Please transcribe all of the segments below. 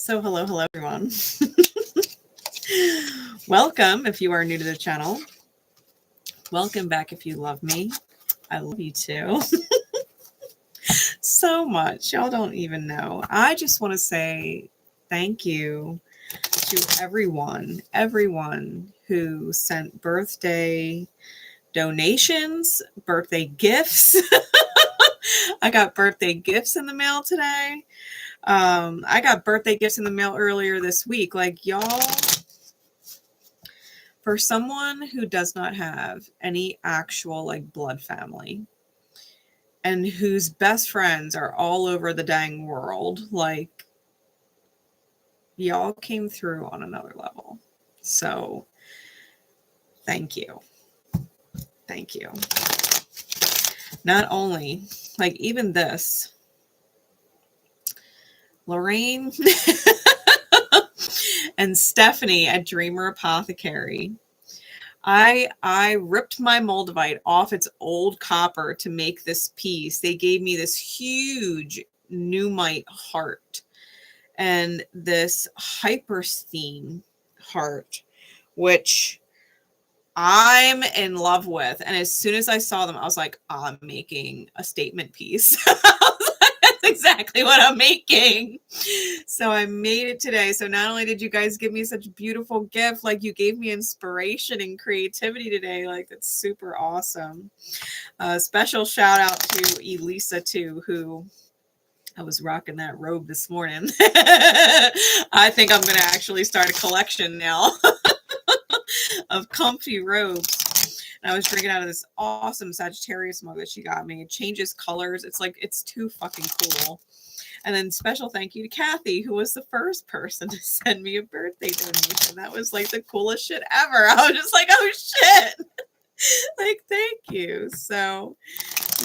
So hello everyone. Welcome if you are new to the channel. Welcome back if you love me. I love you too. So much. Y'all don't even know. I just want to say thank you to everyone who sent birthday donations, birthday gifts. I got birthday gifts in the mail today. I got birthday gifts in the mail earlier this week. Like, y'all, for someone who does not have any actual like blood family and whose best friends are all over the dang world, like, y'all came through on another level. So thank you. Thank you. Not only, like, even this, Lorraine and Stephanie at Dreamer Apothecary. I ripped my moldavite off its old copper to make this piece. They gave me this huge 𝘗𝘗𝘗𝘗𝘗𝘗𝘗𝘓 heart and this hypersthene heart, which I'm in love with. And as soon as I saw them, I was like, I'm making a statement piece. That's exactly what I'm making. So I made it today. So not only did you guys give me such beautiful gift, like, you gave me inspiration and creativity today. Like, that's super awesome. Special shout out to Elisa too, who I was rocking that robe this morning. I think I'm going to actually start a collection now of comfy robes. And I was drinking out of this awesome Sagittarius mug that she got me. It changes colors. It's like, it's too fucking cool. And then special thank you to Kathy, who was the first person to send me a birthday donation. That was like the coolest shit ever. I was just like, oh shit. Like, thank you. So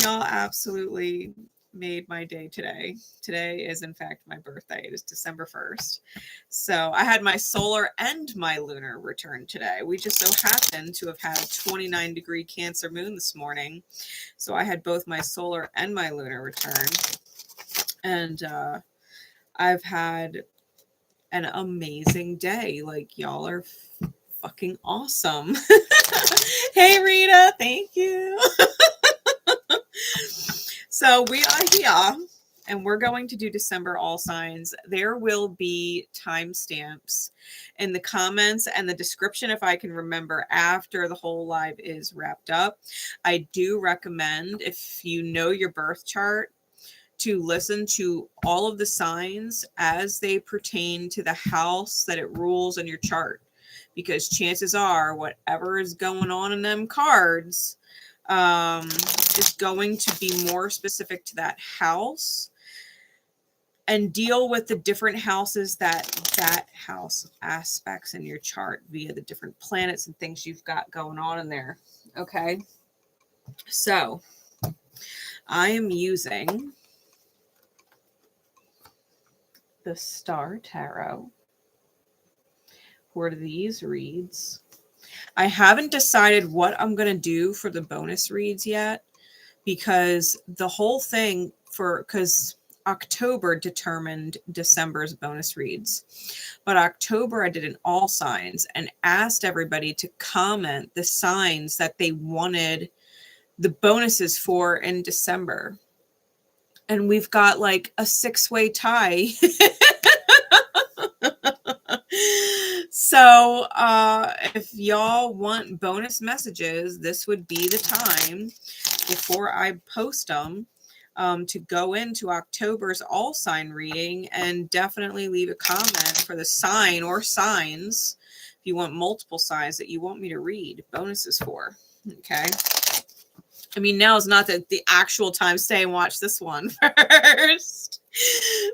y'all absolutely made my day today. Today is in fact my birthday. It is December 1st. So I had my solar and my lunar return today. We just so happened to have had a 29-degree Cancer moon this morning. So I had both my solar and my lunar return. And I've had an amazing day. Like, y'all are fucking awesome. Hey Rita, thank you. So we are here and we're going to do December all signs. There will be timestamps in the comments and the description if I can remember after the whole live is wrapped up. I do recommend, if you know your birth chart, to listen to all of the signs as they pertain to the house that it rules in your chart, because chances are whatever is going on in them cards is going to be more specific to that house and deal with the different houses that house aspects in your chart via the different planets and things you've got going on in there. Okay, so I am using the Star Tarot for these reads. I haven't decided what I'm going to do for the bonus reads yet, because the whole thing because October determined December's bonus reads. But October I did an all signs and asked everybody to comment the signs that they wanted the bonuses for in December. And we've got like a 6-way tie. So if y'all want bonus messages, this would be the time before I post them to go into October's all sign reading, and definitely leave a comment for the sign or signs if you want multiple signs that you want me to read bonuses for. Okay. I mean, now is not the actual time. Stay and watch this one first.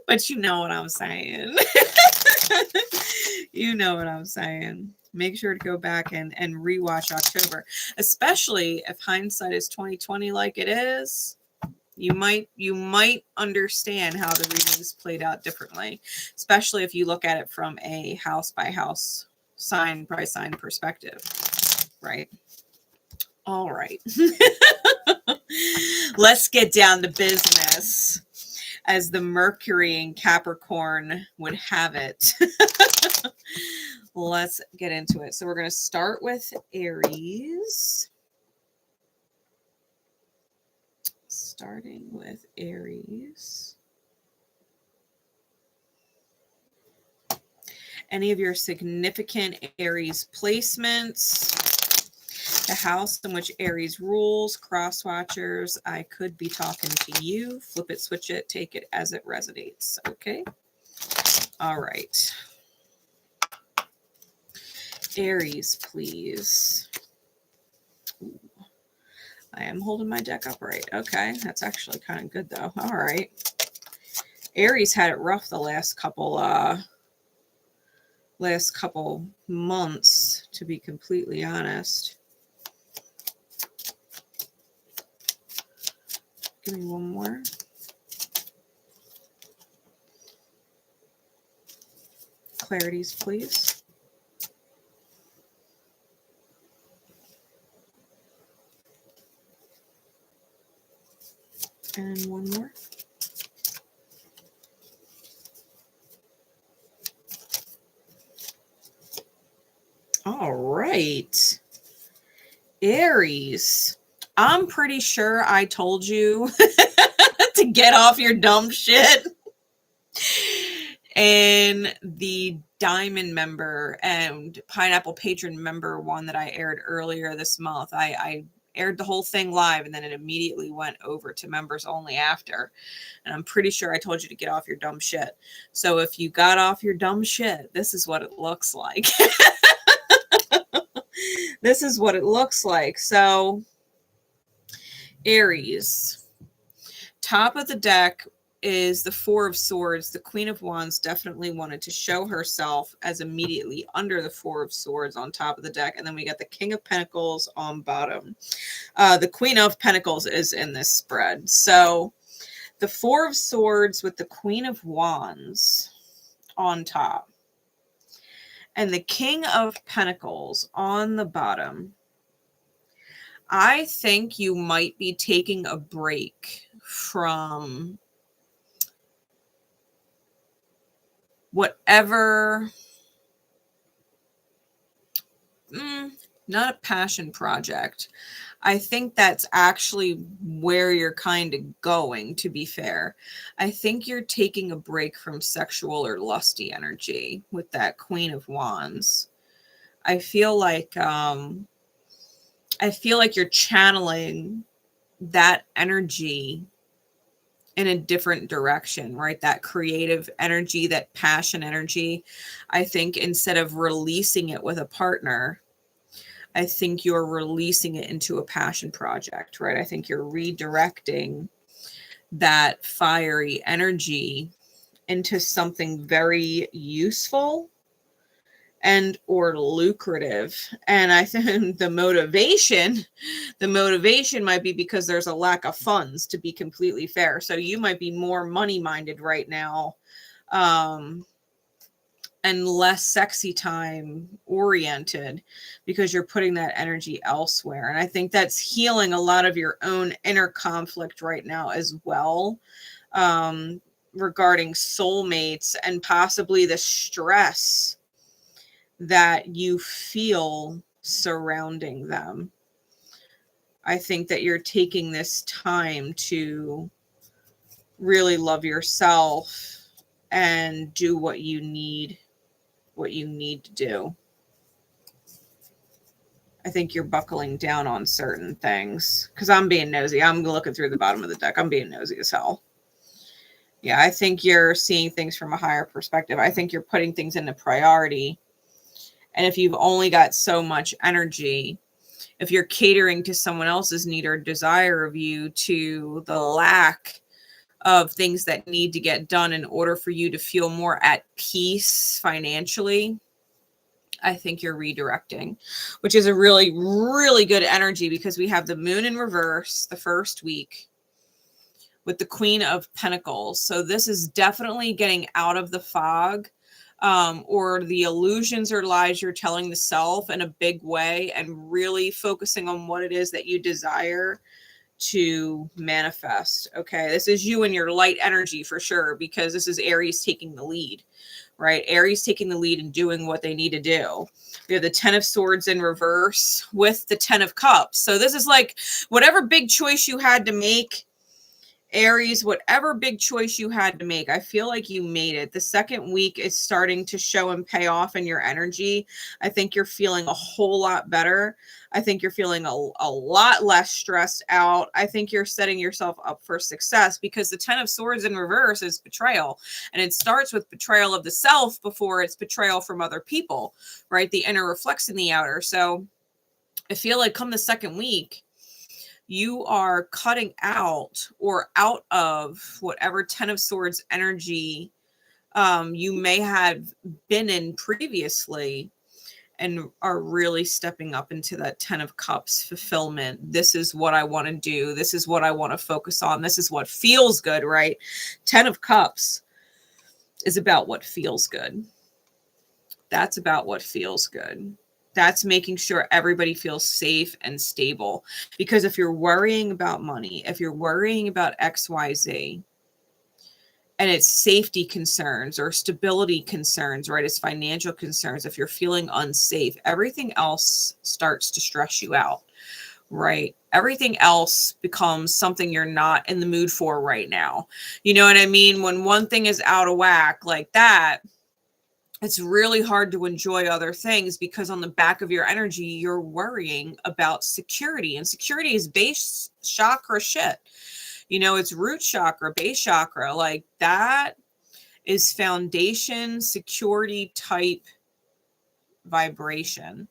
But you know what I'm saying. You know what I'm saying. Make sure to go back and rewatch October. Especially if hindsight is 2020 like it is. You might understand how the readings played out differently. Especially if you look at it from a house by house, sign by sign perspective. Right? All right. Let's get down to business. as the Mercury in Capricorn would have it. Let's get into it. So we're going to start with Aries. Starting with Aries. Any of your significant Aries placements, the house in which Aries rules, cross watchers, I could be talking to you. Flip it, switch it, take it as it resonates. Okay. All right. Aries, please. Ooh. I am holding my deck upright. Okay. That's actually kind of good though. All right. Aries had it rough the last couple months, to be completely honest. Give me one more. Clarities, please. And one more. All right. Aries. I'm pretty sure I told you to get off your dumb shit. And the Diamond member and Pineapple Patron member one that I aired earlier this month, I aired the whole thing live and then it immediately went over to members only after. And I'm pretty sure I told you to get off your dumb shit. So if you got off your dumb shit, this is what it looks like. This is what it looks like. So Aries, top of the deck is the Four of Swords. The Queen of Wands definitely wanted to show herself as immediately under the Four of Swords on top of the deck. And then we got the King of Pentacles on bottom. The Queen of Pentacles is in this spread. So the Four of Swords with the Queen of Wands on top. And the King of Pentacles on the bottom. I think you might be taking a break from whatever, not a passion project. I think that's actually where you're kind of going, to be fair. I think you're taking a break from sexual or lusty energy with that Queen of Wands. I feel like you're channeling that energy in a different direction, right? That creative energy, that passion energy. I think instead of releasing it with a partner, I think you're releasing it into a passion project, right? I think you're redirecting that fiery energy into something very useful and or lucrative. And I think the motivation might be because there's a lack of funds, to be completely fair. So you might be more money minded right now, and less sexy time oriented because you're putting that energy elsewhere. And I think that's healing a lot of your own inner conflict right now as well, regarding soulmates and possibly the stress that you feel surrounding them. I think that you're taking this time to really love yourself and do what you need to do. I think you're buckling down on certain things because I'm being nosy. I'm looking through the bottom of the deck. I'm being nosy as hell. Yeah, I think you're seeing things from a higher perspective. I think you're putting things into priority. And if you've only got so much energy, if you're catering to someone else's need or desire of you to the lack of things that need to get done in order for you to feel more at peace financially, I think you're redirecting, which is a really, really good energy because we have the moon in reverse the first week with the Queen of Pentacles. So this is definitely getting out of the fog, or the illusions or lies you're telling the self in a big way and really focusing on what it is that you desire to manifest. Okay, this is you and your light energy for sure, because this is Aries taking the lead, right? Aries taking the lead and doing what they need to do. We have the 10 of Swords in reverse with the 10 of Cups. So this is like whatever big choice you had to make, Aries, whatever big choice you had to make, I feel like you made it. The second week is starting to show and pay off in your energy. I think you're feeling a whole lot better. I think you're feeling a lot less stressed out. I think you're setting yourself up for success, because the 10 of Swords in reverse is betrayal. And it starts with betrayal of the self before it's betrayal from other people, right? The inner reflects in the outer. So I feel like come the second week, you are cutting out or out of whatever 10 of Swords energy you may have been in previously, and are really stepping up into that 10 of Cups fulfillment. This is what I want to do. This is what I want to focus on. This is what feels good, right? 10 of Cups is about what feels good. That's about what feels good. That's making sure everybody feels safe and stable. Because if you're worrying about money, if you're worrying about XYZ, and it's safety concerns or stability concerns, right? It's financial concerns. If you're feeling unsafe, everything else starts to stress you out, right? Everything else becomes something you're not in the mood for right now. You know what I mean? When one thing is out of whack like that, it's really hard to enjoy other things, because on the back of your energy, you're worrying about security, and security is base chakra shit. You know, it's root chakra, base chakra, like that is foundation security type vibration,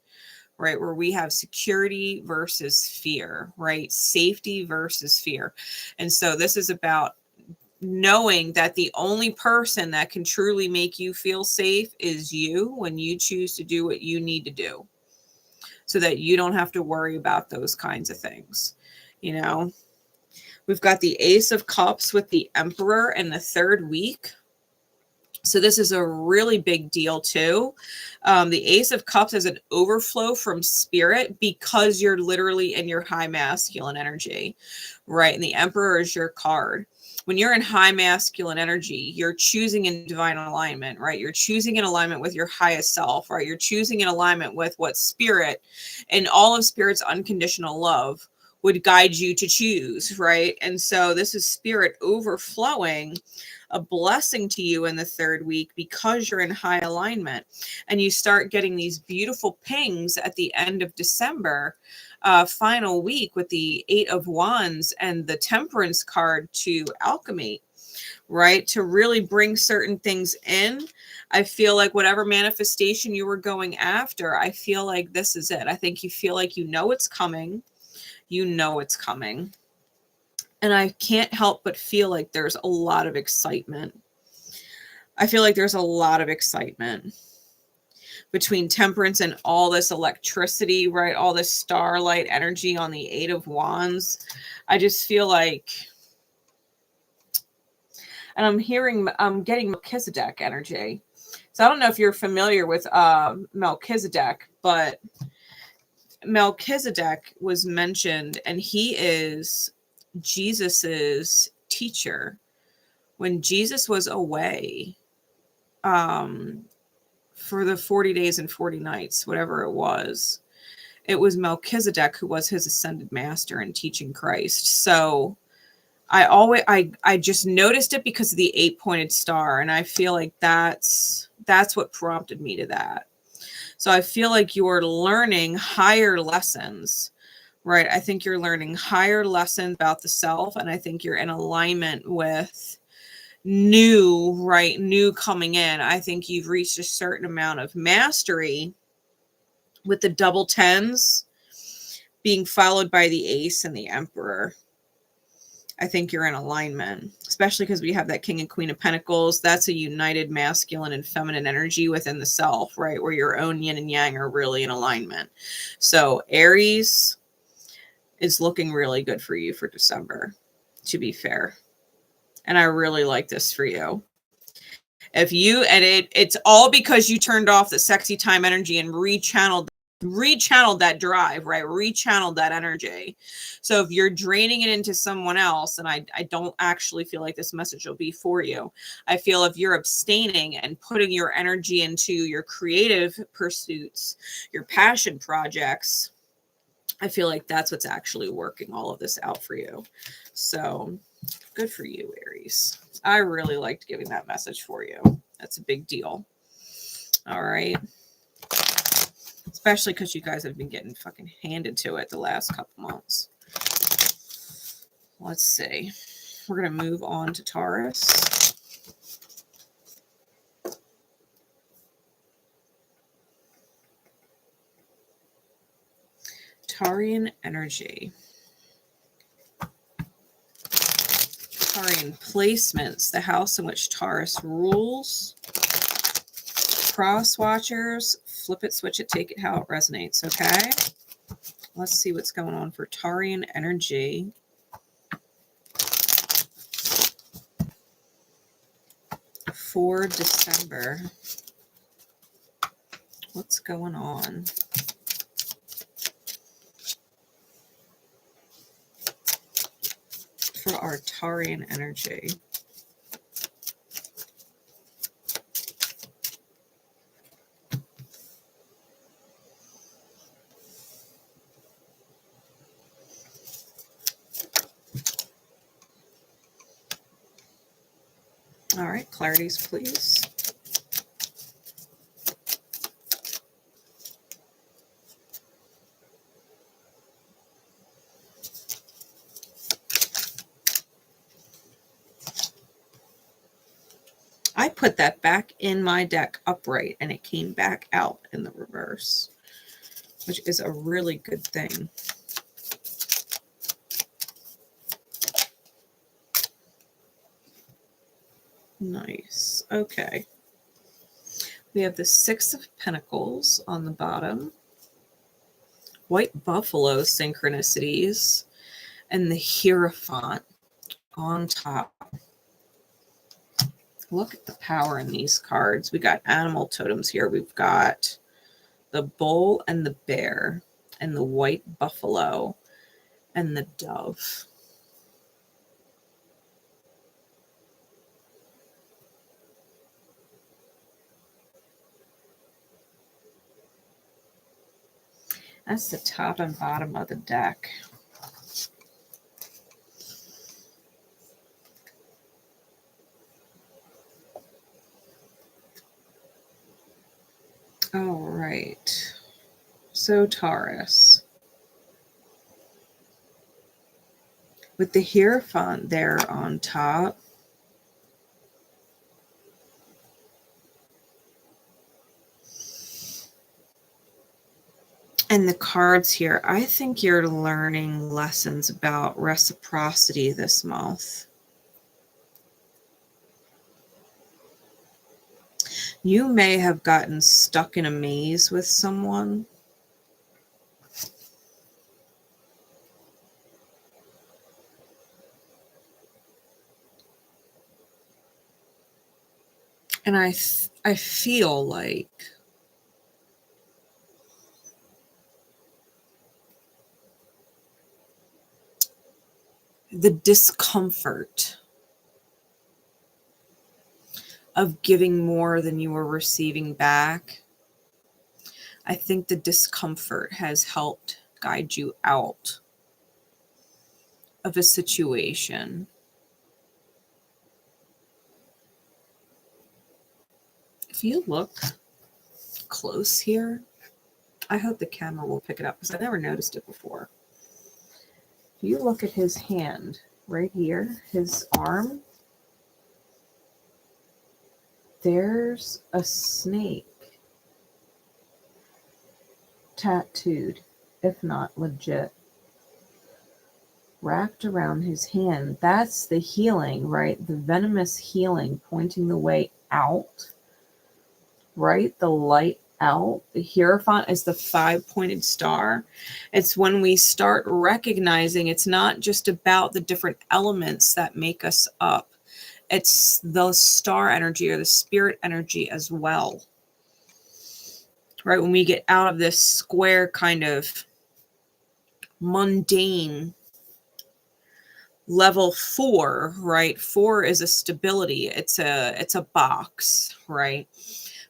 right? Where we have security versus fear, right? Safety versus fear. And so this is about knowing that the only person that can truly make you feel safe is you, when you choose to do what you need to do, so that you don't have to worry about those kinds of things. You know, we've got the Ace of Cups with the Emperor in the third week. So this is a really big deal too. The Ace of Cups is an overflow from spirit, because you're literally in your high masculine energy, right? And the Emperor is your card. When you're in high masculine energy, you're choosing in divine alignment, right? You're choosing in alignment with your highest self, right? You're choosing in alignment with what spirit and all of spirit's unconditional love would guide you to choose, right? And so this is spirit overflowing a blessing to you in the third week, because you're in high alignment, and you start getting these beautiful pings at the end of December, final week, with the 8 of Wands and the Temperance card to alchemy, right? To really bring certain things in. I feel like whatever manifestation you were going after, I feel like this is it. I think you feel like you know it's coming. You know it's coming. And I can't help but feel like there's a lot of excitement. I feel like there's a lot of excitement between Temperance and all this electricity, right? All this starlight energy on the 8 of Wands. I just feel like, and I'm getting Melchizedek energy. So I don't know if you're familiar with Melchizedek, but Melchizedek was mentioned, and he is Jesus's teacher. When Jesus was away for the 40 days and 40 nights, whatever it was Melchizedek who was his ascended master in teaching Christ. So I just noticed it because of the 8-pointed star, and I feel like that's what prompted me to that. So I feel like you're learning higher lessons, right? I think you're learning higher lessons about the self, and I think you're in alignment with new coming in. I think you've reached a certain amount of mastery with the double tens being followed by the Ace and the Emperor. I think you're in alignment, especially because we have that King and Queen of Pentacles. That's a united masculine and feminine energy within the self, right? Where your own yin and yang are really in alignment. So Aries is looking really good for you for December, to be fair. And I really like this for you. If you, and it's all because you turned off the sexy time energy and rechanneled rechanneled that drive, right? Rechanneled that energy. So if you're draining it into someone else, and I don't actually feel like this message will be for you. I feel if you're abstaining and putting your energy into your creative pursuits, your passion projects, I feel like that's what's actually working all of this out for you. So good for you, Aries. I really liked giving that message for you. That's a big deal. All right. Especially because you guys have been getting fucking handed to it the last couple months. Let's see. We're going to move on to Taurus. Taurian energy. Taurian placements. The house in which Taurus rules. Cross watchers. Flip it, switch it, take it how it resonates, okay? Let's see what's going on for Taurian energy. For December. What's going on? For our Taurian energy. All right, clarities, please. I put that back in my deck upright and it came back out in the reverse, which is a really good thing. Nice. Okay. We have the Six of Pentacles on the bottom, White Buffalo synchronicities, and the Hierophant on top. Look at the power in these cards. We got animal totems here. We've got the bull and the bear and the white buffalo and the dove. That's the top and bottom of the deck. All right. So Taurus. With the Hierophant there on top. And the cards here, I think you're learning lessons about reciprocity this month. You may have gotten stuck in a maze with someone. And I feel like the discomfort of giving more than you were receiving back, I think the discomfort has helped guide you out of a situation. If you look close here, I hope the camera will pick it up because I never noticed it before. If you look at his hand right here, his arm, there's a snake tattooed, if not legit, wrapped around his hand. That's the healing, right? The venomous healing pointing the way out, right? The light out. The Hierophant is the 5-pointed star. It's when we start recognizing it's not just about the different elements that make us up. It's the star energy or the spirit energy as well. right? When we get out of this square kind of mundane level 4, right? 4 is a stability. It's a box, right?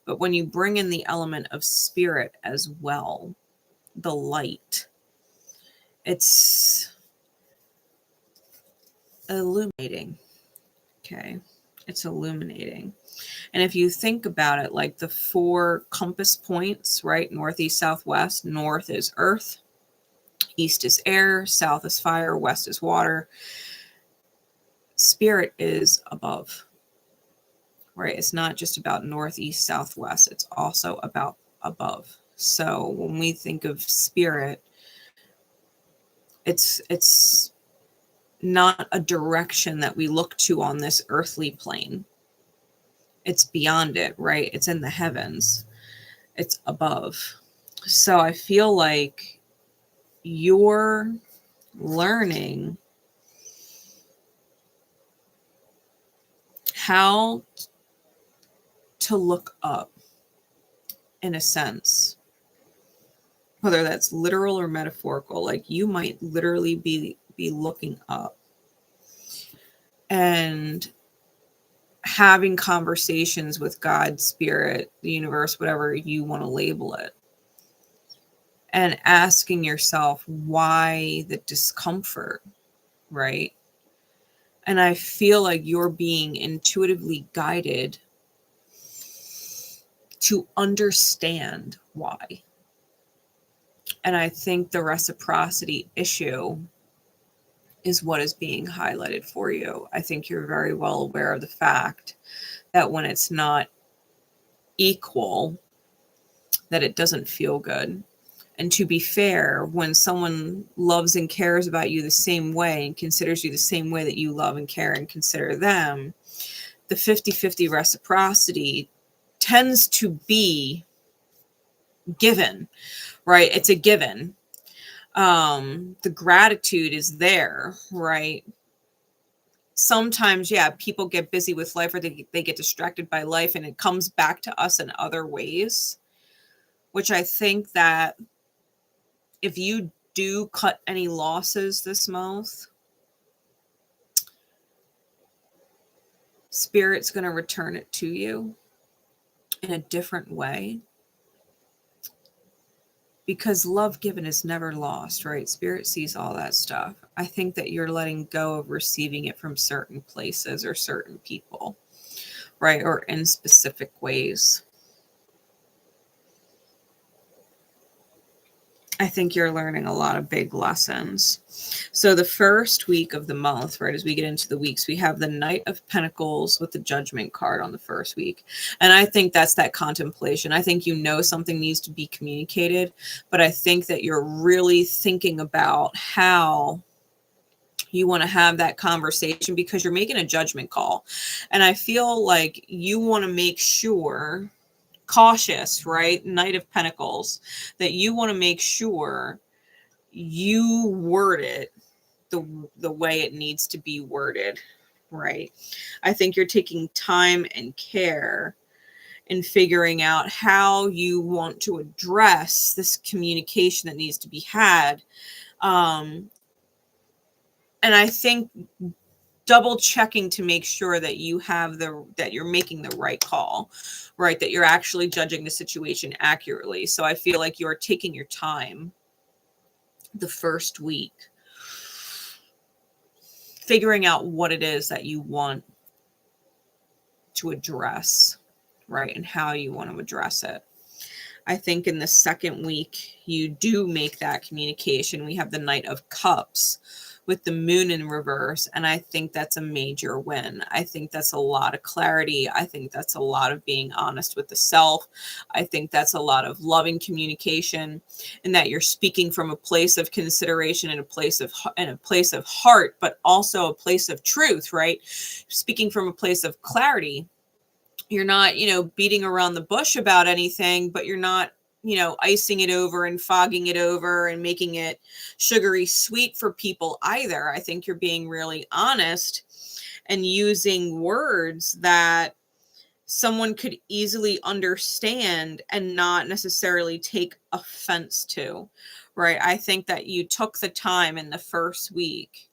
But when you bring in the element of spirit as well, the light, it's illuminating. Okay. It's illuminating. And if you think about it, like the 4 compass points, right? North, east, south, west. North is earth, east is air, south is fire, west is water. Spirit is above, right? It's not just about north, east, south, west. It's also about above. So when we think of spirit, it's not a direction that we look to on this earthly plane. It's beyond it, right? It's in the heavens. It's above. So I feel like you're learning how to look up, in a sense, whether that's literal or metaphorical. Like you might literally be looking up and having conversations with God, spirit, the universe, whatever you want to label it, and asking yourself why the discomfort, right? And I feel like you're being intuitively guided to understand why. And I think the reciprocity issue is what is being highlighted for you. I think you're very well aware of the fact that when it's not equal, that it doesn't feel good. And to be fair, when someone loves and cares about you the same way and considers you the same way that you love and care and consider them, the 50-50 reciprocity tends to be given, right? It's a given. The gratitude is there, right? Sometimes, yeah, people get busy with life, or they get distracted by life, and it comes back to us in other ways, which I think that if you do cut any losses this month, Spirit's going to return it to you in a different way, because love given is never lost, right? Spirit sees all that stuff. I think that you're letting go of receiving it from certain places or certain people, right? Or in specific ways. I think you're learning a lot of big lessons. So the first week of the month, right, as we get into the weeks, we have the Knight of Pentacles with the Judgment card on the first week. And I think that's that contemplation. I think you know something needs to be communicated, but I think that you're really thinking about how you want to have that conversation, because you're making a judgment call. And I feel like you want to make sure, cautious, right? Knight of Pentacles, that you want to make sure you word it the way it needs to be worded, right? I think you're taking time and care in figuring out how you want to address this communication that needs to be had. And I think double checking to make sure that you have that you're making the right call, right? That you're actually judging the situation accurately. So I feel like you're taking your time the first week, figuring out what it is that you want to address, right? And how you want to address it. I think in the second week, you do make that communication. We have the Knight of Cups with the Moon in reverse. And I think that's a major win. I think that's a lot of clarity. I think that's a lot of being honest with the self. I think that's a lot of loving communication, and that you're speaking from a place of consideration and a place of heart, but also a place of truth, right? Speaking from a place of clarity. You're not, beating around the bush about anything, but you're not, icing it over and fogging it over and making it sugary sweet for people either. I think you're being really honest and using words that someone could easily understand and not necessarily take offense to, right? I think that you took the time in the first week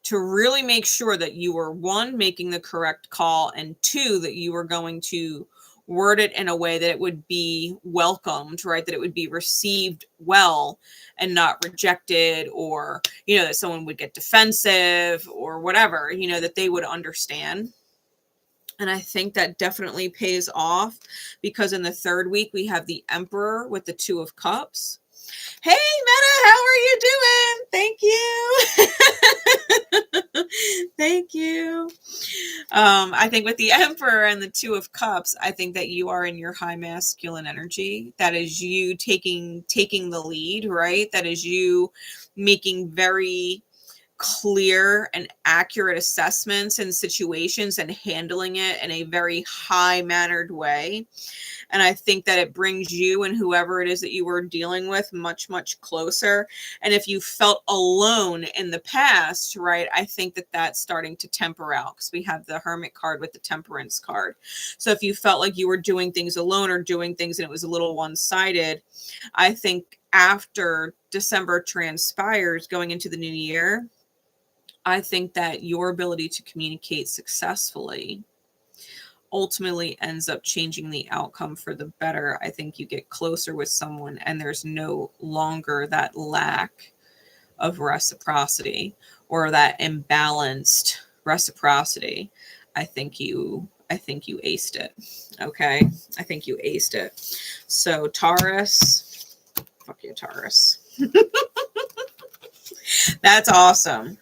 to really make sure that you were, one, making the correct call, and two, that you were going to word it in a way that it would be welcomed, right? That it would be received well and not rejected, or, you know, that someone would get defensive or whatever, you know, that they would understand. And I think that definitely pays off, because in the third week, we have the Emperor with the Two of Cups. Hey, Meta, how are you doing? Thank you. Thank you. I think with the Emperor and the Two of Cups, I think that you are in your high masculine energy. That is you taking the lead, right? That is you making very clear and accurate assessments and situations and handling it in a very high-mannered way. And I think that it brings you and whoever it is that you were dealing with much, much closer. And if you felt alone in the past, right, I think that that's starting to temper out, because we have the Hermit card with the Temperance card. So if you felt like you were doing things alone or doing things and it was a little one-sided, I think after December transpires going into the new year, I think that your ability to communicate successfully ultimately ends up changing the outcome for the better. I think you get closer with someone and there's no longer that lack of reciprocity or that imbalanced reciprocity. I think you aced it. Okay. I think you aced it. So Taurus, fuck you, Taurus. That's awesome.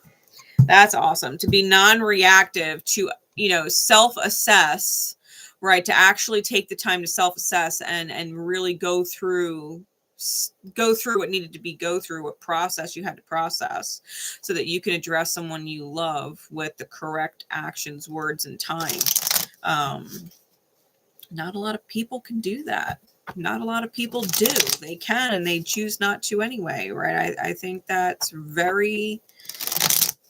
That's awesome. To be non-reactive, to, you know, self-assess, right? To actually take the time to self-assess and really go through what needed to be go through, what process you had to process, so that you can address someone you love with the correct actions, words, and time. Not a lot of people can do that. Not a lot of people do. They can, and they choose not to anyway, right? I think that's very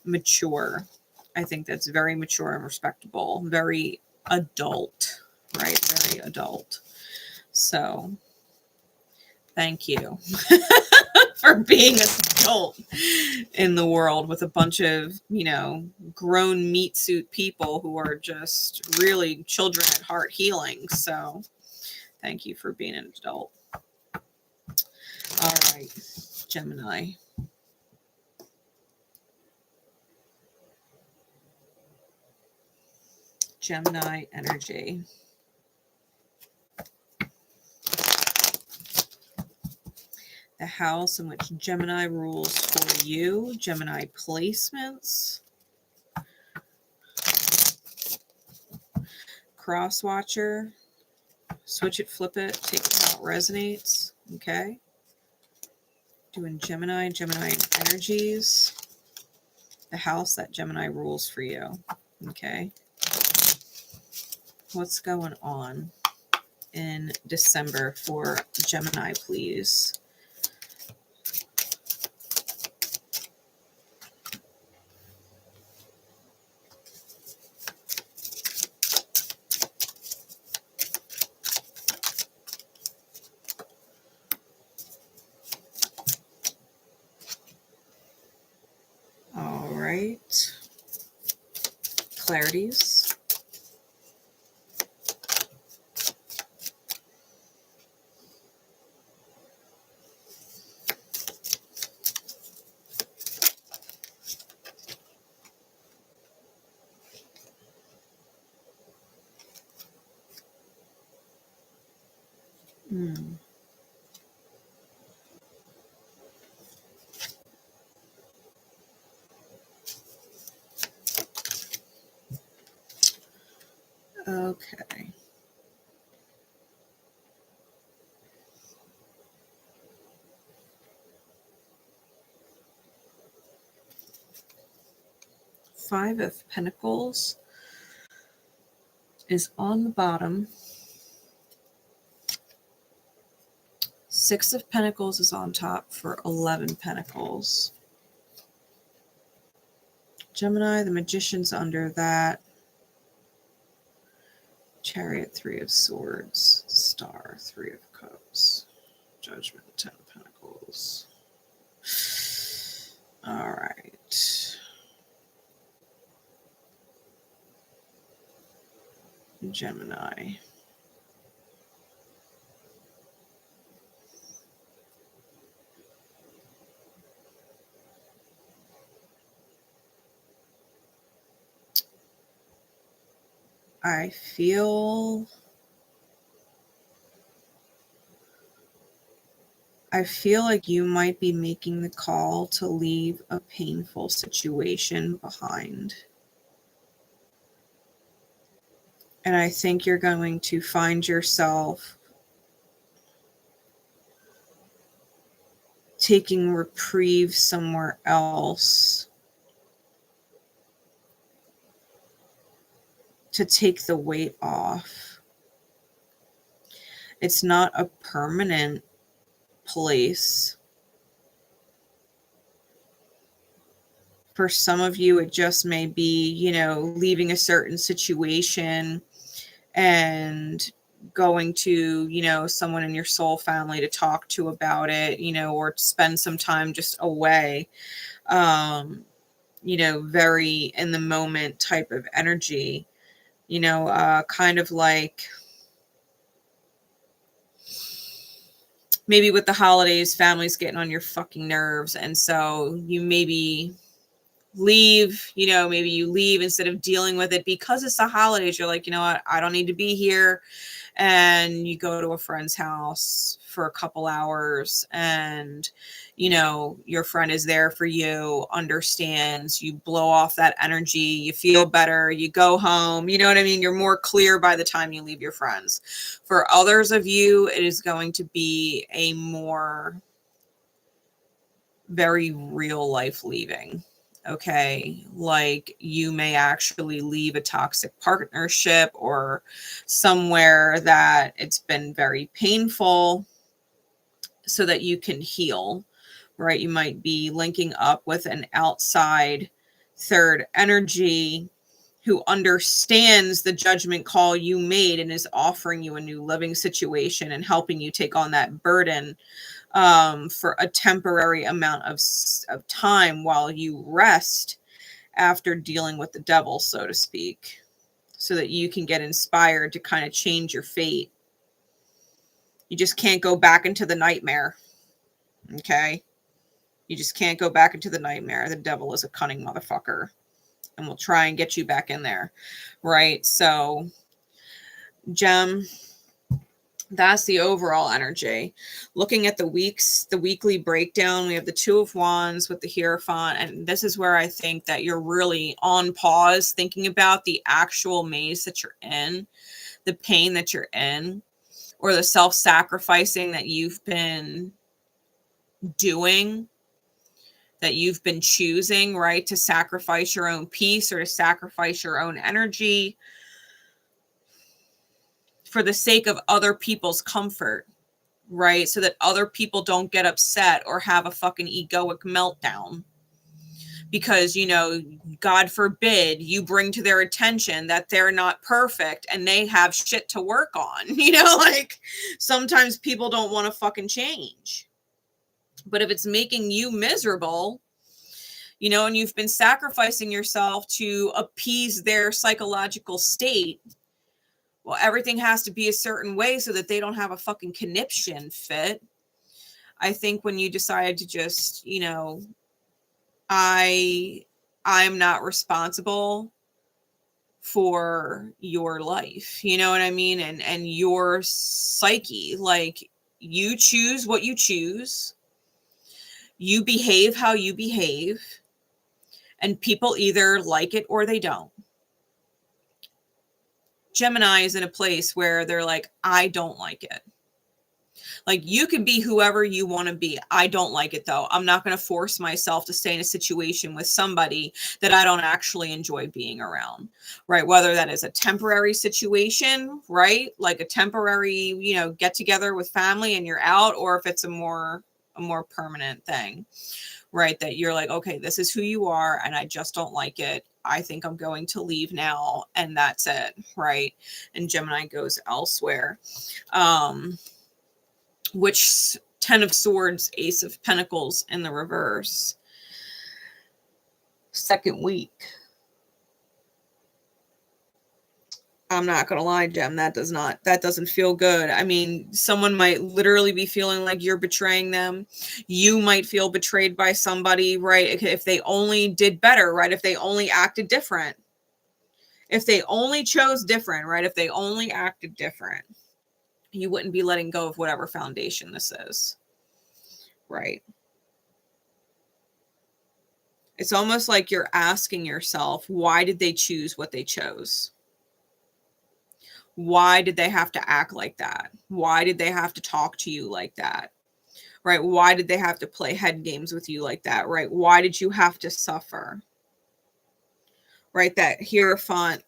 mature. I think that's very mature and respectable, very adult, right? Very adult. So thank you for being an adult in the world with a bunch of, you know, grown meat suit people who are just really children at heart healing. So thank you for being an adult. All right, Gemini. Gemini energy. The house in which Gemini rules for you. Gemini placements. Cross watcher. Switch it, flip it, take it how it resonates. Okay. Doing Gemini energies. The house that Gemini rules for you. Okay. What's going on in December for Gemini, please? All right. Clarities. Okay. Five of Pentacles is on the bottom. Six of Pentacles is on top for 11 Pentacles. Gemini, the Magician's under that. Chariot, 3 of Swords, Star, 3 of Cups, Judgment, 10 of Pentacles. All right. Gemini. I feel like you might be making the call to leave a painful situation behind. And I think you're going to find yourself taking reprieve somewhere else to take the weight off. It's not a permanent place. For some of you, it just may be, you know, leaving a certain situation and going to, you know, someone in your soul family to talk to about it, you know, or spend some time just away, you know, very in the moment type of energy, you know, kind of like maybe with the holidays, family's getting on your fucking nerves. And so you maybe leave, you know, maybe you leave instead of dealing with it because it's the holidays. You're like, you know what, I don't need to be here. And you go to a friend's house for a couple hours and, you know, your friend is there for you, understands, you blow off that energy, you feel better, you go home, you know what I mean? You're more clear by the time you leave your friends. For others of you, it is going to be a more very real life leaving. Okay, like you may actually leave a toxic partnership or somewhere that it's been very painful so that you can heal, right? You might be linking up with an outside third energy who understands the judgment call you made and is offering you a new living situation and helping you take on that burden for a temporary amount of time while you rest after dealing with the devil, so to speak, so that you can get inspired to kind of change your fate. You just can't go back into the nightmare. Okay? You just can't go back into the nightmare. The devil is a cunning motherfucker and will try and get you back in there. Right? So, Gem, that's the overall energy. Looking at the weekly breakdown, we have the 2 of Wands with the Hierophant. And this is where I think that you're really on pause thinking about the actual maze that you're in, the pain that you're in, or the self-sacrificing that you've been doing, that you've been choosing, right? To sacrifice your own peace or to sacrifice your own energy for the sake of other people's comfort, right? So that other people don't get upset or have a fucking egoic meltdown. Because, you know, God forbid you bring to their attention that they're not perfect and they have shit to work on. You know, like sometimes people don't want to fucking change. But if it's making you miserable, you know, and you've been sacrificing yourself to appease their psychological state, well, everything has to be a certain way so that they don't have a fucking conniption fit. I think when you decide to just, you know, I'm not responsible for your life, you know what I mean? And your psyche, like you choose what you choose, you behave how you behave, and people either like it or they don't. Gemini is in a place where they're like, I don't like it. Like you can be whoever you want to be. I don't like it though. I'm not going to force myself to stay in a situation with somebody that I don't actually enjoy being around, right? Whether that is a temporary situation, right? Like a temporary, you know, get together with family and you're out, or if it's a more permanent thing, right? That you're like, okay, this is who you are, and I just don't like it. I think I'm going to leave now, and that's it, right? And Gemini goes elsewhere. Which 10 of Swords, Ace of Pentacles in the reverse. Second week. I'm not going to lie, Gem, that doesn't feel good. I mean, someone might literally be feeling like you're betraying them. You might feel betrayed by somebody, right? If they only did better, right? If they only acted different. If they only chose different, right? If they only acted different, you wouldn't be letting go of whatever foundation this is, right? It's almost like you're asking yourself, why did they choose what they chose? Why did they have to act like that? Why did they have to talk to you like that? Right? Why did they have to play head games with you like that? Right? Why did you have to suffer? Right? That Hierophant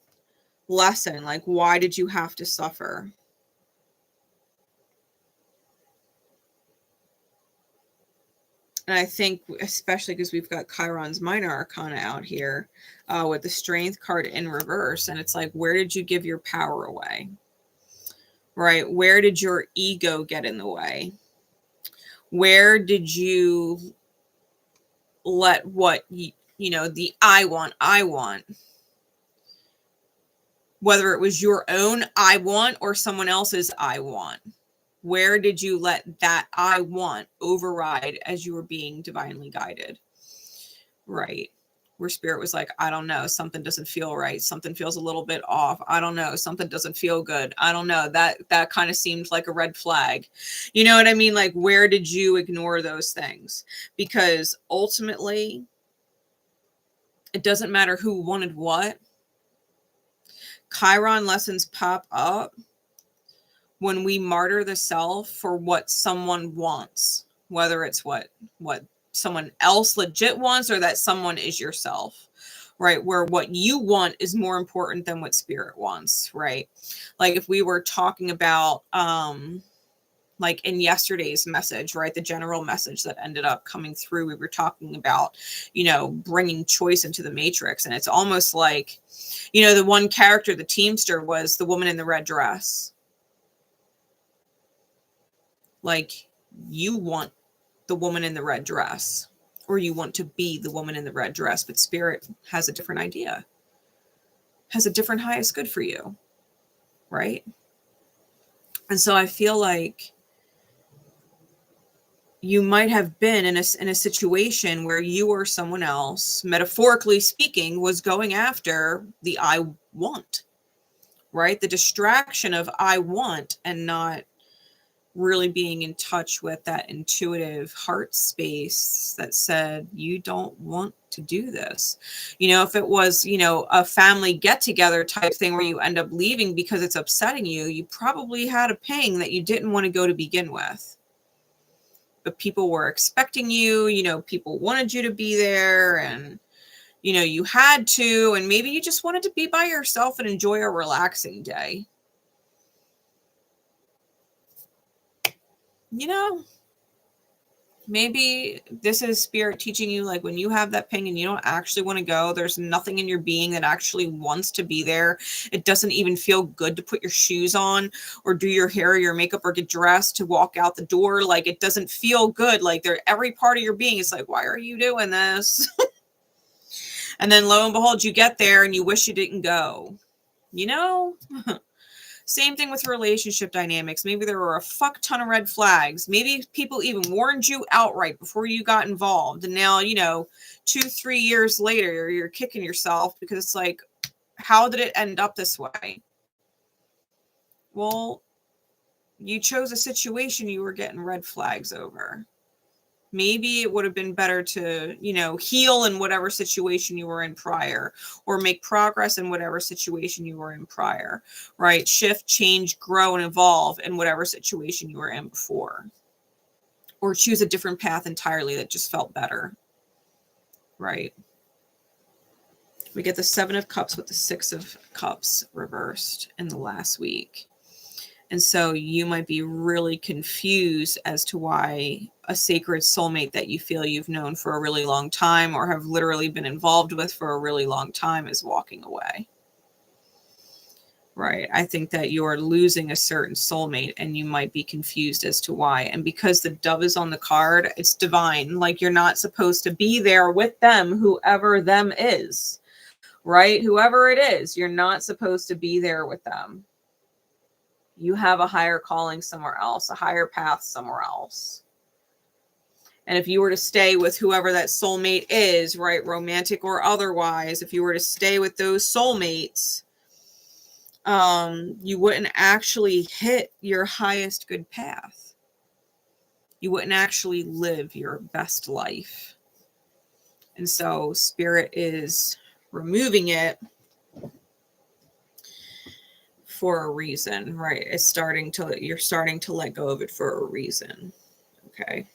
lesson, like, why did you have to suffer? And I think, especially because we've got Chiron's minor arcana out here with the Strength card in reverse. And it's like, where did you give your power away? Right? Where did your ego get in the way? Where did you let what, the I want, whether it was your own I want or someone else's I want? Where did you let that I want override as you were being divinely guided? Right. Where spirit was like, I don't know, something doesn't feel right. Something feels a little bit off. I don't know. Something doesn't feel good. I don't know. That kind of seemed like a red flag. You know what I mean? Like, where did you ignore those things? Because ultimately, it doesn't matter who wanted what. Chiron lessons pop up when we martyr the self for what someone wants, whether it's what someone else legit wants or that someone is yourself, right? Where what you want is more important than what spirit wants, right? Like if we were talking about, like in yesterday's message, right? The general message that ended up coming through, we were talking about, bringing choice into the matrix. And it's almost like, the one character, the Teamster, was the woman in the red dress. Like, you want the woman in the red dress, or you want to be the woman in the red dress, but spirit has a different idea, has a different highest good for you, right? And so I feel like you might have been in a situation where you or someone else, metaphorically speaking, was going after the I want, right? The distraction of I want, and not really being in touch with that intuitive heart space that said, you don't want to do this. If it was, a family get together type thing where you end up leaving because it's upsetting you, you probably had a ping that you didn't want to go to begin with. But people were expecting you, people wanted you to be there, and, you had to, and maybe you just wanted to be by yourself and enjoy a relaxing day. Maybe this is spirit teaching you, like, when you have that ping and you don't actually want to go, there's nothing in your being that actually wants to be there. It doesn't even feel good to put your shoes on or do your hair or your makeup or get dressed to walk out the door. Like, it doesn't feel good. Like, every part of your being is like, why are you doing this? And then lo and behold, you get there and you wish you didn't go. Same thing with relationship dynamics. Maybe there were a fuck ton of red flags. Maybe people even warned you outright before you got involved. And now, 2-3 years later, you're kicking yourself because it's like, how did it end up this way? Well, you chose a situation you were getting red flags over. Maybe it would have been better to, heal in whatever situation you were in prior, or make progress in whatever situation you were in prior, right? Shift, change, grow, and evolve in whatever situation you were in before, or choose a different path entirely that just felt better, right? We get the 7 of Cups with the 6 of Cups reversed in the last week. And so you might be really confused as to why a sacred soulmate that you feel you've known for a really long time or have literally been involved with for a really long time is walking away. Right. I think that you're losing a certain soulmate and you might be confused as to why. And because the dove is on the card, it's divine. Like you're not supposed to be there with them, whoever them is. Right? Whoever it is, you're not supposed to be there with them. You have a higher calling somewhere else, a higher path somewhere else. And if you were to stay with whoever that soulmate is, right, romantic or otherwise, if you were to stay with those soulmates, you wouldn't actually hit your highest good path. You wouldn't actually live your best life. And so Spirit is removing it for a reason, right? You're starting to let go of it for a reason. Okay.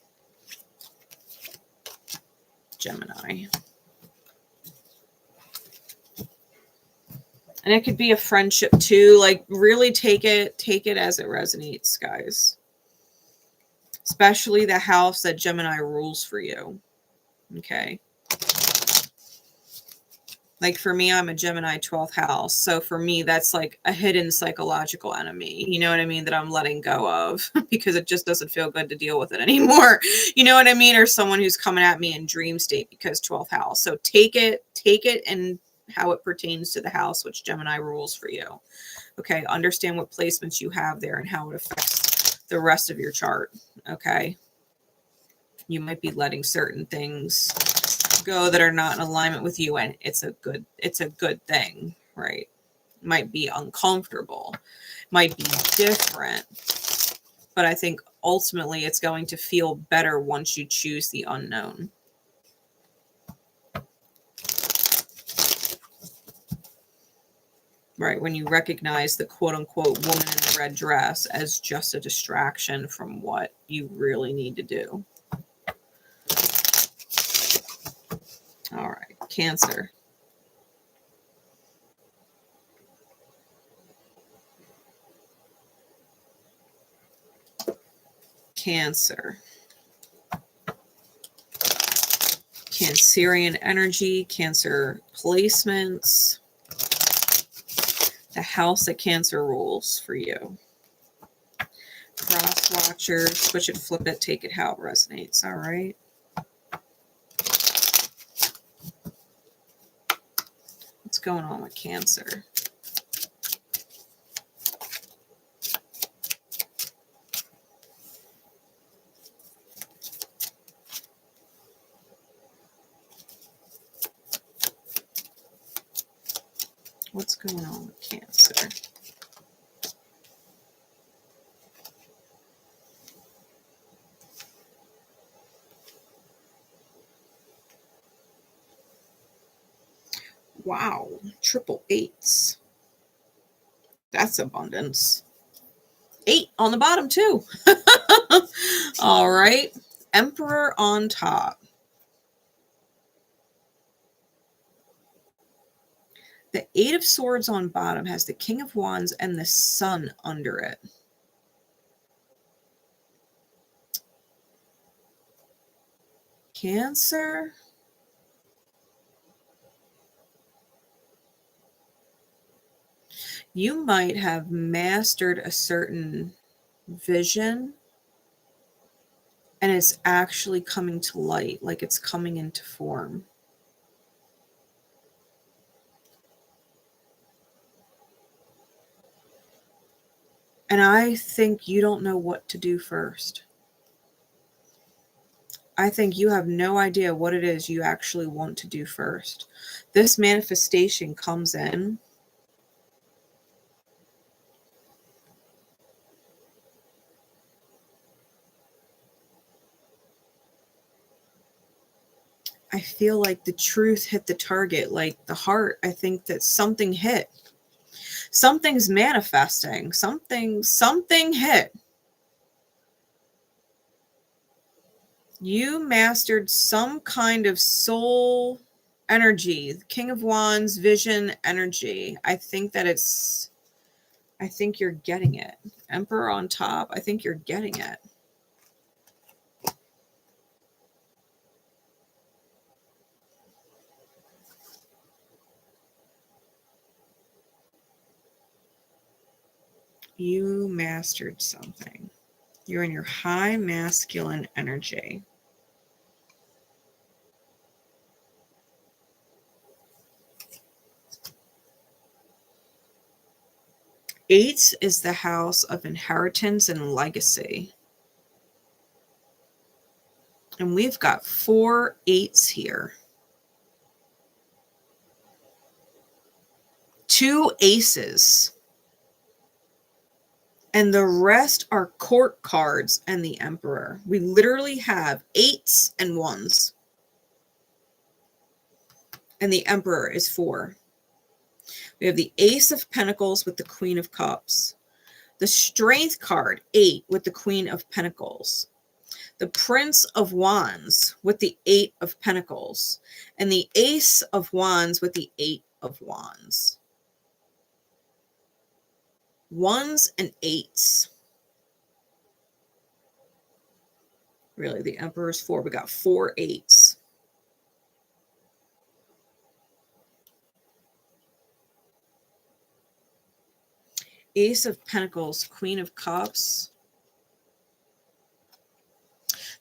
Gemini. And it could be a friendship too. Like really take it as it resonates, guys. Especially the house that Gemini rules for you. Okay. Like for me, I'm a Gemini 12th house. So for me, that's like a hidden psychological enemy. You know what I mean? That I'm letting go of because it just doesn't feel good to deal with it anymore. You know what I mean? Or someone who's coming at me in dream state because 12th house. So take it and how it pertains to the house which Gemini rules for you. Okay. Understand what placements you have there and how it affects the rest of your chart. Okay. You might be letting certain things go that are not in alignment with you, and it's a good thing, right? Might be uncomfortable, might be different, but I think ultimately it's going to feel better once you choose the unknown. Right, when you recognize the quote-unquote woman in the red dress as just a distraction from what you really need to do. All right, Cancer. Cancer. Cancerian energy, Cancer placements. The house that Cancer rules for you. Cross watchers, switch it, flip it, take it how it resonates. All right. What's going on with Cancer? What's going on with Cancer? Wow, triple eights. That's abundance. 8 on the bottom too. All right. Emperor on top. The 8 of Swords on bottom has the King of Wands and the Sun under it. Cancer. You might have mastered a certain vision and it's actually coming to light, like it's coming into form. And I think you don't know what to do first. I think you have no idea what it is you actually want to do first. This manifestation comes in I feel like the truth hit the target, like the heart. I think that something hit. Something's manifesting. Something hit. You mastered some kind of soul energy, King of Wands, vision energy. I think you're getting it. Emperor on top. I think you're getting it. You mastered something. You're in your high masculine energy. Eight is the house of inheritance and legacy. And we've got 4 8s here. 2 aces. And the rest are court cards and the Emperor. We literally have 8s and 1s. And the Emperor is 4. We have the Ace of Pentacles with the Queen of Cups. The Strength card, 8, with the Queen of Pentacles. The Prince of Wands with the 8 of Pentacles. And the Ace of Wands with the 8 of Wands. 1s and 8s. Really, the Emperor's 4. We got 4 8s. Ace of Pentacles, Queen of Cups.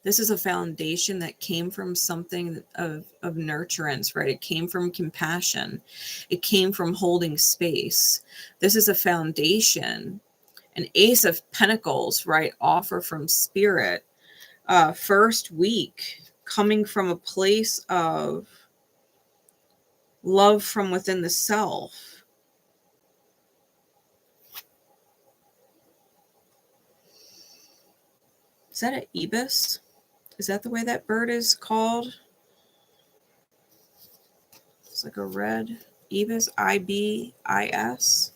This is a foundation that came from something of nurturance, right? It came from compassion. It came from holding space. This is a foundation. An Ace of Pentacles, right? Offer from Spirit. First week, coming from a place of love from within the self. Is that an ibis? Is that the way that bird is called? It's like a red ibis, IBIS.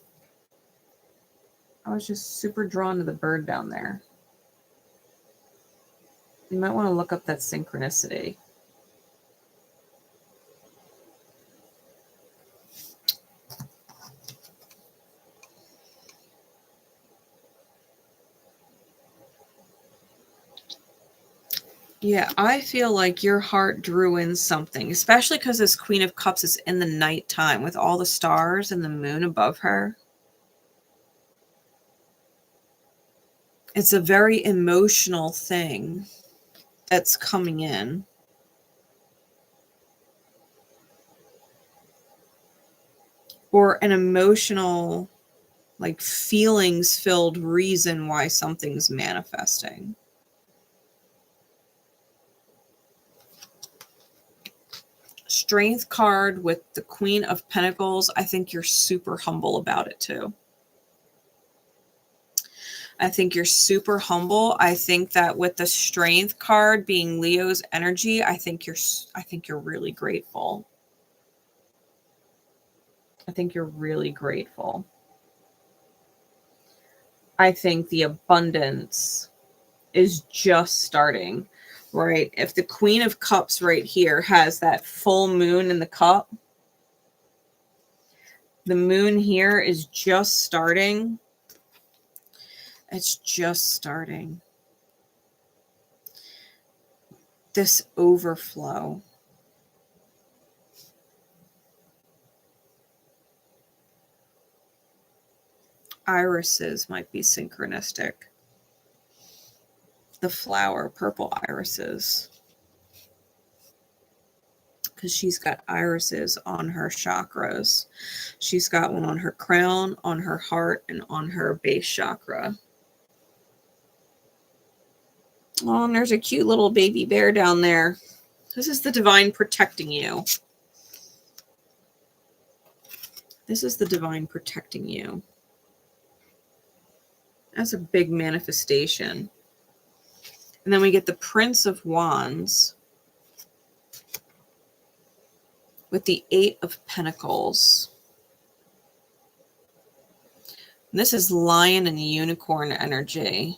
I was just super drawn to the bird down there. You might want to look up that synchronicity. Yeah, I feel like your heart drew in something, especially because this Queen of Cups is in the nighttime with all the stars and the moon above her. It's a very emotional thing that's coming in. Or an emotional, like feelings-filled reason why something's manifesting. Strength card with the Queen of Pentacles. I think you're super humble about it too. I think you're super humble. I think that with the Strength card being Leo's energy, I think you're really grateful. I think you're really grateful. I think the abundance is just starting. Right, if the Queen of Cups right here has that full moon in the cup, the moon here is just starting. It's just starting. This overflow. Irises might be synchronistic. The flower, purple irises. Because she's got irises on her chakras. She's got one on her crown, on her heart, and on her base chakra. Oh, and there's a cute little baby bear down there. This is the divine protecting you. This is the divine protecting you. That's a big manifestation. And then we get the Prince of Wands with the 8 of Pentacles. And this is Lion and Unicorn energy.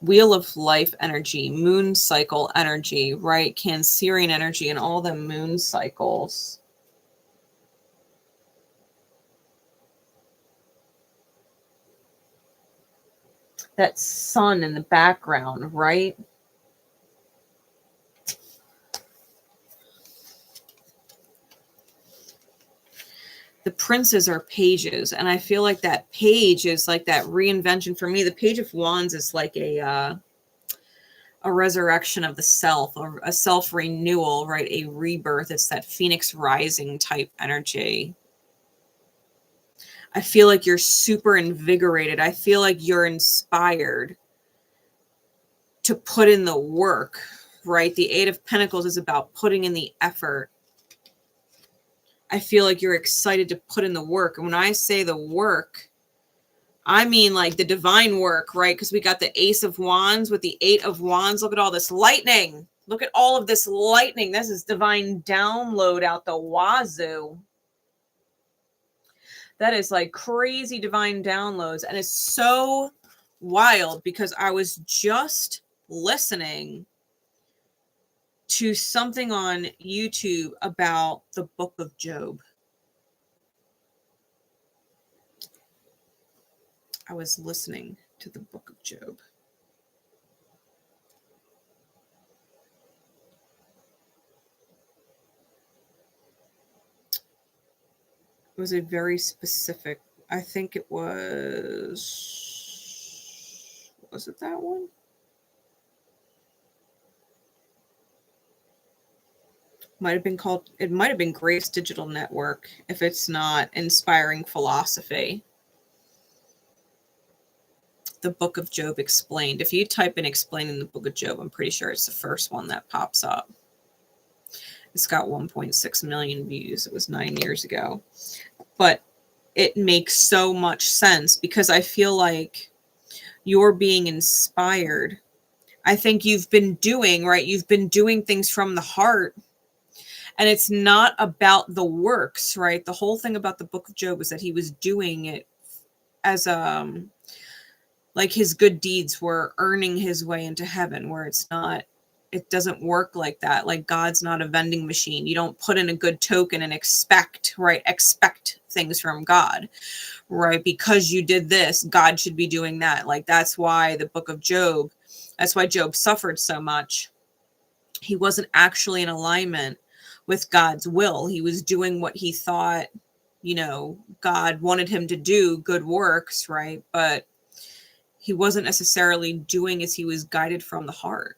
Wheel of Life energy, moon cycle energy, right? Cancerian energy and all the moon cycles. That sun in the background, right? the princes are pages, and I feel like that page is like that reinvention for me. The Page of Wands is like a resurrection of the self, or a self renewal, right? A rebirth. It's that Phoenix rising type energy. I feel like you're super invigorated. I feel like you're inspired to put in the work, right? The Eight of Pentacles is about putting in the effort. I feel like you're excited to put in the work. And when I say the work, I mean like the divine work, right? Because we got the Ace of Wands with the Eight of Wands. Look at all this lightning. Look at all of this lightning. This is divine download out the wazoo. That is like crazy divine downloads. And it's so wild because I was just listening to something on YouTube about the Book of Job. I was listening to the Book of Job. It was a very specific, I think it was it that one? Might have been called, it might have been Grace Digital Network, if it's not Inspiring Philosophy. The Book of Job Explained. If you type in Explaining the Book of Job, I'm pretty sure it's the first one that pops up. It's got 1.6 million views. It was 9 years ago. But it makes so much sense because I feel like you're being inspired. I think you've been doing, right? You've been doing things from the heart. And it's not about the works, right? The whole thing about the Book of Job was that he was doing it as like his good deeds were earning his way into heaven, where it's not, it doesn't work like that. Like God's not a vending machine. You don't put in a good token and expect, right? Expect things from God, right? Because you did this, God should be doing that. Like that's why the Book of Job, that's why Job suffered so much. He wasn't actually in alignment with God's will. He was doing what he thought, you know, God wanted him to do, good works, right? But he wasn't necessarily doing as he was guided from the heart.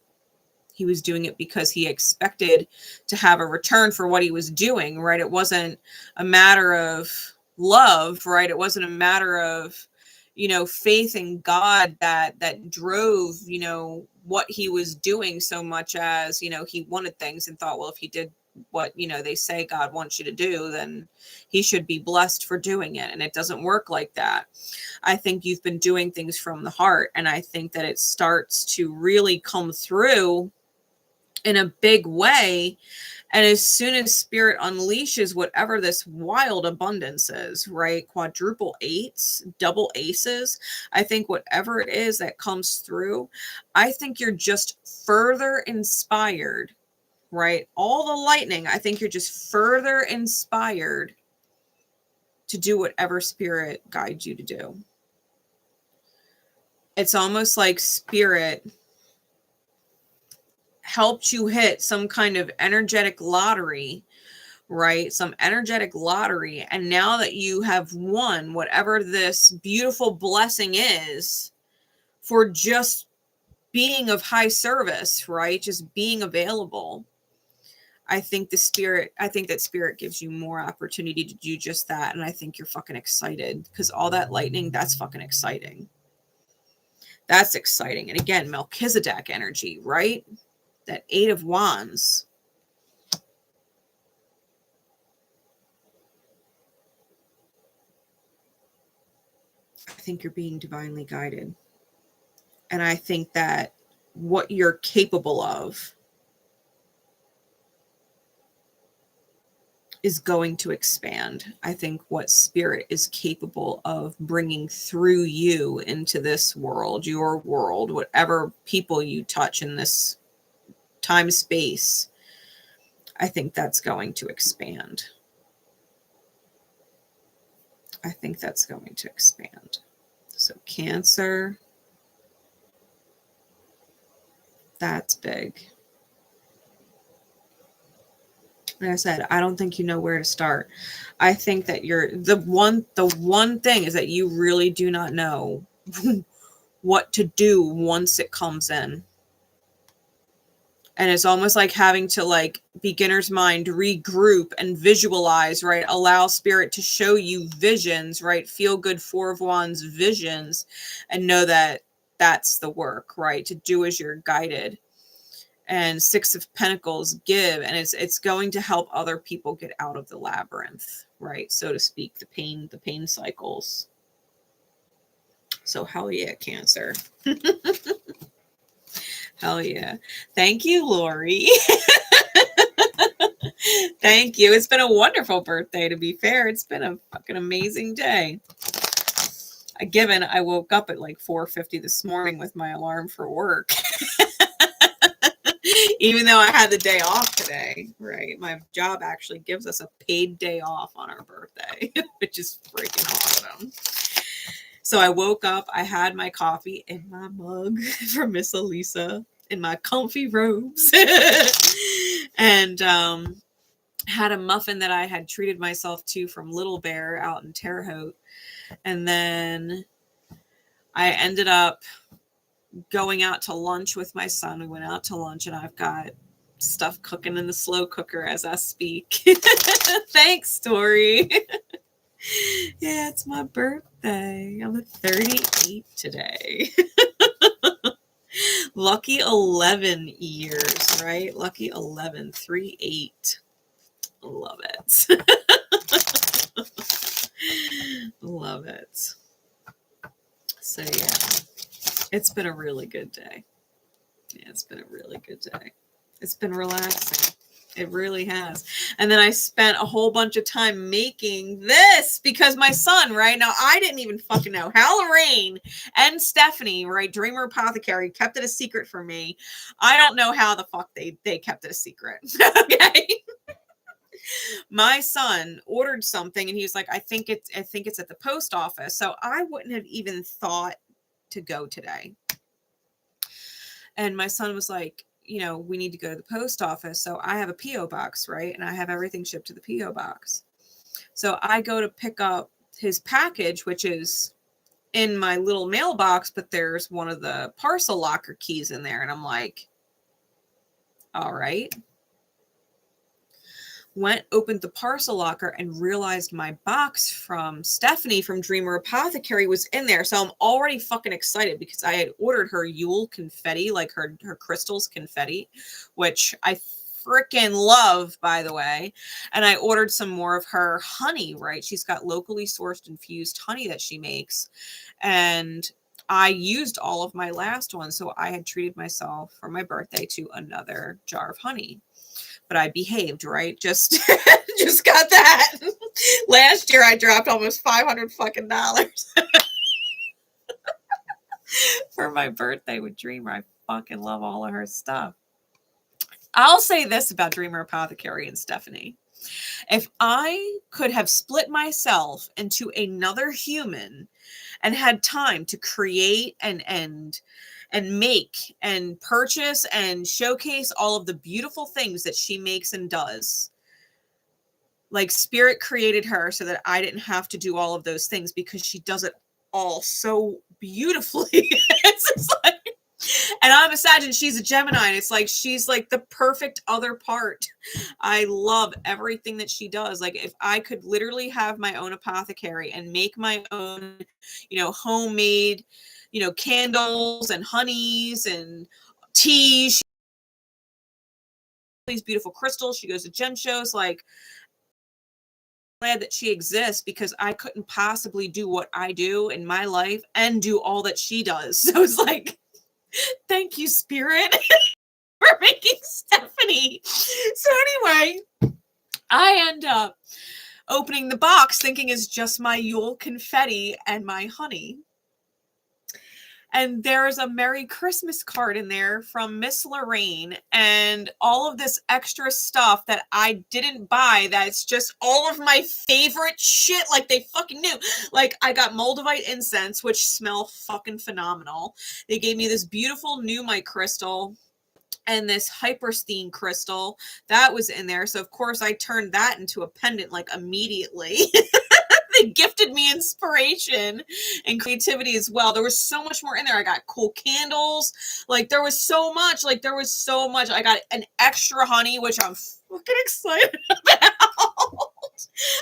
He was doing it because he expected to have a return for what he was doing, right? It wasn't a matter of love, right? It wasn't a matter of, you know, faith in God that drove, you know, what he was doing so much as, you know, he wanted things and thought, well, if he did what, you know, they say God wants you to do, then he should be blessed for doing it. And it doesn't work like that. I think you've been doing things from the heart. And I think that it starts to really come through in a big way. And as soon as Spirit unleashes whatever this wild abundance is, right? Quadruple eights, double aces. I think whatever it is that comes through, I think you're just further inspired, right? All the lightning, I think you're just further inspired to do whatever Spirit guides you to do. It's almost like Spirit helped you hit some kind of energetic lottery, right? Some energetic lottery. And now that you have won whatever this beautiful blessing is for just being of high service, right? Just being available. I think that Spirit gives you more opportunity to do just that. And I think you're fucking excited because all that lightning, that's fucking exciting. That's exciting. And again, Melchizedek energy, right? That Eight of Wands. I think you're being divinely guided. And I think that what you're capable of is going to expand. I think what Spirit is capable of bringing through you into this world, your world, whatever people you touch in this time space, I think that's going to expand. I think that's going to expand. So Cancer, that's big. Like I said, I don't think you know where to start. I think that the one thing is that you really do not know what to do once it comes in. And it's almost like having to, like, beginner's mind, regroup and visualize, right? Allow spirit to show you visions, right? Feel good Four of Wands visions, and know that that's the work, right? To do as you're guided. And Six of Pentacles, give, and it's going to help other people get out of the labyrinth, right? So to speak, the pain cycles. So hell yeah, Cancer. Hell yeah. Thank you, Lori. Thank you. It's been a wonderful birthday, to be fair. It's been a fucking amazing day. Given I woke up at like 4:50 this morning with my alarm for work. Even though I had the day off today, right? My job actually gives us a paid day off on our birthday, which is freaking awesome. So I woke up, I had my coffee in my mug from Miss Elisa in my comfy robes, and had a muffin that I had treated myself to from Little Bear out in Terre Haute. And then I ended up going out to lunch with my son. We went out to lunch, and I've got stuff cooking in the slow cooker as I speak. Thanks, Tori. Yeah, it's my birthday. I'm 38 today. Lucky 11 years, right? Lucky 11, 3-8. Love it. Love it. So yeah, it's been a really good day. Yeah, it's been a really good day. It's been relaxing. It really has. And then I spent a whole bunch of time making this because my son, right now, I didn't even fucking know how Lorraine and Stephanie, right, Dreamer Apothecary, kept it a secret from me. I don't know how the fuck they kept it a secret. Okay. My son ordered something and he was like, I think it's at the post office. So I wouldn't have even thought to go today. And my son was like, you know, we need to go to the post office. So I have a P.O. box, right? And I have everything shipped to the P.O. box. So I go to pick up his package, which is in my little mailbox, but there's one of the parcel locker keys in there. And I'm like, all right. Went, opened the parcel locker, and realized my box from Stephanie from Dreamer Apothecary was in there. So I'm already fucking excited because I had ordered her Yule confetti, like her crystals confetti, which I freaking love, by the way. And I ordered some more of her honey, right? She's got locally sourced infused honey that she makes. And I used all of my last one. So I had treated myself for my birthday to another jar of honey. But I behaved, right? Just got that. Last year I dropped almost $500 fucking dollars for my birthday with Dreamer. I fucking love all of her stuff. I'll say this about Dreamer Apothecary and Stephanie. If I could have split myself into another human and had time to create and make and purchase and showcase all of the beautiful things that she makes and does, like spirit created her so that I didn't have to do all of those things because she does it all so beautifully. It's just like, and I'm a Sag and she's a Gemini, and it's like she's like the perfect other part. I love everything that she does. Like if I could literally have my own apothecary and make my own, you know, homemade, you know, candles and honeys and teas, these beautiful crystals. She goes to gem shows. Like, glad that she exists because I couldn't possibly do what I do in my life and do all that she does. So it's like, thank you, Spirit, for making Stephanie. So anyway, I end up opening the box thinking it's just my Yule confetti and my honey. And there's a Merry Christmas card in there from Miss Lorraine and all of this extra stuff that I didn't buy. That's just all of my favorite shit. Like they fucking knew. Like I got moldavite incense, which smell fucking phenomenal. They gave me this beautiful new crystal. and this hypersthene crystal that was in there. So of course I turned that into a pendant like immediately. They gifted me inspiration and creativity as well. There was so much more in there. I got cool candles. Like there was so much. I got an extra honey, which I'm fucking excited about.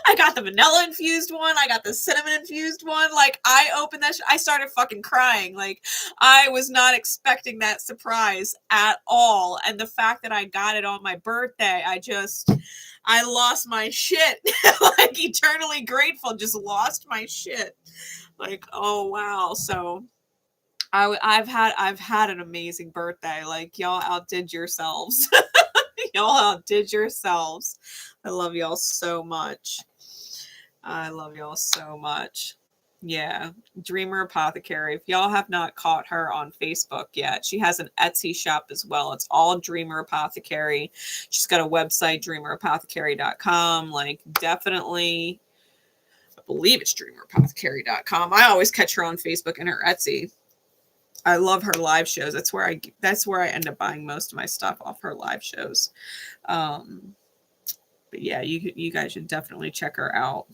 I got the vanilla infused one. I got the cinnamon infused one. Like I opened that. I started fucking crying. Like I was not expecting that surprise at all. And the fact that I got it on my birthday, I lost my shit. Like eternally grateful, just lost my shit. Like, oh wow. So I've had an amazing birthday. Like y'all outdid yourselves. Y'all outdid yourselves. I love y'all so much. I love y'all so much. Yeah, Dreamer Apothecary. If y'all have not caught her on Facebook yet, she has an Etsy shop as well. It's all Dreamer Apothecary. She's got a website, dreamerapothecary.com. Like, definitely, I believe it's dreamerapothecary.com. I always catch her on Facebook and her Etsy. I love her live shows. That's where I end up buying most of my stuff off her live shows. But yeah, you guys should definitely check her out.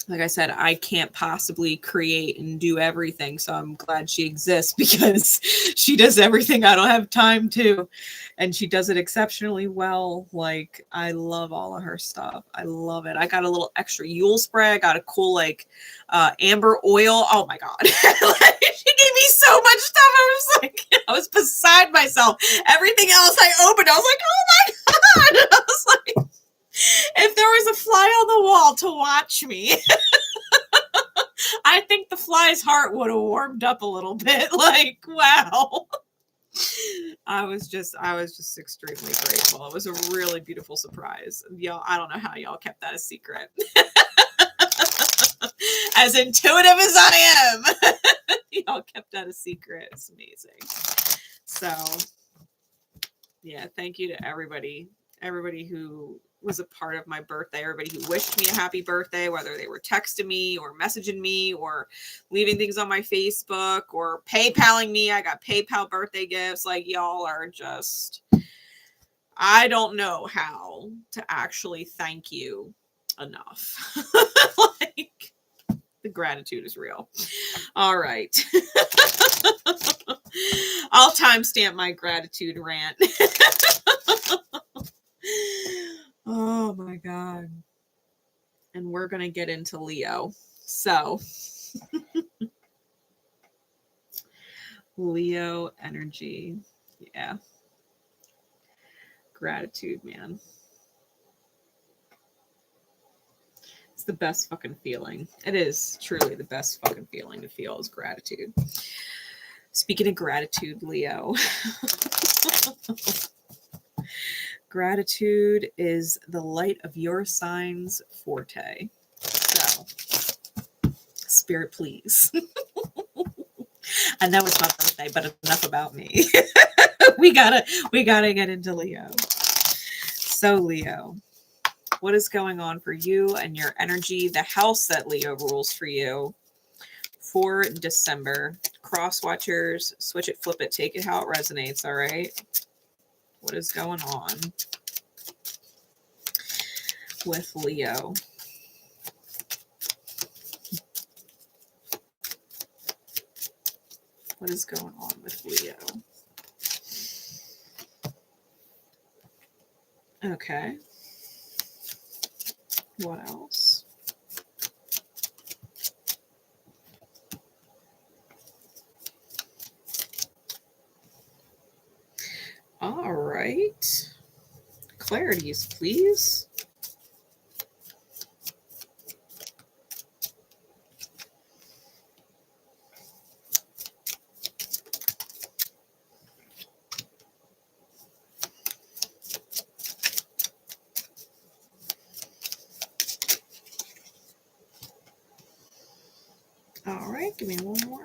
Like I said, I can't possibly create and do everything. So I'm glad she exists because she does everything I don't have time to. And she does it exceptionally well. Like, I love all of her stuff. I love it. I got a little extra Yule spray. I got a cool, like, amber oil. Oh, my God. Like, she gave me so much stuff. I was beside myself. Everything else I opened, I was like, oh, my God. I was like, if there was a fly on the wall to watch me, I think the fly's heart would have warmed up a little bit. Like, wow. I was just extremely grateful. It was a really beautiful surprise. Y'all, I don't know how y'all kept that a secret. As intuitive as I am, y'all kept that a secret. It's amazing. So, yeah, thank you to everybody who was a part of my birthday, everybody who wished me a happy birthday, whether they were texting me or messaging me or leaving things on my Facebook or PayPaling me. I got PayPal birthday gifts. Like, y'all are just, I don't know how to actually thank you enough. Like, the gratitude is real. All right. I'll timestamp my gratitude rant. Oh my God. And we're going to get into Leo. So, Leo energy. Yeah. Gratitude, man. It's the best fucking feeling. It is truly the best fucking feeling to feel is gratitude. Speaking of gratitude, Leo. Gratitude is the light of your sign's forte. So, Spirit, please. I know it's my birthday, but enough about me. we gotta get into Leo. So, Leo, what is going on for you and your energy? The house that Leo rules for you for December. Cross watchers, switch it, flip it, take it how it resonates. All right. What is going on with Leo? What is going on with Leo? Okay. What else? All right. Clarities, please. All right, give me one more.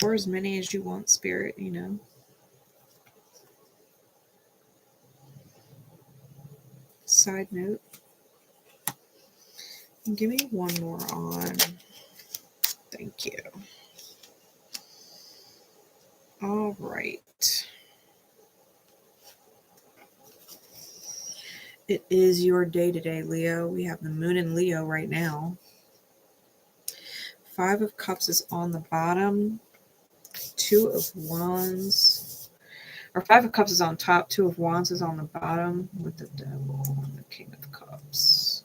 Or as many as you want, Spirit, you know. Side note, Give me one more on. Thank you. All right. It is your day today, Leo. We have the moon in Leo right now. 5 of Cups is on the bottom. 2 of Wands. Or 5 of Cups is on top. 2 of Wands is on the bottom with the Devil and the King of Cups.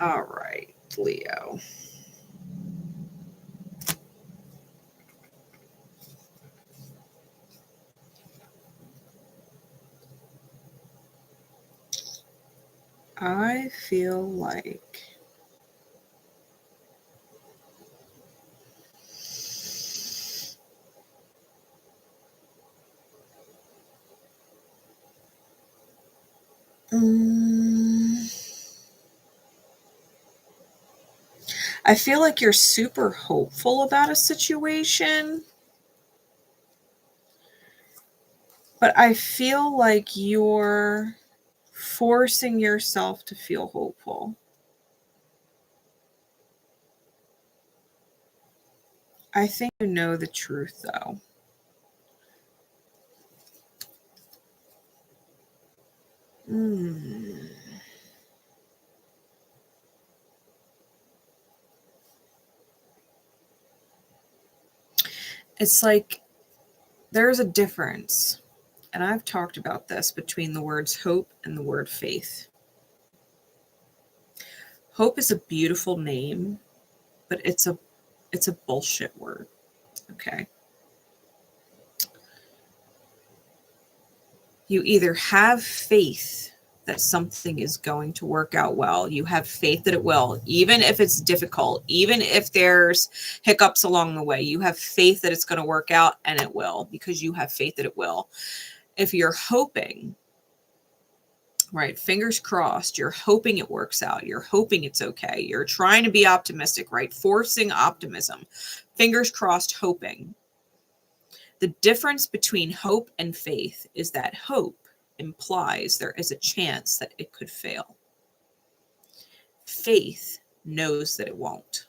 All right, Leo. I feel like I feel like you're super hopeful about a situation, but I feel like you're forcing yourself to feel hopeful. I think you know the truth, though. It's like there's a difference, and I've talked about this, between the words hope and the word faith. Hope is a beautiful name, but it's a bullshit word. Okay. You either have faith that something is going to work out well. You have faith that it will, even if it's difficult, even if there's hiccups along the way. You have faith that it's going to work out, and it will, because you have faith that it will. If you're hoping, right, fingers crossed, you're hoping it works out. You're hoping it's okay. You're trying to be optimistic, right? Forcing optimism. Fingers crossed, hoping. The difference between hope and faith is that hope implies there is a chance that it could fail. Faith knows that it won't.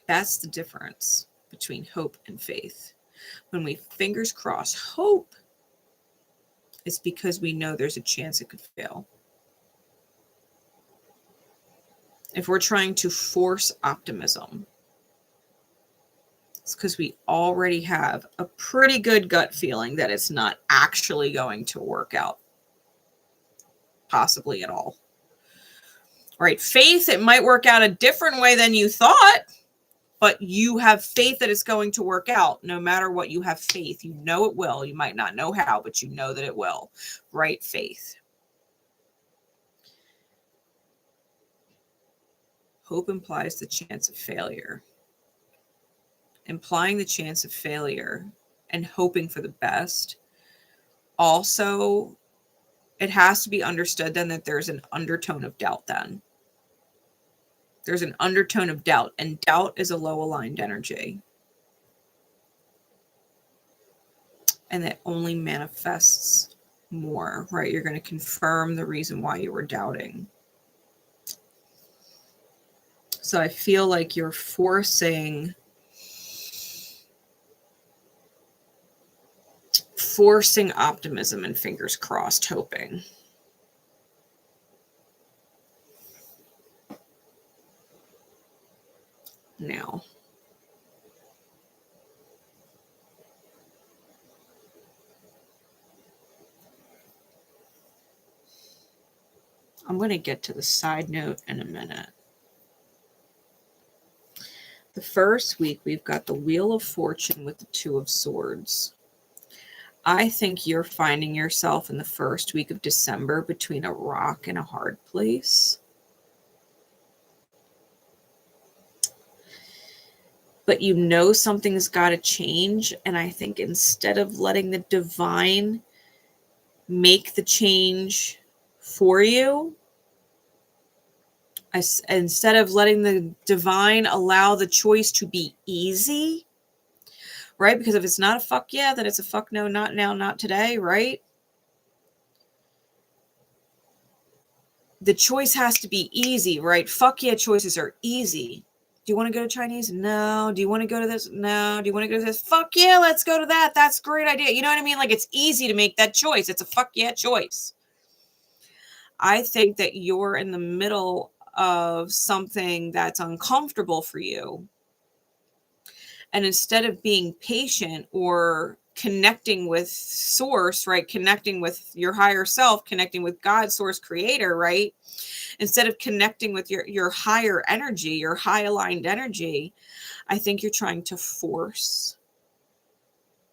That's the difference between hope and faith. When we fingers crossed hope, it's because we know there's a chance it could fail. If we're trying to force optimism, it's because we already have a pretty good gut feeling that it's not actually going to work out, possibly at all. Right? Faith, it might work out a different way than you thought, but you have faith that it's going to work out. No matter what, you have faith. You know it will. You might not know how, but you know that it will. Right? Faith. Hope implies the chance of failure. Implying the chance of failure and hoping for the best. Also, it has to be understood then that there's an undertone of doubt then. There's an undertone of doubt, and doubt is a low aligned energy. And that only manifests more, right? You're going to confirm the reason why you were doubting. So I feel like you're forcing optimism and fingers crossed hoping. Now, I'm going to get to the side note in a minute. The first week, we've got the Wheel of Fortune with the 2 of Swords. I think you're finding yourself in the first week of December between a rock and a hard place. But you know something's got to change. And I think instead of letting the divine make the change for you, instead of letting the divine allow the choice to be easy, right? Because if it's not a fuck yeah, then it's a fuck no, not now, not today, right? the choice has to be easy, right? Fuck yeah, choices are easy. Do you want to go to Chinese? No. Do you want to go to this? No. Do you want to go to this? Fuck yeah, let's go to that. That's a great idea. You know what I mean? Like, it's easy to make that choice. It's a fuck yeah choice. I think that you're in the middle of something that's uncomfortable for you. And instead of being patient or connecting with source, right? Connecting with your higher self, connecting with God, source, creator, right? Instead of connecting with your higher energy, your high aligned energy, I think you're trying to force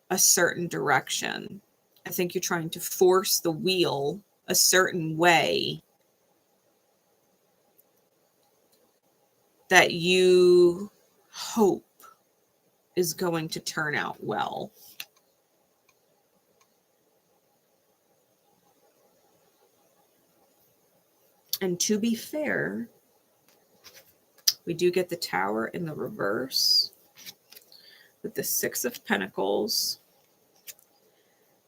a certain direction. I think you're trying to force the wheel a certain way that you hope is going to turn out well. And to be fair, we do get the Tower in the reverse with the Six of Pentacles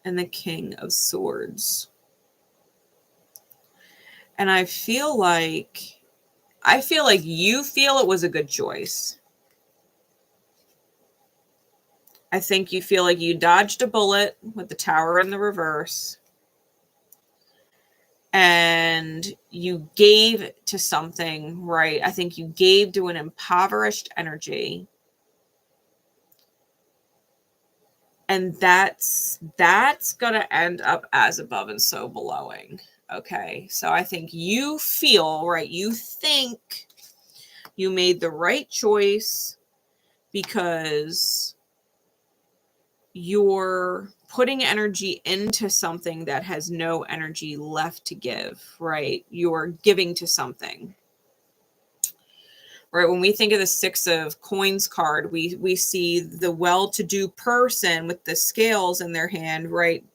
and the King of Swords. And I feel like you feel it was a good choice. I think you feel like you dodged a bullet with the Tower in the reverse. And you gave to something, right? I think you gave to an impoverished energy. And that's going to end up as above and so belowing. Okay. So I think you feel, right? You think you made the right choice because you're putting energy into something that has no energy left to give, right? You're giving to something. Right, when we think of the Six of Coins card, we see the well-to-do person with the scales in their hand, right?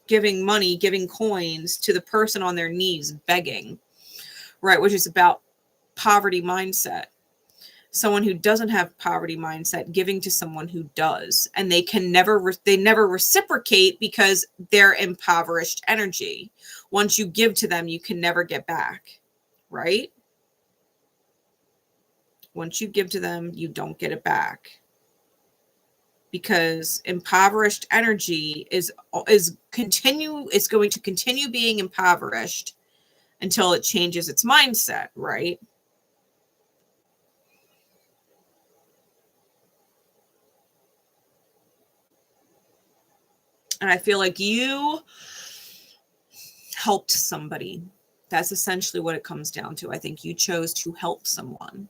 Giving money, giving coins to the person on their knees, begging, right? Which is about poverty mindset. Someone who doesn't have poverty mindset giving to someone who does, and they never reciprocate because they're impoverished energy. Once you give to them, you can never get back, right? Once you give to them, you don't get it back. Because impoverished energy is going to continue being impoverished until it changes its mindset, right? And I feel like you helped somebody. That's essentially what it comes down to. I think you chose to help someone.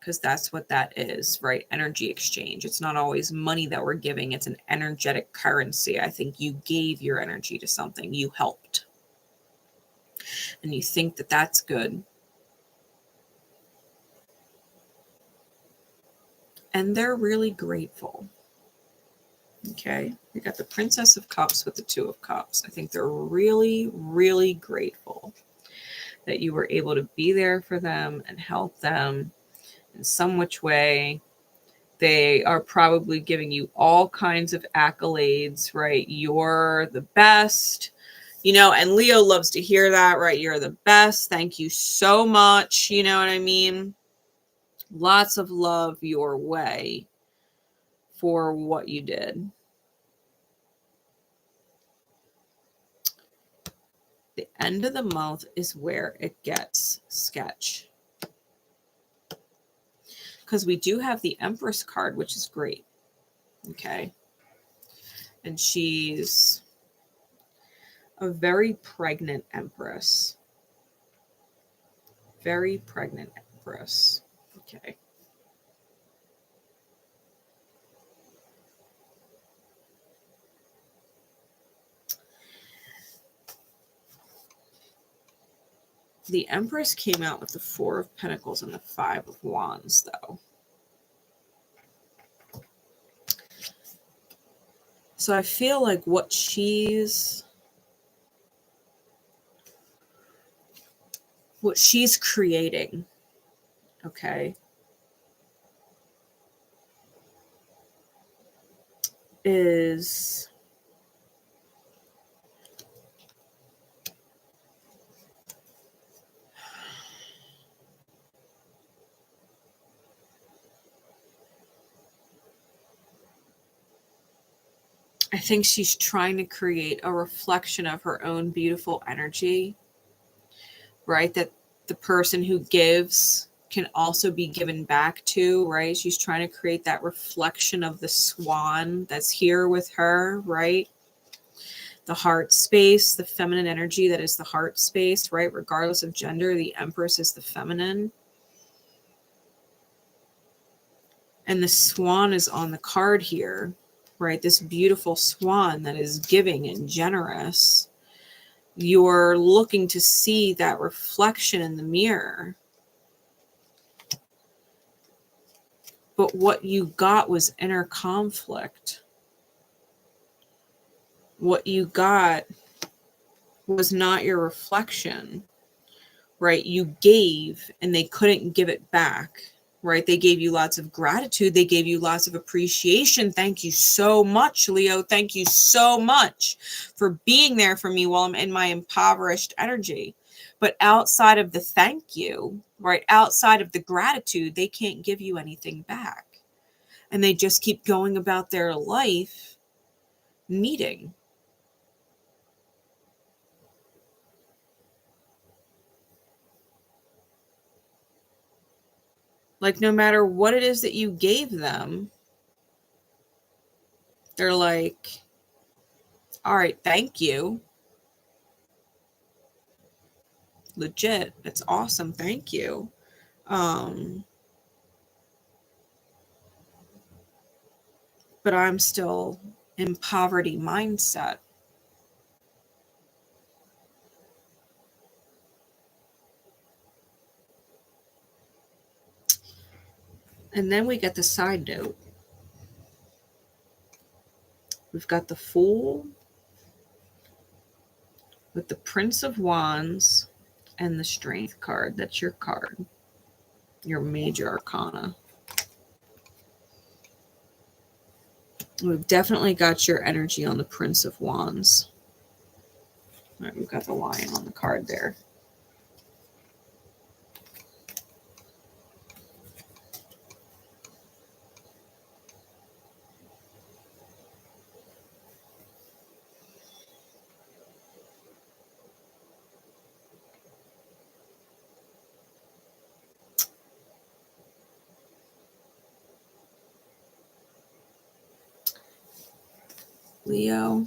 Because that's what that is, right? Energy exchange. It's not always money that we're giving. It's an energetic currency. I think you gave your energy to something. You helped. And you think that that's good. And they're really grateful. Okay. We got the Princess of Cups with the Two of Cups. I think they're really, really grateful that you were able to be there for them and help them in some which way. They are probably giving you all kinds of accolades, right? You're the best, and Leo loves to hear that, right? You're the best. Thank you so much. You know what I mean? Lots of love your way for what you did. The end of the month is where it gets sketch. Because we do have the Empress card, which is great. Okay. And she's a very pregnant Empress. Very pregnant Empress. Okay. The Empress came out with the Four of Pentacles and the Five of Wands, though. So I feel like what she's creating, okay, is I think she's trying to create a reflection of her own beautiful energy, right? That the person who gives can also be given back to, right? She's trying to create that reflection of the swan that's here with her, right? The heart space, the feminine energy that is the heart space, right? Regardless of gender, the Empress is the feminine. And the swan is on the card here, right? This beautiful swan that is giving and generous. You're looking to see that reflection in the mirror. But what you got was inner conflict. What you got was not your reflection, right? You gave and they couldn't give it back, right? They gave you lots of gratitude. They gave you lots of appreciation. Thank you so much, Leo. Thank you so much for being there for me while I'm in my impoverished energy. But outside of the thank you, right? Outside of the gratitude, they can't give you anything back. And they just keep going about their life needing. Like, no matter what it is that you gave them, they're like, all right, thank you. Legit. It's awesome. Thank you. But I'm still in poverty mindset. And then we get the side note. We've got the Fool with the Prince of Wands and the Strength card. That's your card, your major arcana. We've definitely got your energy on the Prince of Wands. All right, we've got the lion on the card there. Leo.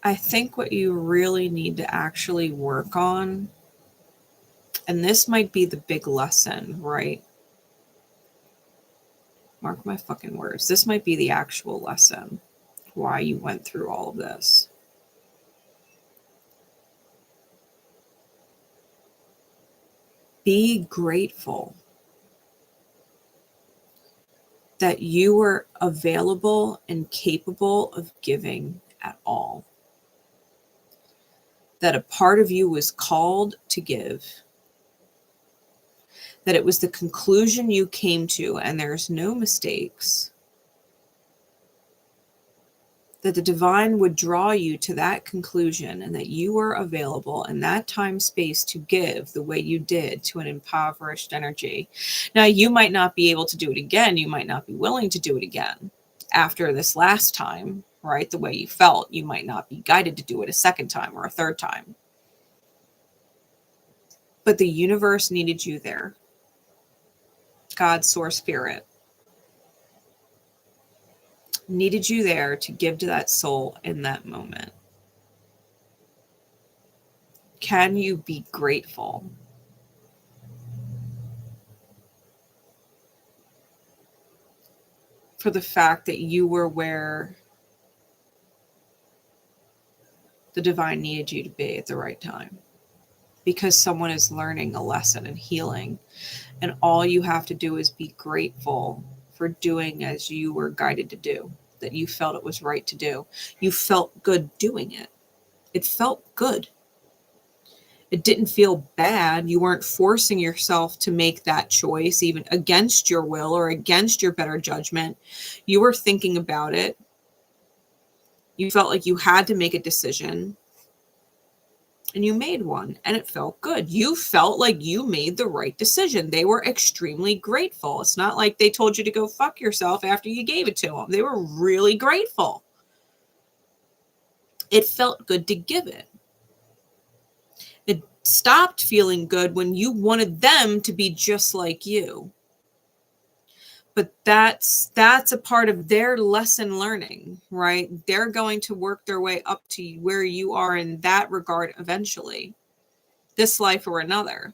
I think what you really need to actually work on, and this might be the big lesson, right? Mark my fucking words. This might be the actual lesson, why you went through all of this. Be grateful that you were available and capable of giving at all. That a part of you was called to give. That it was the conclusion you came to, and there's no mistakes. That the divine would draw you to that conclusion, and that you were available in that time space to give the way you did to an impoverished energy. Now, you might not be able to do it again. You might not be willing to do it again after this last time, right? The way you felt, you might not be guided to do it a second time or a third time. But the universe needed you there. God, source, spirit needed you there to give to that soul in that moment. Can you be grateful? For the fact that you were where the divine needed you to be at the right time? Because someone is learning a lesson and healing. And all you have to do is be grateful for doing as you were guided to do, that you felt it was right to do. You felt good doing it. It felt good. It didn't feel bad. You weren't forcing yourself to make that choice, even against your will or against your better judgment. You were thinking about it. You felt like you had to make a decision. and you made one and it felt good. You felt like you made the right decision. They were extremely grateful. It's not like they told you to go fuck yourself after you gave it to them. They were really grateful. It felt good to give it. It stopped feeling good when you wanted them to be just like you. But that's a part of their lesson learning, right? They're going to work their way up to where you are in that regard eventually, this life or another.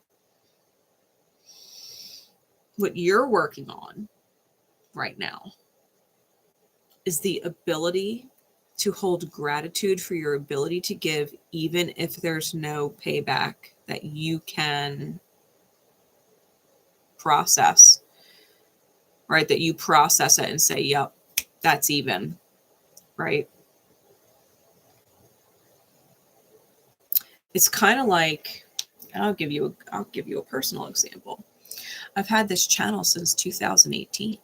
What you're working on right now is the ability to hold gratitude for your ability to give, even if there's no payback that you can process. Right? That you process it and say, yep, that's even, right? It's kind of like, I'll give you a personal example. I've had this channel since 2018.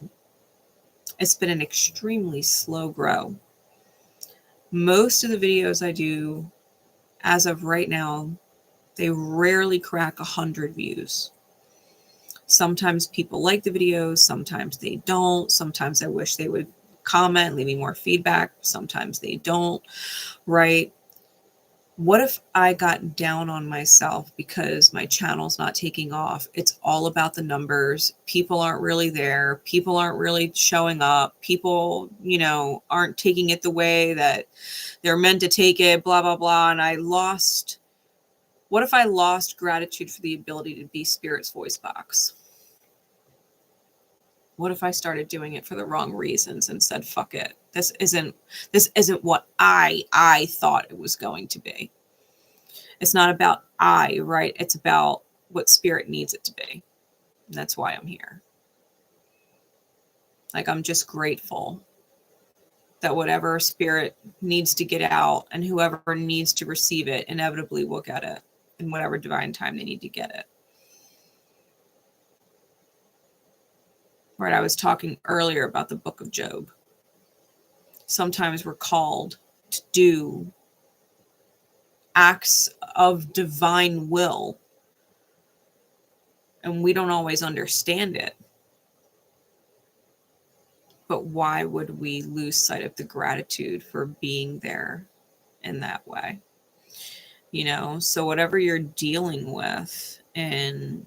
It's been an extremely slow grow. Most of the videos I do as of right now, they rarely crack 100 views. Sometimes people like the videos, sometimes they don't. Sometimes I wish they would comment, leave me more feedback. Sometimes they don't, right? What if I got down on myself because my channel's not taking off? It's all about the numbers. People aren't really there. People aren't really showing up. People, aren't taking it the way that they're meant to take it, blah, blah, blah. And what if I lost gratitude for the ability to be Spirit's voice box? What if I started doing it for the wrong reasons and said, fuck it. This isn't what I thought it was going to be. It's not about right? It's about what Spirit needs it to be. And that's why I'm here. Like, I'm just grateful that whatever Spirit needs to get out and whoever needs to receive it inevitably will get it in whatever divine time they need to get it. Right, I was talking earlier about the book of Job. Sometimes we're called to do acts of divine will, and we don't always understand it. But why would we lose sight of the gratitude for being there in that way? So whatever you're dealing with in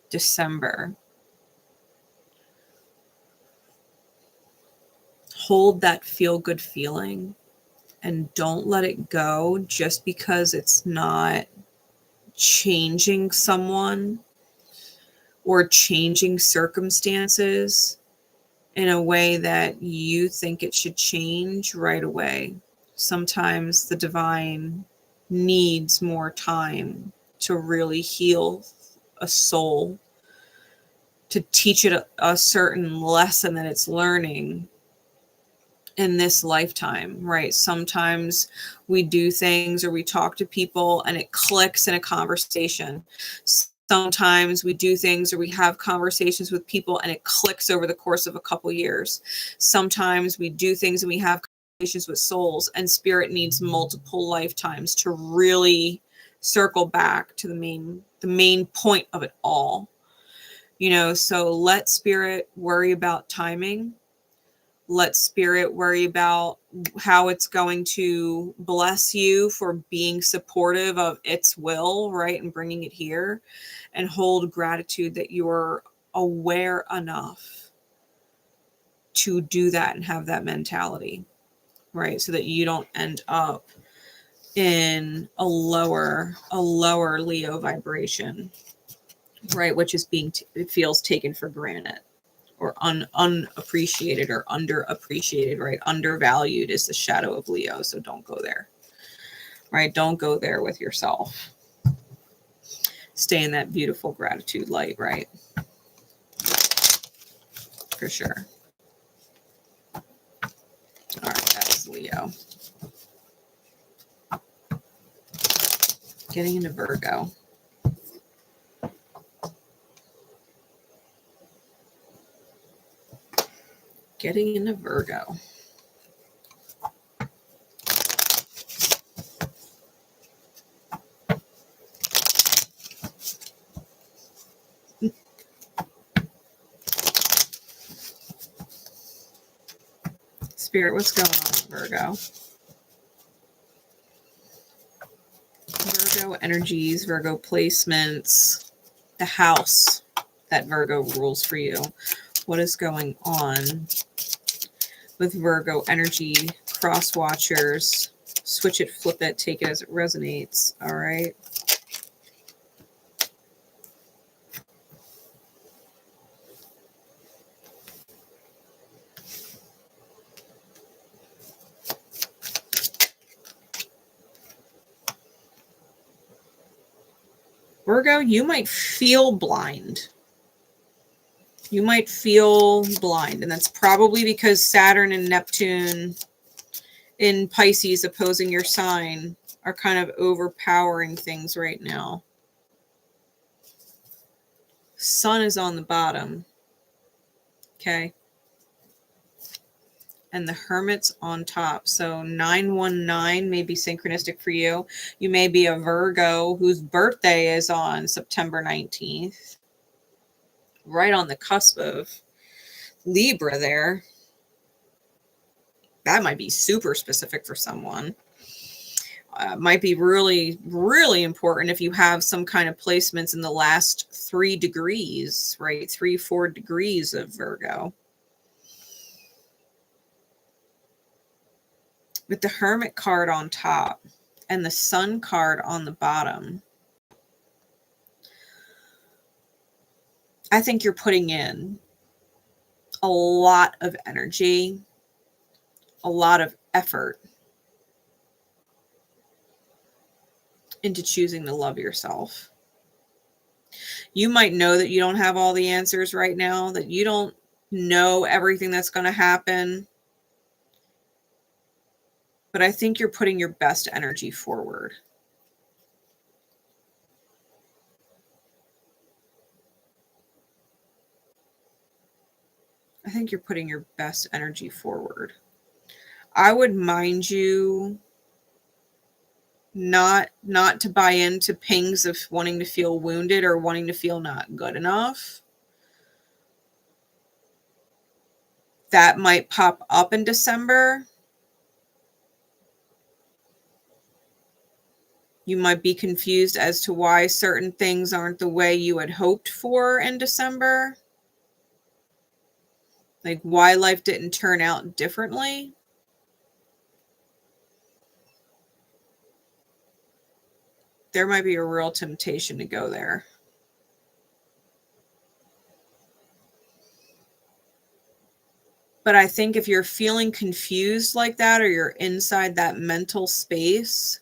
December, hold that feel-good feeling and don't let it go just because it's not changing someone or changing circumstances in a way that you think it should change right away. Sometimes the divine needs more time to really heal a soul, to teach it a certain lesson that it's learning in this lifetime, right? Sometimes we do things or we talk to people and it clicks in a conversation. Sometimes we do things or we have conversations with people and it clicks over the course of a couple years. Sometimes we do things and we have conversations with souls, and Spirit needs multiple lifetimes to really circle back to the main point of it all. So let Spirit worry about timing. Let Spirit worry about how it's going to bless you for being supportive of its will, right? And bringing it here, and hold gratitude that you're aware enough to do that and have that mentality, right? So that you don't end up in a lower Leo vibration, right? Which is it feels taken for granted. Or unappreciated or underappreciated, right? Undervalued is the shadow of Leo. So don't go there, right? Don't go there with yourself. Stay in that beautiful gratitude light, right? For sure. All right, that's Leo. Getting into Virgo. Getting into Virgo. Spirit, what's going on, Virgo? Virgo energies, Virgo placements, the house that Virgo rules for you. What is going on with Virgo energy, cross watchers? Switch it, flip it, take it as it resonates. All right. Virgo, you might feel blind. You might feel blind, and that's probably because Saturn and Neptune in Pisces opposing your sign are kind of overpowering things right now. Sun is on the bottom. Okay. And the Hermit's on top. So 919 may be synchronistic for you. You may be a Virgo whose birthday is on September 19th. Right on the cusp of Libra there. That might be super specific for someone. Might be really, really important if you have some kind of placements in the last 3 degrees, right? 3-4 degrees of Virgo. With the Hermit card on top and the Sun card on the bottom, I think you're putting in a lot of energy, a lot of effort into choosing to love yourself. You might know that you don't have all the answers right now, that you don't know everything that's going to happen. But I think you're putting your best energy forward. I think you're putting your best energy forward. I would mind you not to buy into pings of wanting to feel wounded or wanting to feel not good enough. That might pop up in December. You might be confused as to why certain things aren't the way you had hoped for in December. Like why life didn't turn out differently. There might be a real temptation to go there. But I think if you're feeling confused like that, or you're inside that mental space,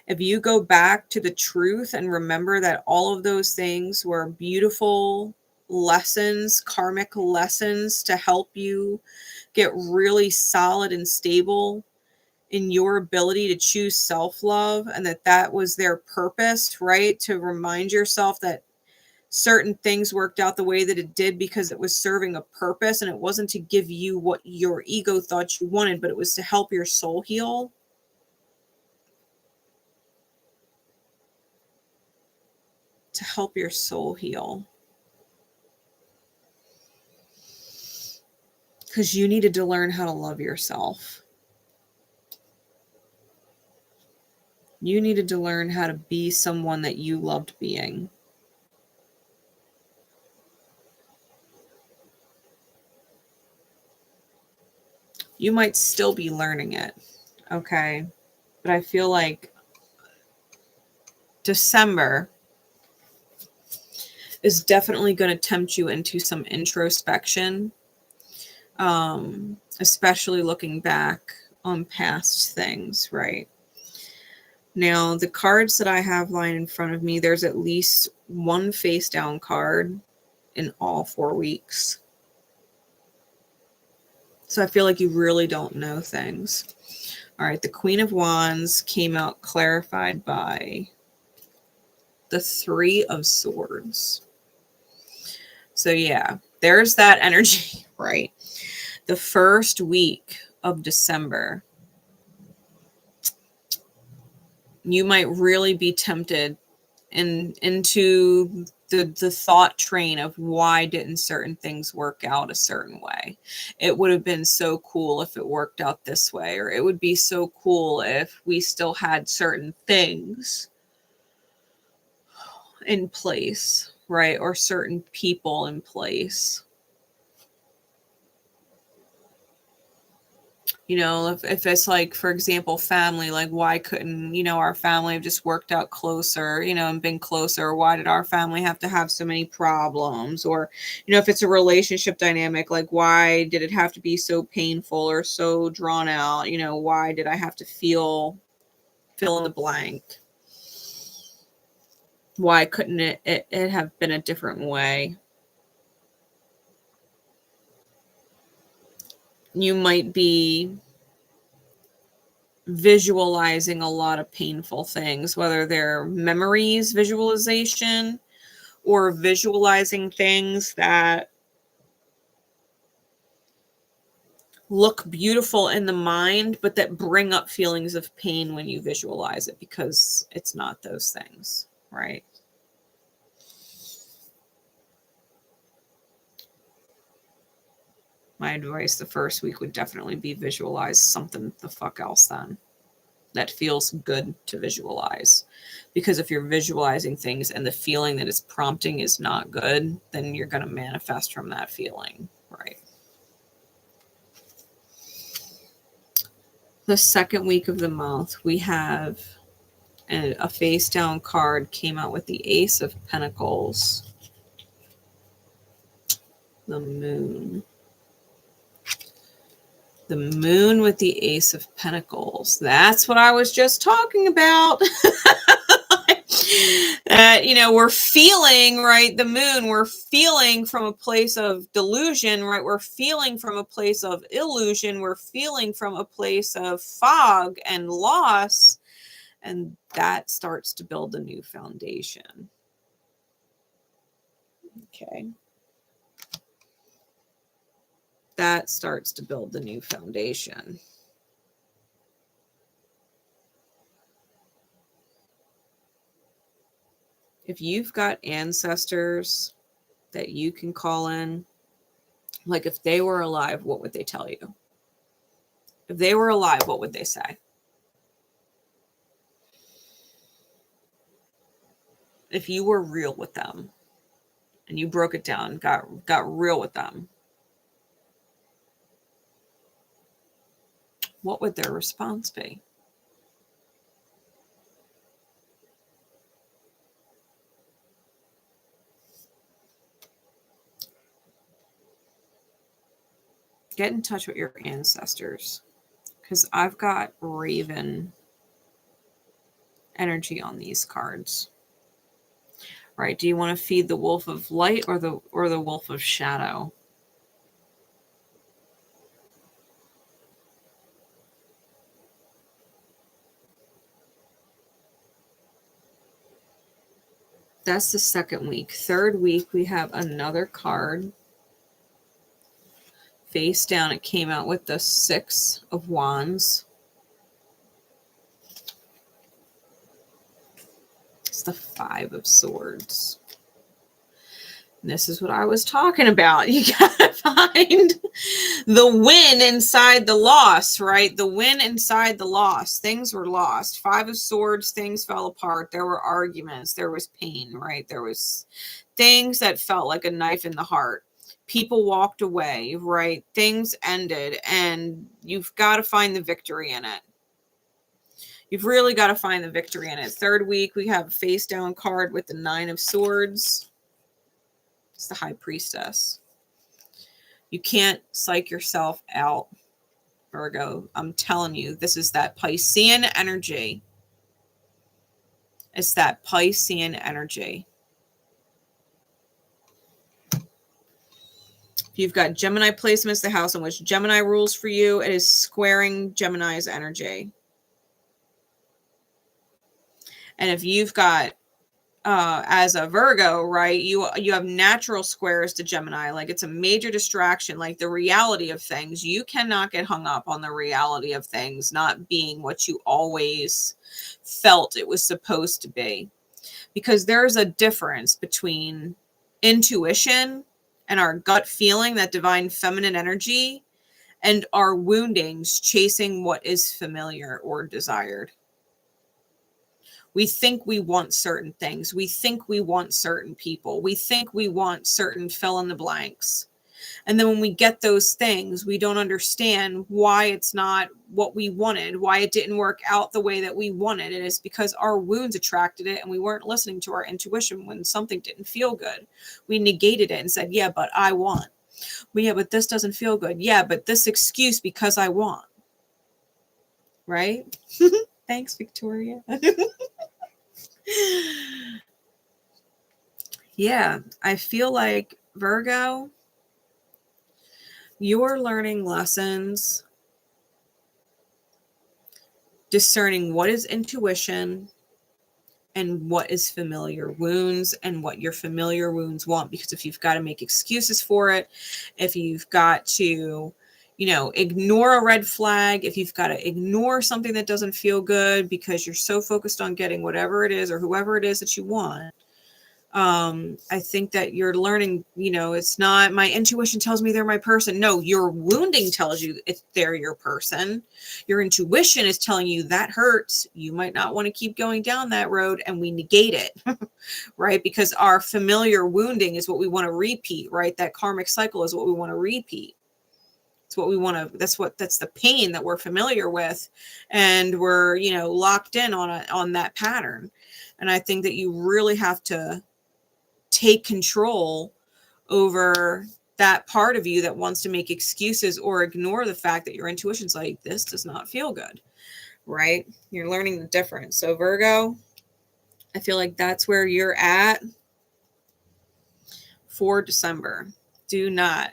if you go back to the truth and remember that all of those things were beautiful lessons, karmic lessons to help you get really solid and stable in your ability to choose self-love, and that was their purpose, right? To remind yourself that certain things worked out the way that it did because it was serving a purpose, and it wasn't to give you what your ego thought you wanted, but it was to help your soul heal. To help your soul heal. Because you needed to learn how to love yourself. You needed to learn how to be someone that you loved being. You might still be learning it, okay? But I feel like December is definitely going to tempt you into some introspection, especially looking back on past things, right? Now, the cards that I have lying in front of me, there's at least one face down card in all 4 weeks. So I feel like you really don't know things. All right, the Queen of Wands came out clarified by the 3 of Swords. So yeah, there's that energy, right? The first week of December, you might really be tempted into the thought train of why didn't certain things work out a certain way. It would have been so cool if it worked out this way, or it would be so cool if we still had certain things in place, right? Or certain people in place. You know, if it's like, for example, family, like why couldn't, you know, our family have just worked out closer, you know, and been closer? Why did our family have to have so many problems? Or, you know, if it's a relationship dynamic, like why did it have to be so painful or so drawn out? You know, why did I have to fill in the blank? Why couldn't it have been a different way? You might be visualizing a lot of painful things, whether they're memories, visualization, or visualizing things that look beautiful in the mind, but that bring up feelings of pain when you visualize it, because it's not those things, right? My advice the first week would definitely be visualize something the fuck else then. That feels good to visualize. Because if you're visualizing things and the feeling that it's prompting is not good, then you're going to manifest from that feeling, right? The second week of the month, we have a face down card came out with the Ace of Pentacles, the Moon. The Moon with the Ace of Pentacles. That's what I was just talking about. That, you know, we're feeling, right? The Moon, we're feeling from a place of delusion, right? We're feeling from a place of illusion. We're feeling from a place of fog and loss. And that starts to build a new foundation. Okay. That starts to build the new foundation. If you've got ancestors that you can call in, like if they were alive, what would they tell you? If they were alive, what would they say? If you were real with them and you broke it down, got real with them, what would their response be? Get in touch with your ancestors, because I've got Raven energy on these cards. Right? Do you want to feed the wolf of light or the wolf of shadow? That's the second week. Third week, we have another card. Face down, it came out with the Six of Wands. It's the Five of Swords. And this is what I was talking about. You gotta find the win inside the loss, right? The win inside the loss. Things were lost. Five of Swords, things fell apart. There were arguments. There was pain, right? There was things that felt like a knife in the heart. People walked away, right? Things ended, and you've got to find the victory in it. You've really got to find the victory in it. Third week, we have a face down card with the Nine of Swords. It's the High Priestess. You can't psych yourself out, Virgo. I'm telling you, this is that Piscean energy. It's that Piscean energy. If you've got Gemini placements, the house in which Gemini rules for you, it is squaring Gemini's energy. And if you've got, as a Virgo, right, you have natural squares to Gemini, like it's a major distraction, like the reality of things. You cannot get hung up on the reality of things not being what you always felt it was supposed to be. because there's a difference between intuition and our gut feeling, that divine feminine energy, and our woundings chasing what is familiar or desired. We think we want certain things. We think we want certain people. We think we want certain fill in the blanks. And then when we get those things, we don't understand why it's not what we wanted, why it didn't work out the way that we wanted. And it's because our wounds attracted it and we weren't listening to our intuition when something didn't feel good. We negated it and said, yeah, but I want. Well, yeah, but this doesn't feel good. Yeah, but this excuse because I want. Right? Thanks, Victoria. Yeah, I feel like Virgo, you're learning lessons, discerning what is intuition and what is familiar wounds and what your familiar wounds want. Because if you've got to make excuses for it, if you've got to, ignore a red flag, if you've got to ignore something that doesn't feel good because you're so focused on getting whatever it is or whoever it is that you want, I think that you're learning, it's not my intuition tells me they're my person. No, your wounding tells you if they're your person. Your intuition is telling you that hurts. You might not want to keep going down that road, and we negate it, right? Because our familiar wounding is what we want to repeat, right? That karmic cycle is what we want to repeat. It's what we want to, that's the pain that we're familiar with. And we're, locked in on that pattern. And I think that you really have to take control over that part of you that wants to make excuses or ignore the fact that your intuition's like, this does not feel good, right? You're learning the difference. So Virgo, I feel like that's where you're at for December. Do not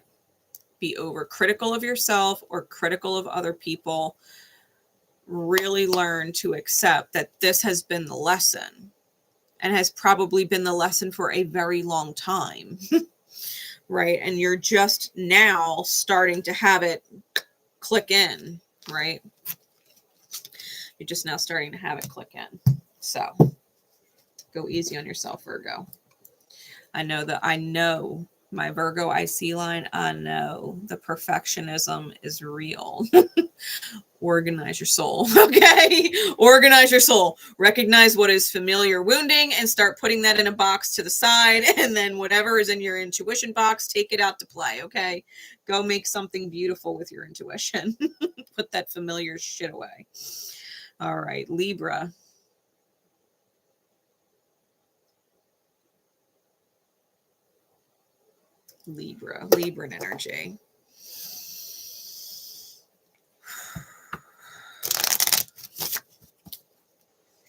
be overcritical of yourself or critical of other people. Really learn to accept that this has been the lesson. And has probably been the lesson for a very long time, right? And you're just now starting to have it click in, right? You're just now starting to have it click in. So go easy on yourself, Virgo. I know my Virgo IC line. I know the perfectionism is real. Organize your soul, okay? Organize your soul. Recognize what is familiar wounding and start putting that in a box to the side. And then whatever is in your intuition box, take it out to play, okay? Go make something beautiful with your intuition. Put that familiar shit away. All right, Libra. Libran energy.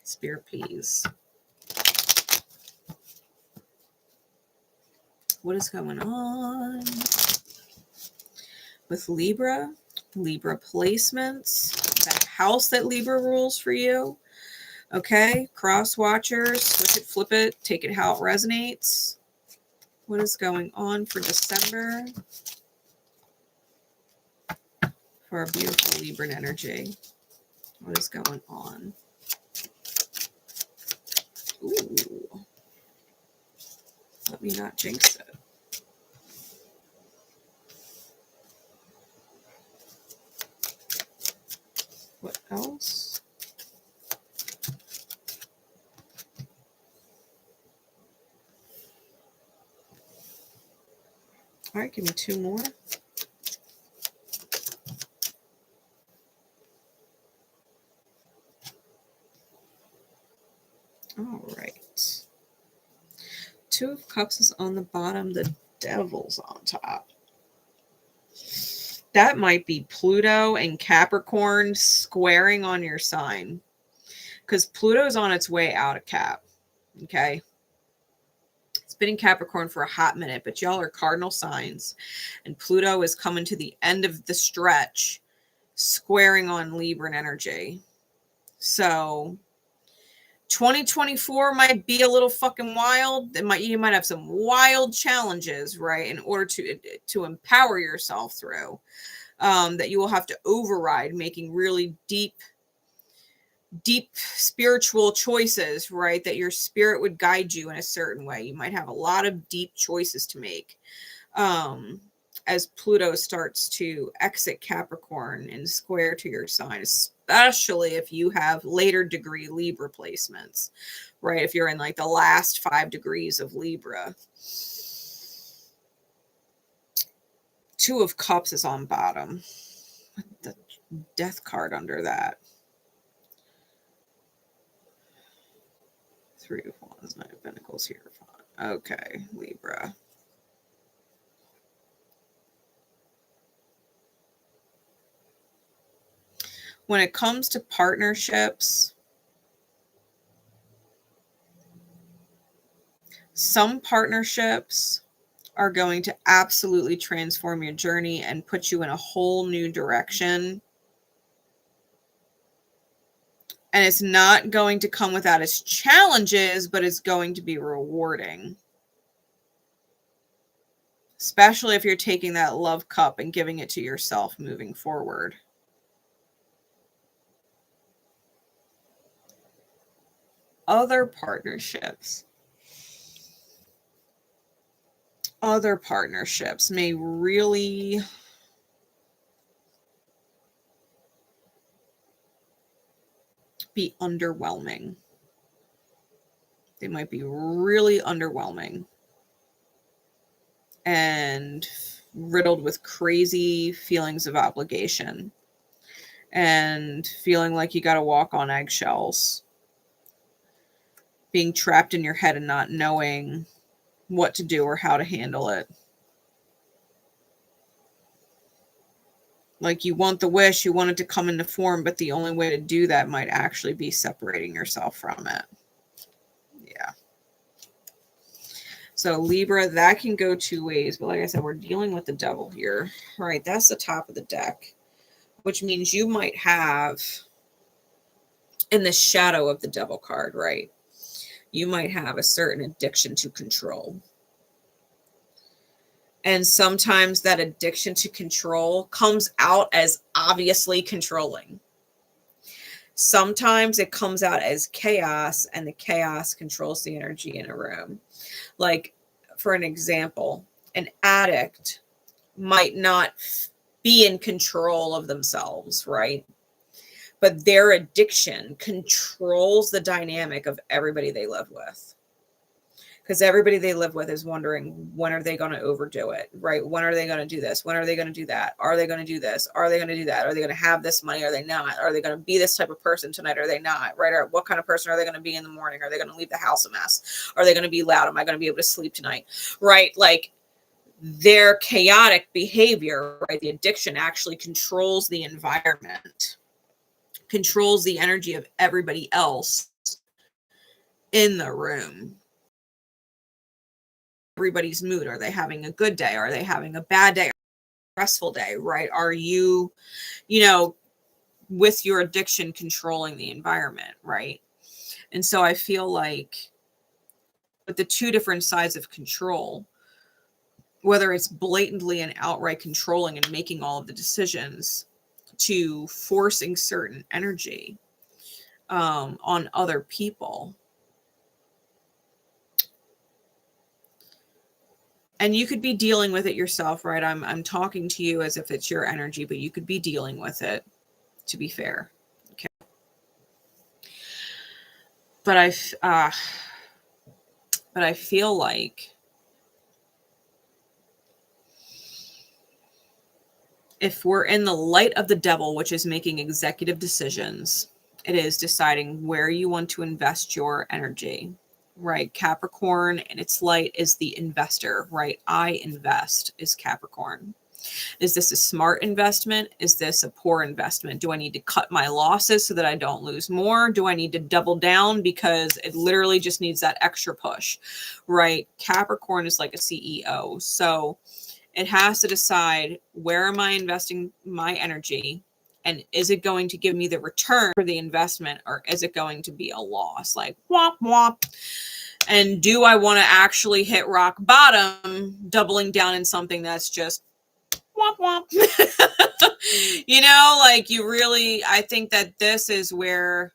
Spirit, please. What is going on with Libra? Libra placements. That house that Libra rules for you. Okay. Cross watchers. Switch it, flip it, take it how it resonates. What is going on for December for our beautiful Libran energy? What is going on? Ooh. Let me not jinx it. What else? All right, give me two more. All right. Two of Cups is on the bottom. The Devil's on top. That might be Pluto and Capricorn squaring on your sign. Because Pluto's on its way out of Cap. Okay. It's been in Capricorn for a hot minute, but y'all are cardinal signs. And Pluto is coming to the end of the stretch, squaring on Libran energy. So 2024 might be a little fucking wild. You might have some wild challenges, right? In order to empower yourself through, that you will have to override, making really deep deep spiritual choices, right? That your spirit would guide you in a certain way. You might have a lot of deep choices to make. As Pluto starts to exit Capricorn and square to your sign, especially if you have later degree Libra placements, right? If you're in like the last 5 degrees of Libra. 2 of Cups is on bottom. The Death card under that. 3 of Wands, 9 of Pentacles here. Okay, Libra. When it comes to partnerships, some partnerships are going to absolutely transform your journey and put you in a whole new direction. And it's not going to come without its challenges, but it's going to be rewarding. Especially if you're taking that love cup and giving it to yourself moving forward. Other partnerships may really be underwhelming. They might be really underwhelming and riddled with crazy feelings of obligation and feeling like you got to walk on eggshells, being trapped in your head and not knowing what to do or how to handle it. Like you want the wish, you want it to come into form, but the only way to do that might actually be separating yourself from it. Yeah. So Libra, that can go 2 ways. But like I said, we're dealing with the devil here. All right, that's the top of the deck, which means you might have in the shadow of the devil card, right? You might have a certain addiction to control. And sometimes that addiction to control comes out as obviously controlling. Sometimes it comes out as chaos, and the chaos controls the energy in a room. Like, for an example, an addict might not be in control of themselves, right? But their addiction controls the dynamic of everybody they live with. Because everybody they live with is wondering, when are they going to overdo it, right? When are they going to do this? When are they going to do that? Are they going to do this? Are they going to do that? Are they going to have this money? Are they not? Are they going to be this type of person tonight? Are they not, right? Or what kind of person are they going to be in the morning? Are they going to leave the house a mess? Are they going to be loud? Am I going to be able to sleep tonight, right? Like their chaotic behavior, right? The addiction actually controls the environment, controls the energy of everybody else in the room. Everybody's mood. Are they having a good day? Are they having a bad day? Stressful day, right? Are you, with your addiction controlling the environment, right? And so I feel like with the 2 different sides of control, whether it's blatantly and outright controlling and making all of the decisions, to forcing certain energy on other people. And you could be dealing with it yourself, right? I'm talking to you as if it's your energy, but you could be dealing with it, to be fair. Okay. But I feel like if we're in the light of the devil, which is making executive decisions, it is deciding where you want to invest your energy. Right? Capricorn in its light is the investor, right? I invest is Capricorn. Is this a smart investment? Is this a poor investment? Do I need to cut my losses so that I don't lose more? Do I need to double down because it literally just needs that extra push, right? Capricorn is like a CEO. So it has to decide, where am I investing my energy? And is it going to give me the return for the investment, or is it going to be a loss? Like, womp, womp. And do I want to actually hit rock bottom, doubling down in something that's just womp, womp? Like you really, I think that this is where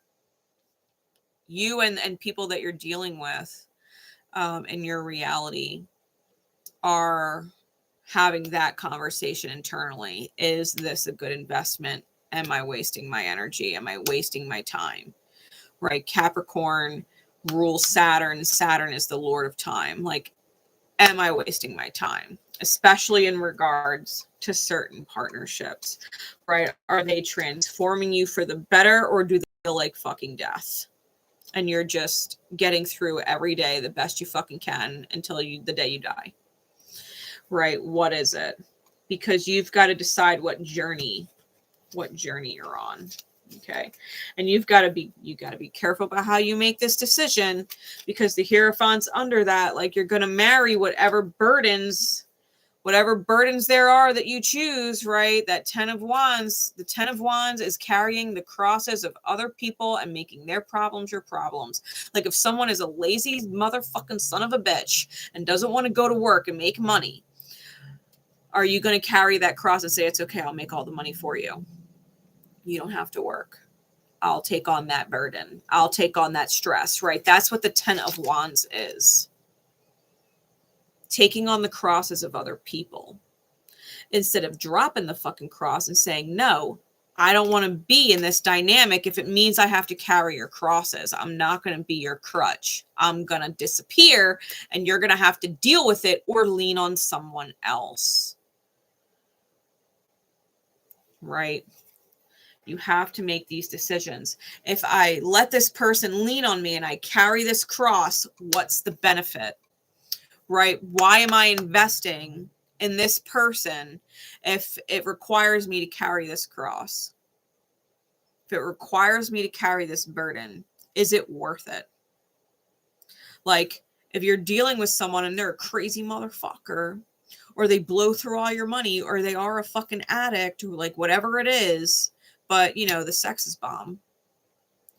You and people that you're dealing with in your reality are having that conversation internally. Is this a good investment? Am I wasting my energy? Am I wasting my time? Right? Capricorn rules Saturn. Saturn is the Lord of time. Like, am I wasting my time? Especially in regards to certain partnerships, right? Are they transforming you for the better, or do they feel like fucking death? And you're just getting through every day the best you fucking can until the day you die. Right? What is it? Because you've got to decide what journey you're on. Okay. And you got to be careful about how you make this decision, because the Hierophant's under that. Like, you're going to marry whatever burdens there are that you choose, right? That 10 of Wands, the 10 of Wands is carrying the crosses of other people and making their problems your problems. Like, if someone is a lazy motherfucking son of a bitch and doesn't want to go to work and make money, are you going to carry that cross and say, it's okay, I'll make all the money for you? You don't have to work. I'll take on that burden. I'll take on that stress, right? That's what the 10 of Wands is. Taking on the crosses of other people instead of dropping the fucking cross and saying, no, I don't want to be in this dynamic if it means I have to carry your crosses. I'm not going to be your crutch. I'm going to disappear and you're going to have to deal with it or lean on someone else. Right? You have to make these decisions. If I let this person lean on me and I carry this cross, what's the benefit? Right? Why am I investing in this person if it requires me to carry this cross? If it requires me to carry this burden, is it worth it? Like, if you're dealing with someone and they're a crazy motherfucker, or they blow through all your money, or they are a fucking addict, or like whatever it is, but you know, the sex is bomb.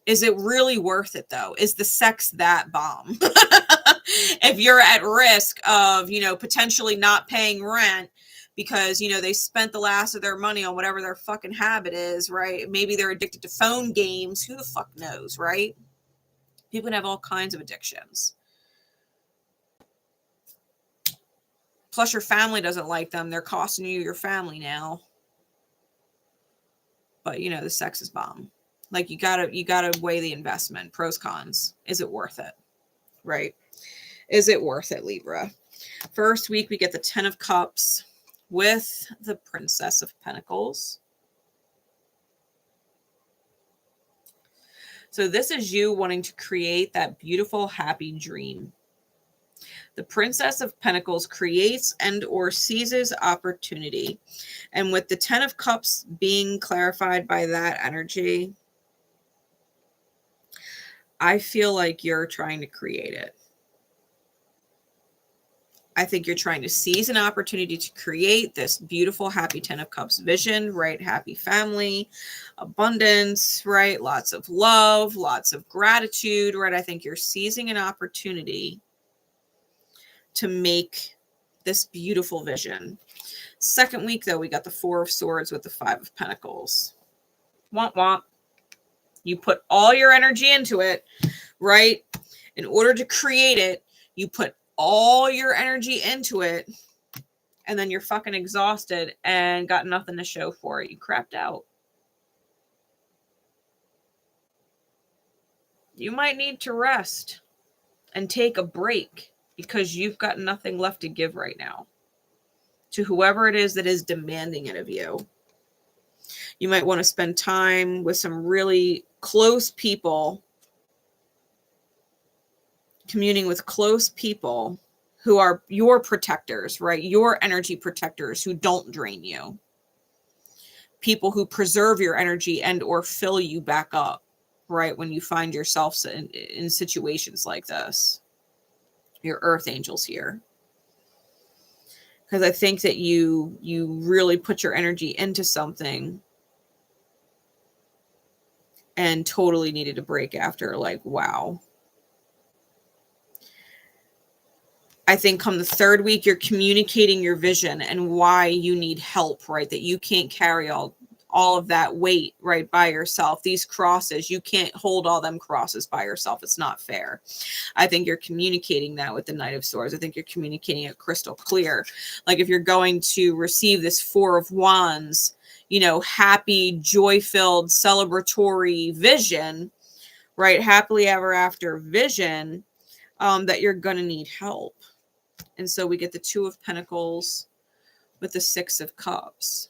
Is it really worth it though? Is the sex that bomb? If you're at risk of, you know, potentially not paying rent because, you know, they spent the last of their money on whatever their fucking habit is, right? Maybe they're addicted to phone games. Who the fuck knows, right? People can have all kinds of addictions. Plus your family doesn't like them. They're costing you your family now. But, you know, the sex is bomb. Like, you gotta weigh the investment, pros, cons. Is it worth it? Right? Is it worth it, Libra? First week, we get the 10 of Cups with the Princess of Pentacles. So this is you wanting to create that beautiful, happy dream. The Princess of Pentacles creates and or seizes opportunity. And with the 10 of Cups being clarified by that energy, I feel like you're trying to create it. I think you're trying to seize an opportunity to create this beautiful, happy 10 of Cups vision, right? Happy family, abundance, right? Lots of love, lots of gratitude, right? I think you're seizing an opportunity to make this beautiful vision. Second week, though, we got the 4 of Swords with the 5 of Pentacles. Womp womp. You put all your energy into it, right? In order to create it, you put all your energy into it, and then you're fucking exhausted and got nothing to show for it. You crapped out. You might need to rest and take a break because you've got nothing left to give right now to whoever it is that is demanding it of you. You might want to spend time with some really close people, communing with close people who are your protectors, right? Your energy protectors who don't drain you. People who preserve your energy and or fill you back up, right? When you find yourself in situations like this. Your earth angels here. Because I think that you really put your energy into something and totally needed a break after. Like, wow. I think come the third week, you're communicating your vision and why you need help, right? That you can't carry all all of that weight right by yourself. These crosses, you can't hold all them crosses by yourself. It's not fair. I think you're communicating that with the Knight of Swords. I think you're communicating it crystal clear. Like if you're going to receive this Four of Wands, you know, happy, joy-filled, celebratory vision, right? Happily ever after vision, that you're going to need help. And so we get the Two of Pentacles with the Six of Cups.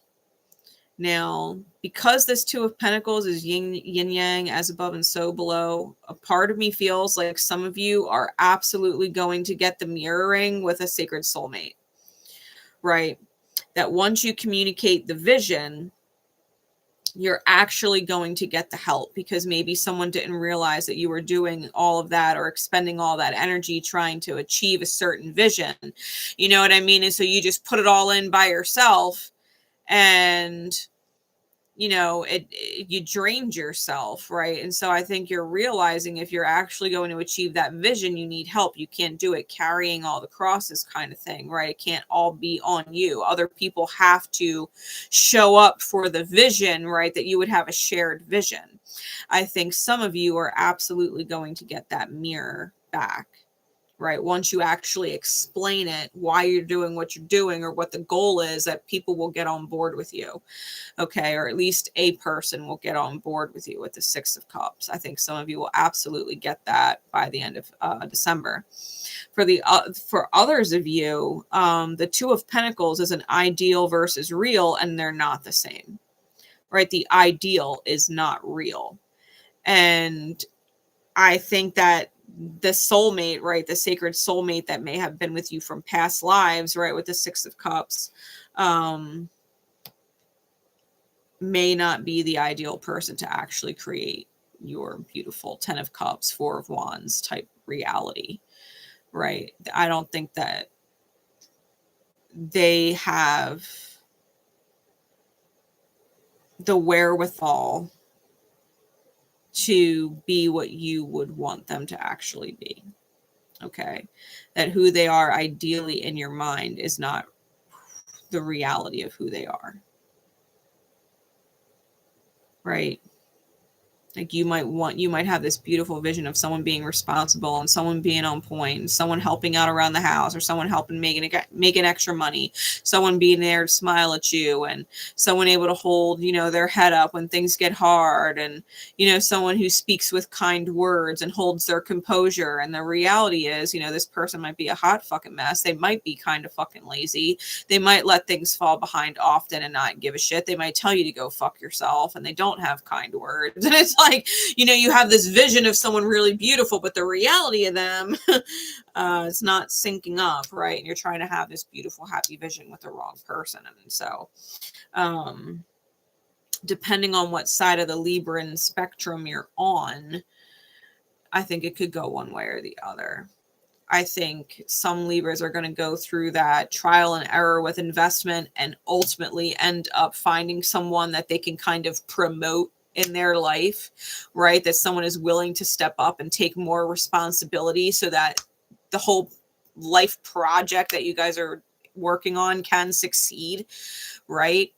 Now, because this Two of Pentacles is yin yang, as above and so below, a part of me feels like some of you are absolutely going to get the mirroring with a sacred soulmate, right? That once you communicate the vision, you're actually going to get the help, because maybe someone didn't realize that you were doing all of that or expending all that energy trying to achieve a certain vision. You know what I mean? And so you just put it all in by yourself, and you know, you drained yourself, right? And so I think you're realizing if you're actually going to achieve that vision, you need help. You can't do it carrying all the crosses kind of thing, right? It can't all be on you. Other people have to show up for the vision, right? That you would have a shared vision. I think some of you are absolutely going to get that mirror back, right? Once you actually explain it, why you're doing what you're doing or what the goal is, that people will get on board with you. Okay. Or at least a person will get on board with you with the Six of Cups. I think some of you will absolutely get that by the end of December. For others of you, the Two of Pentacles is an ideal versus real, and they're not the same, right? The ideal is not real. And I think that the soulmate, right, the sacred soulmate that may have been with you from past lives, right, with the Six of Cups, may not be the ideal person to actually create your beautiful Ten of Cups, Four of Wands type reality, right? I don't think that they have the wherewithal to be what you would want them to actually be. Okay. That who they are ideally in your mind is not the reality of who they are. Right. Like you might have this beautiful vision of someone being responsible and someone being on point, and someone helping out around the house, or someone helping making extra money, someone being there to smile at you, and someone able to hold, you know, their head up when things get hard, and, you know, someone who speaks with kind words and holds their composure. And the reality is, you know, this person might be a hot fucking mess. They might be kind of fucking lazy. They might let things fall behind often and not give a shit. They might tell you to go fuck yourself, and they don't have kind words. And it's like, you know, you have this vision of someone really beautiful, but the reality of them is not syncing up, right? And you're trying to have this beautiful, happy vision with the wrong person. And so, depending on what side of the Libran spectrum you're on, I think it could go one way or the other. I think some Libras are going to go through that trial and error with investment and ultimately end up finding someone that they can kind of promote in their life, right? That someone is willing to step up and take more responsibility so that the whole life project that you guys are working on can succeed, right?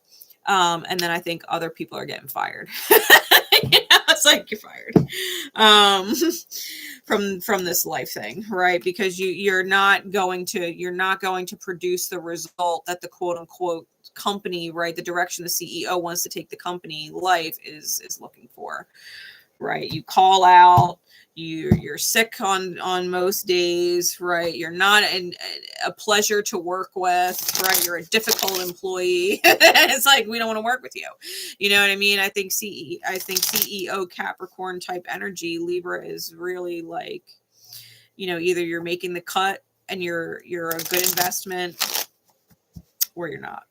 And then I think other people are getting fired. You know, it's like you're fired from this life thing, right? Because you're not going to produce the result that the quote unquote company, right, the direction the CEO wants to take the company life is looking for, right? You call out, you're sick on most days, right? You're not a pleasure to work with, right? You're a difficult employee. It's like, we don't want to work with you. You know what I mean? I think CEO Capricorn type energy, Libra is really like, you know, either you're making the cut and you're a good investment, or you're not,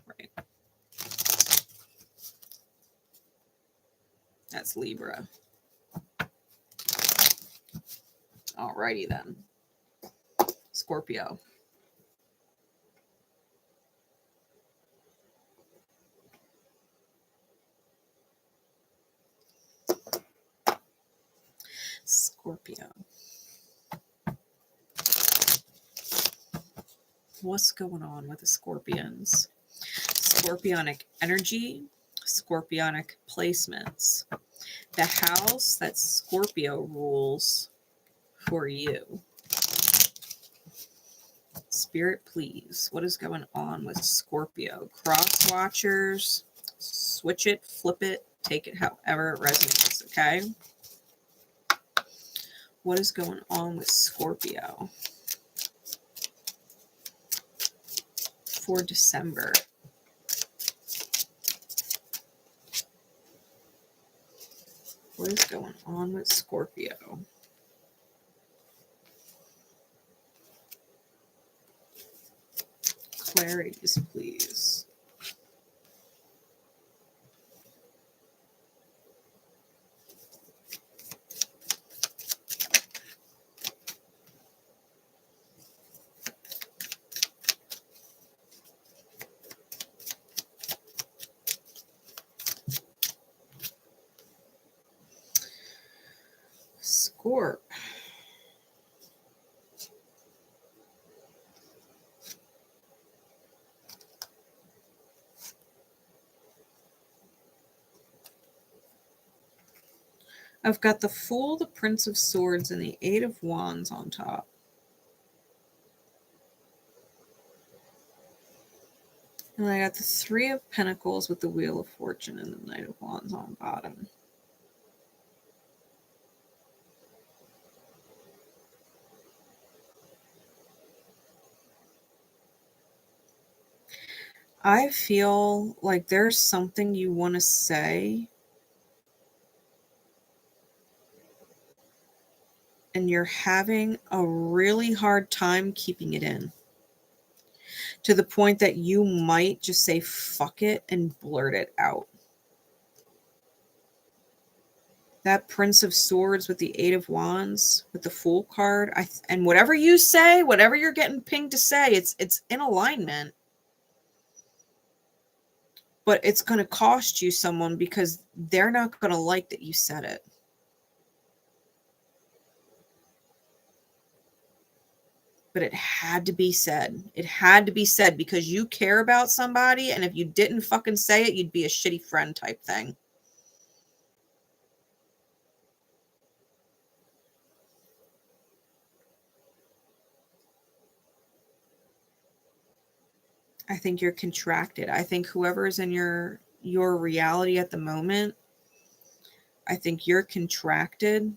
right? That's Libra. Alrighty then. Scorpio. Scorpio. What's going on with the Scorpions? Scorpionic energy, Scorpionic placements. The house that Scorpio rules for you. Spirit, please. What is going on with Scorpio? Cross watchers. Switch it, flip it, take it however it resonates, okay? What is going on with Scorpio for December? What is going on with Scorpio? Clarities, please. Scorp. I've got the Fool, the Prince of Swords, and the Eight of Wands on top. And I got the Three of Pentacles with the Wheel of Fortune and the Knight of Wands on bottom. I feel like there's something you want to say, and you're having a really hard time keeping it in. To the point that you might just say, fuck it, and blurt it out. That Prince of Swords with the Eight of Wands, with the Fool card, and whatever you say, whatever you're getting pinged to say, it's in alignment. But it's going to cost you someone because they're not going to like that you said it. But it had to be said. It had to be said because you care about somebody, and if you didn't fucking say it, you'd be a shitty friend type thing. I think you're contracted. I think whoever is in your reality at the moment, I think you're contracted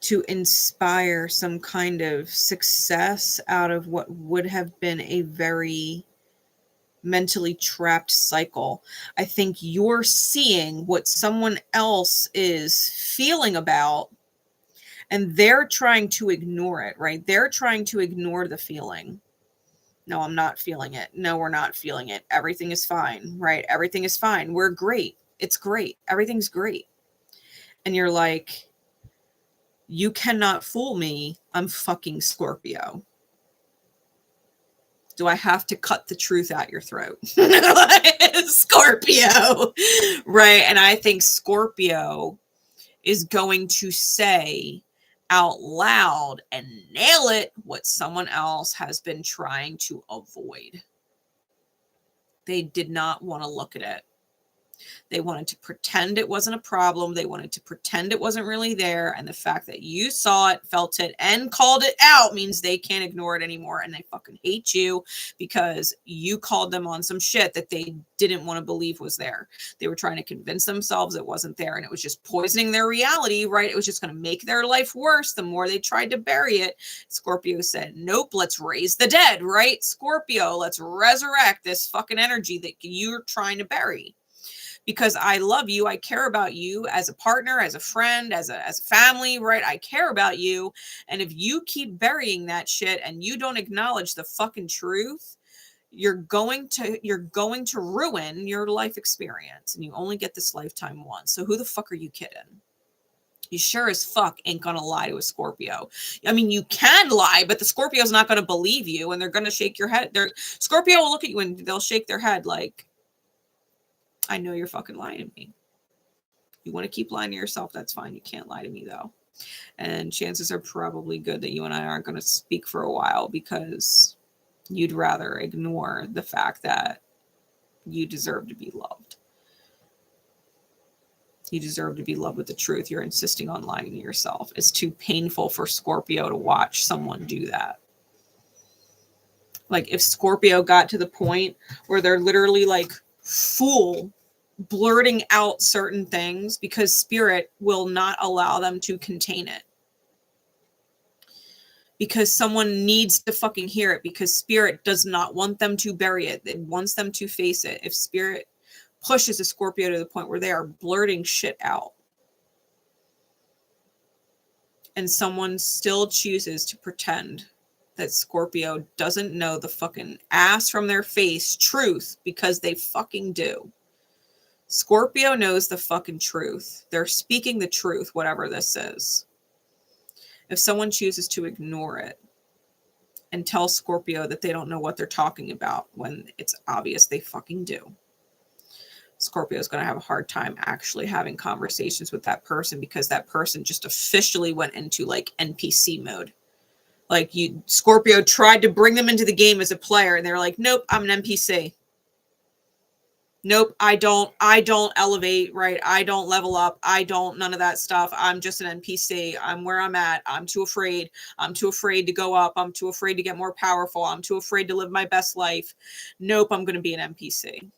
to inspire some kind of success out of what would have been a very mentally trapped cycle. I think you're seeing what someone else is feeling about, and they're trying to ignore it, right? They're trying to ignore the feeling. No, I'm not feeling it. No, we're not feeling it. Everything is fine, right? Everything is fine. We're great. It's great. Everything's great. And you're like, you cannot fool me. I'm fucking Scorpio. Do I have to cut the truth out your throat? Scorpio, right? And I think Scorpio is going to say out loud and nail it what someone else has been trying to avoid. They did not want to look at it. They wanted to pretend it wasn't a problem. They wanted to pretend it wasn't really there. And the fact that you saw it, felt it, and called it out means they can't ignore it anymore. And they fucking hate you because you called them on some shit that they didn't want to believe was there. They were trying to convince themselves it wasn't there. And it was just poisoning their reality, right? It was just going to make their life worse the more they tried to bury it. Scorpio said, nope, let's raise the dead, right? Scorpio, let's resurrect this fucking energy that you're trying to bury. Because I love you, I care about you as a partner, as a friend, as a family, right? I care about you. And if you keep burying that shit and you don't acknowledge the fucking truth, you're going to ruin your life experience. And you only get this lifetime once. So who the fuck are you kidding? You sure as fuck ain't gonna lie to a Scorpio. I mean, you can lie, but the Scorpio's not gonna believe you, and they're gonna shake your head. Scorpio will look at you and they'll shake their head like, I know you're fucking lying to me. You want to keep lying to yourself, that's fine. You can't lie to me, though. And chances are probably good that you and I aren't going to speak for a while because You'd rather ignore the fact that you deserve to be loved. You deserve to be loved with the truth. You're insisting on lying to yourself. It's too painful for Scorpio to watch someone do that. Like if Scorpio got to the point where they're literally like full blurting out certain things because spirit will not allow them to contain it. Because someone needs to fucking hear it, because spirit does not want them to bury it. It wants them to face it. If spirit pushes a Scorpio to the point where they are blurting shit out, and someone still chooses to pretend that Scorpio doesn't know the fucking ass from their face truth, because they fucking do. Scorpio knows the fucking truth. They're speaking the truth, whatever this is. If someone chooses to ignore it and tell Scorpio that they don't know what they're talking about when it's obvious they fucking do, Scorpio is going to have a hard time actually having conversations with that person, because that person just officially went into like NPC mode. Like Scorpio tried to bring them into the game as a player, and they're like, nope, I'm an NPC. Nope, I don't elevate, right? I don't level up. None of that stuff. I'm just an NPC. I'm where I'm at. I'm too afraid. I'm too afraid to go up. I'm too afraid to get more powerful. I'm too afraid to live my best life. Nope, I'm going to be an NPC.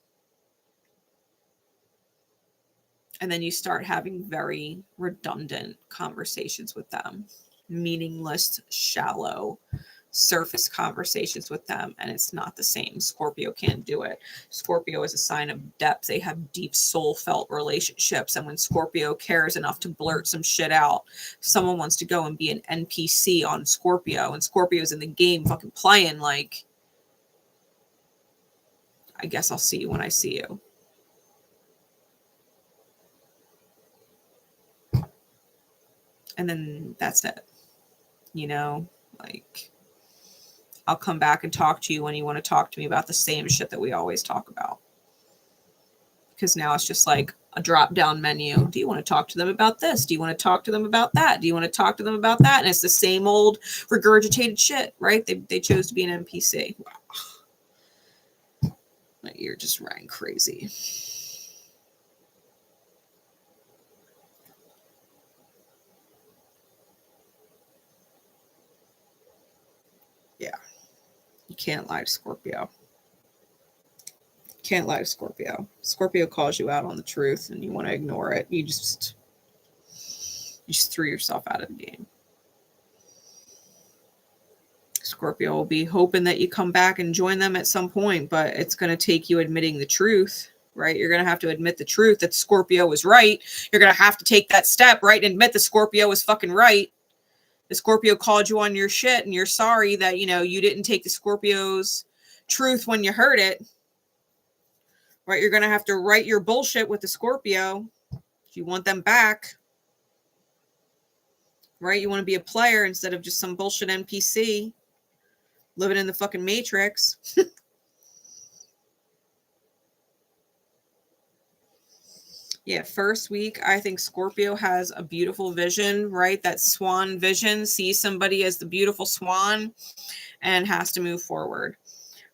And then you start having very redundant conversations with them. Meaningless, shallow, surface conversations with them, and it's not the same. Scorpio can't do it. Scorpio is a sign of depth. They have deep soul felt relationships, and when Scorpio cares enough to blurt some shit out, someone wants to go and be an NPC on Scorpio, and Scorpio's in the game fucking playing like, I guess I'll see you when I see you. And then that's it. You know, like, I'll come back and talk to you when you want to talk to me about the same shit that we always talk about. Because now it's just like a drop-down menu. Do you want to talk to them about this? Do you want to talk to them about that? Do you want to talk to them about that? And it's the same old regurgitated shit, right? They chose to be an NPC. Wow. My ear just rang crazy. Yeah. You can't lie to Scorpio. Can't lie to Scorpio. Scorpio calls you out on the truth and you want to ignore it. You just threw yourself out of the game. Scorpio will be hoping that you come back and join them at some point, but it's going to take you admitting the truth, right? You're going to have to admit the truth that Scorpio was right. You're going to have to take that step, right? And admit that Scorpio was fucking right. The Scorpio called you on your shit and you're sorry that, you know, you didn't take the Scorpio's truth when you heard it, right? You're going to have to write your bullshit with the Scorpio if you want them back, right? You want to be a player instead of just some bullshit NPC living in the fucking Matrix. Yeah, first week, I think Scorpio has a beautiful vision, right? That swan vision, sees somebody as the beautiful swan and has to move forward,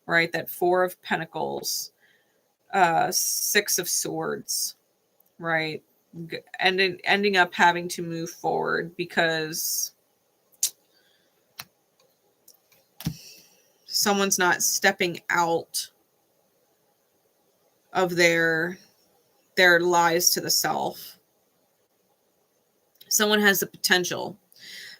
right? That 4 of Pentacles, 6 of Swords, right? And ending up having to move forward because someone's not stepping out of their lies to the self. Someone has the potential,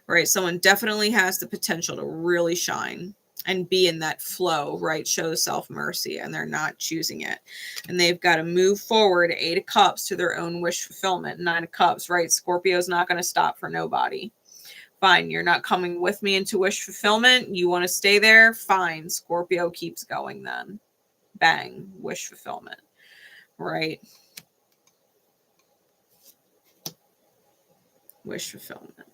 right? Someone definitely has the potential to really shine and be in that flow, right? Show self-mercy, and they're not choosing it. And they've got to move forward, 8 of Cups, to their own wish fulfillment. 9 of Cups, right? Scorpio's not going to stop for nobody. Fine, you're not coming with me into wish fulfillment. You want to stay there? Fine. Scorpio keeps going then. Bang, wish fulfillment, right? Wish fulfillment.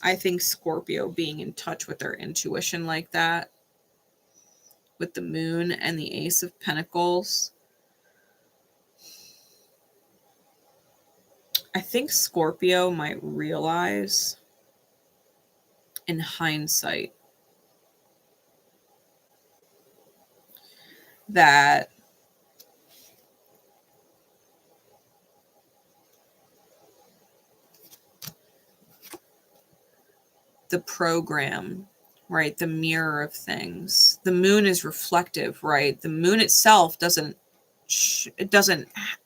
I think Scorpio being in touch with their intuition like that, with the moon and the Ace of Pentacles, I think Scorpio might realize in hindsight that the program, right? The mirror of things. The moon is reflective, right? The moon itself doesn't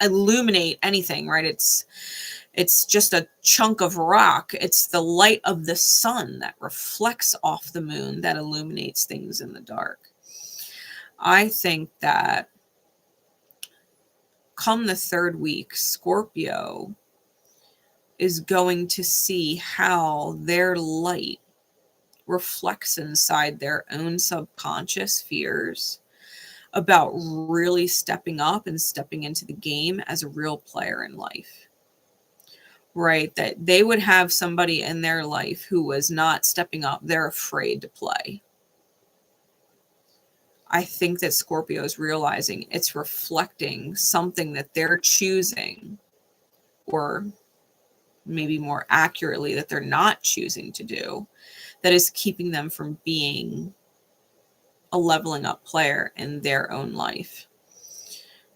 illuminate anything, right? It's just a chunk of rock. It's the light of the sun that reflects off the moon that illuminates things in the dark. I think that come the third week, Scorpio is going to see how their light reflects inside their own subconscious fears about really stepping up and stepping into the game as a real player in life. Right? That they would have somebody in their life who was not stepping up. They're afraid to play. I think that Scorpio is realizing it's reflecting something that they're choosing, or maybe more accurately, that they're not choosing to do, that is keeping them from being a leveling up player in their own life.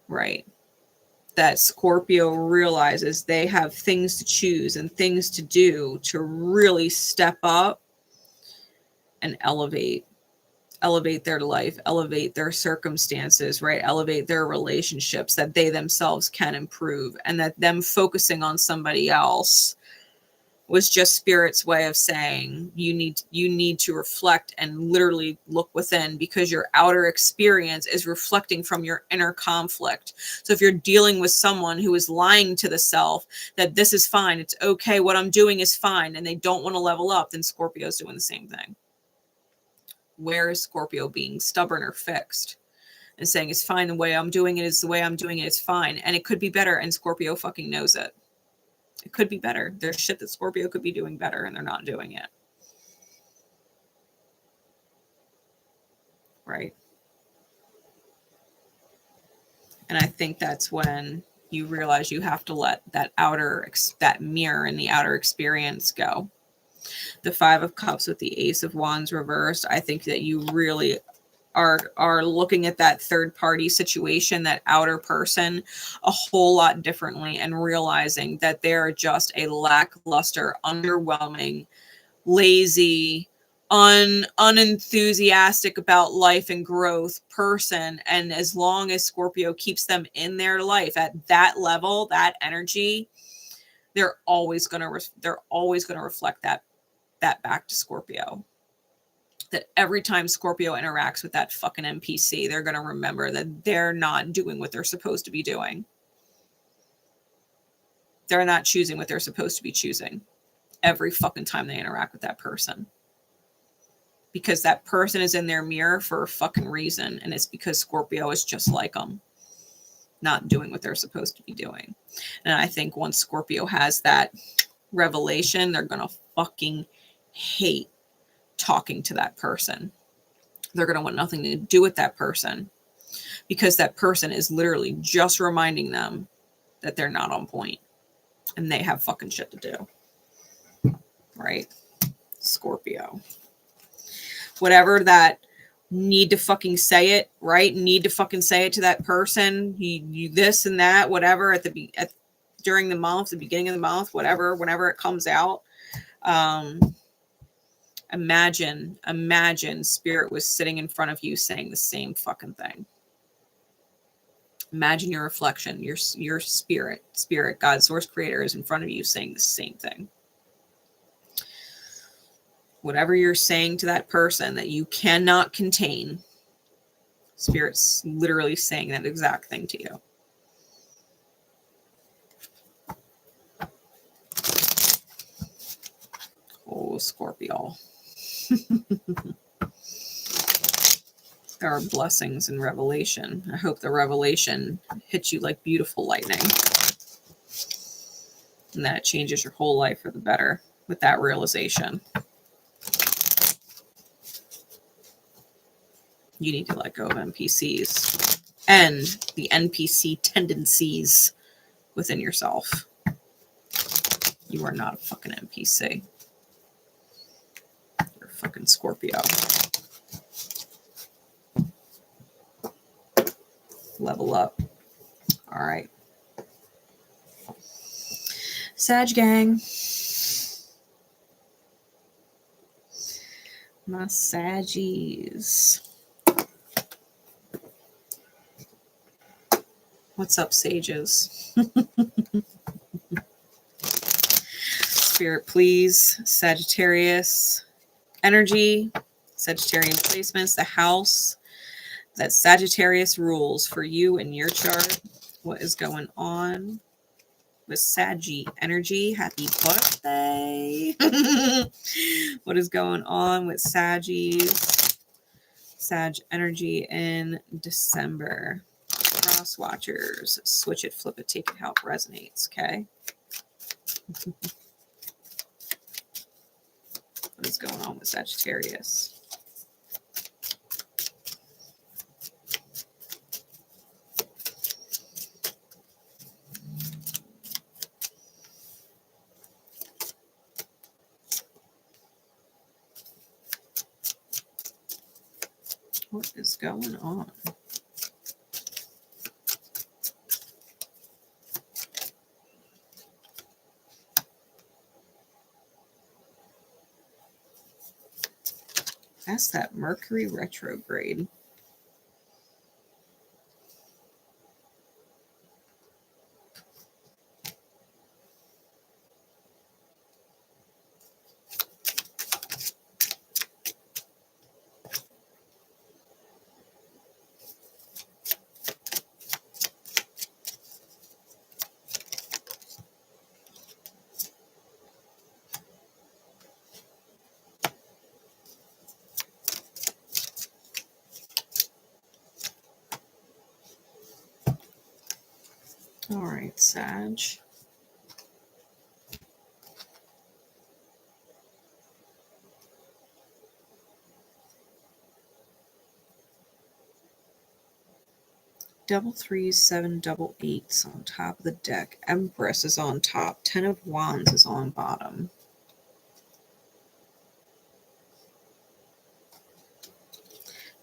Right? That Scorpio realizes they have things to choose and things to do to really step up and elevate their life, elevate their circumstances, right? Elevate their relationships, that they themselves can improve, and that them focusing on somebody else was just Spirit's way of saying you need to reflect and literally look within, because your outer experience is reflecting from your inner conflict. So if you're dealing with someone who is lying to the self that this is fine, it's okay, what I'm doing is fine, and they don't want to level up, then Scorpio's doing the same thing. Where is Scorpio being stubborn or fixed and saying it's fine, the way I'm doing it is the way I'm doing it, it's fine, and it could be better, and Scorpio fucking knows it. It could be better. There's shit that Scorpio could be doing better, and they're not doing it. Right? And I think that's when you realize you have to let that that mirror in the outer experience go. The Five of Cups with the Ace of Wands reversed. I think that you really are looking at that third party situation, that outer person, a whole lot differently, and realizing that they're just a lackluster, underwhelming, lazy, unenthusiastic about life and growth person. And as long as Scorpio keeps them in their life at that level, that energy, they're always going to reflect that back to Scorpio. That every time Scorpio interacts with that fucking NPC, they're going to remember that they're not doing what they're supposed to be doing. They're not choosing what they're supposed to be choosing every fucking time they interact with that person. Because that person is in their mirror for a fucking reason. And it's because Scorpio is just like them, not doing what they're supposed to be doing. And I think once Scorpio has that revelation, they're going to fucking hate talking to that person. They're going to want nothing to do with that person, because that person is literally just reminding them that they're not on point and they have fucking shit to do. Right? Scorpio. Whatever that need to fucking say it, right? Need to fucking say it to that person. You this and that, whatever, during the month, the beginning of the month, whatever, whenever it comes out. Imagine Spirit was sitting in front of you saying the same fucking thing. Imagine your reflection, your spirit, God, source, creator is in front of you saying the same thing. Whatever you're saying to that person that you cannot contain, Spirit's literally saying that exact thing to you. Oh, Scorpio. There are blessings in revelation. I hope the revelation hits you like beautiful lightning, and that it changes your whole life for the better with that realization. You need to let go of NPCs and the NPC tendencies within yourself. You are not a fucking NPC. You're a fucking Scorpio. Level up. All right. Sag gang. My Saggies. What's up, sages? Spirit, please. Sagittarius energy, Sagittarian placements, the house that Sagittarius rules for you in your chart. What is going on with Saggy energy? Happy birthday. What is going on with Saggies? Sag energy in December. Cross watchers. Switch it, flip it, take it how it resonates. Okay. What is going on with Sagittarius? What is going on? That's that Mercury retrograde. All right, Sag. Double threes, 7 double eights on top of the deck. Empress is on top. 10 of Wands is on bottom.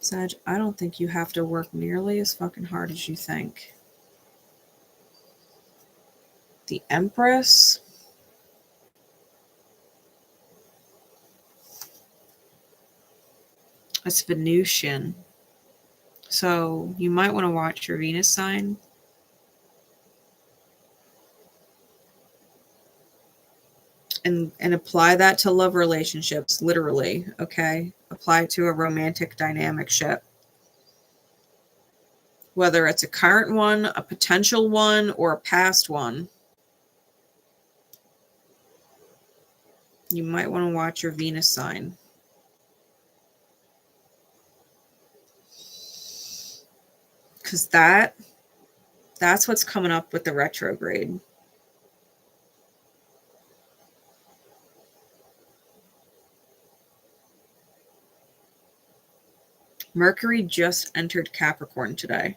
Sag, I don't think you have to work nearly as fucking hard as you think. The Empress. It's Venusian. So you might want to watch your Venus sign. And apply that to love relationships, literally, okay? Apply it to a romantic dynamic ship. Whether it's a current one, a potential one, or a past one. You might want to watch your Venus sign. Because that's what's coming up with the retrograde. Mercury just entered Capricorn today.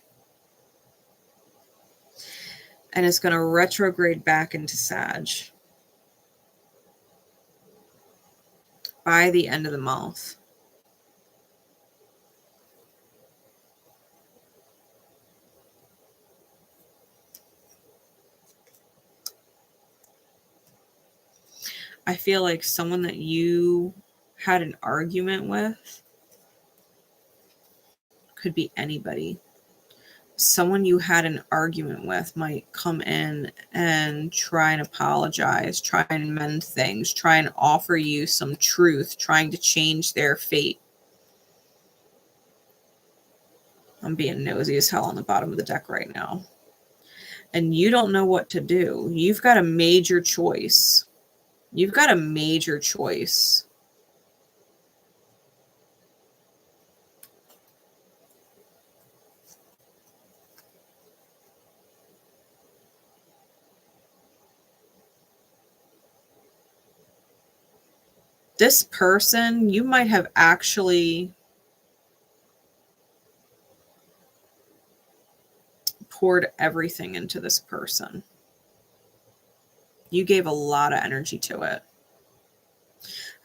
And it's going to retrograde back into Sag by the end of the month. I feel like someone that you had an argument with could be anybody. Someone you had an argument with might come in and try and apologize, try and mend things, try and offer you some truth, trying to change their fate. I'm being nosy as hell on the bottom of the deck right now. And you don't know what to do. You've got a major choice. You've got a major choice. This person, you might have actually poured everything into this person. You gave a lot of energy to it.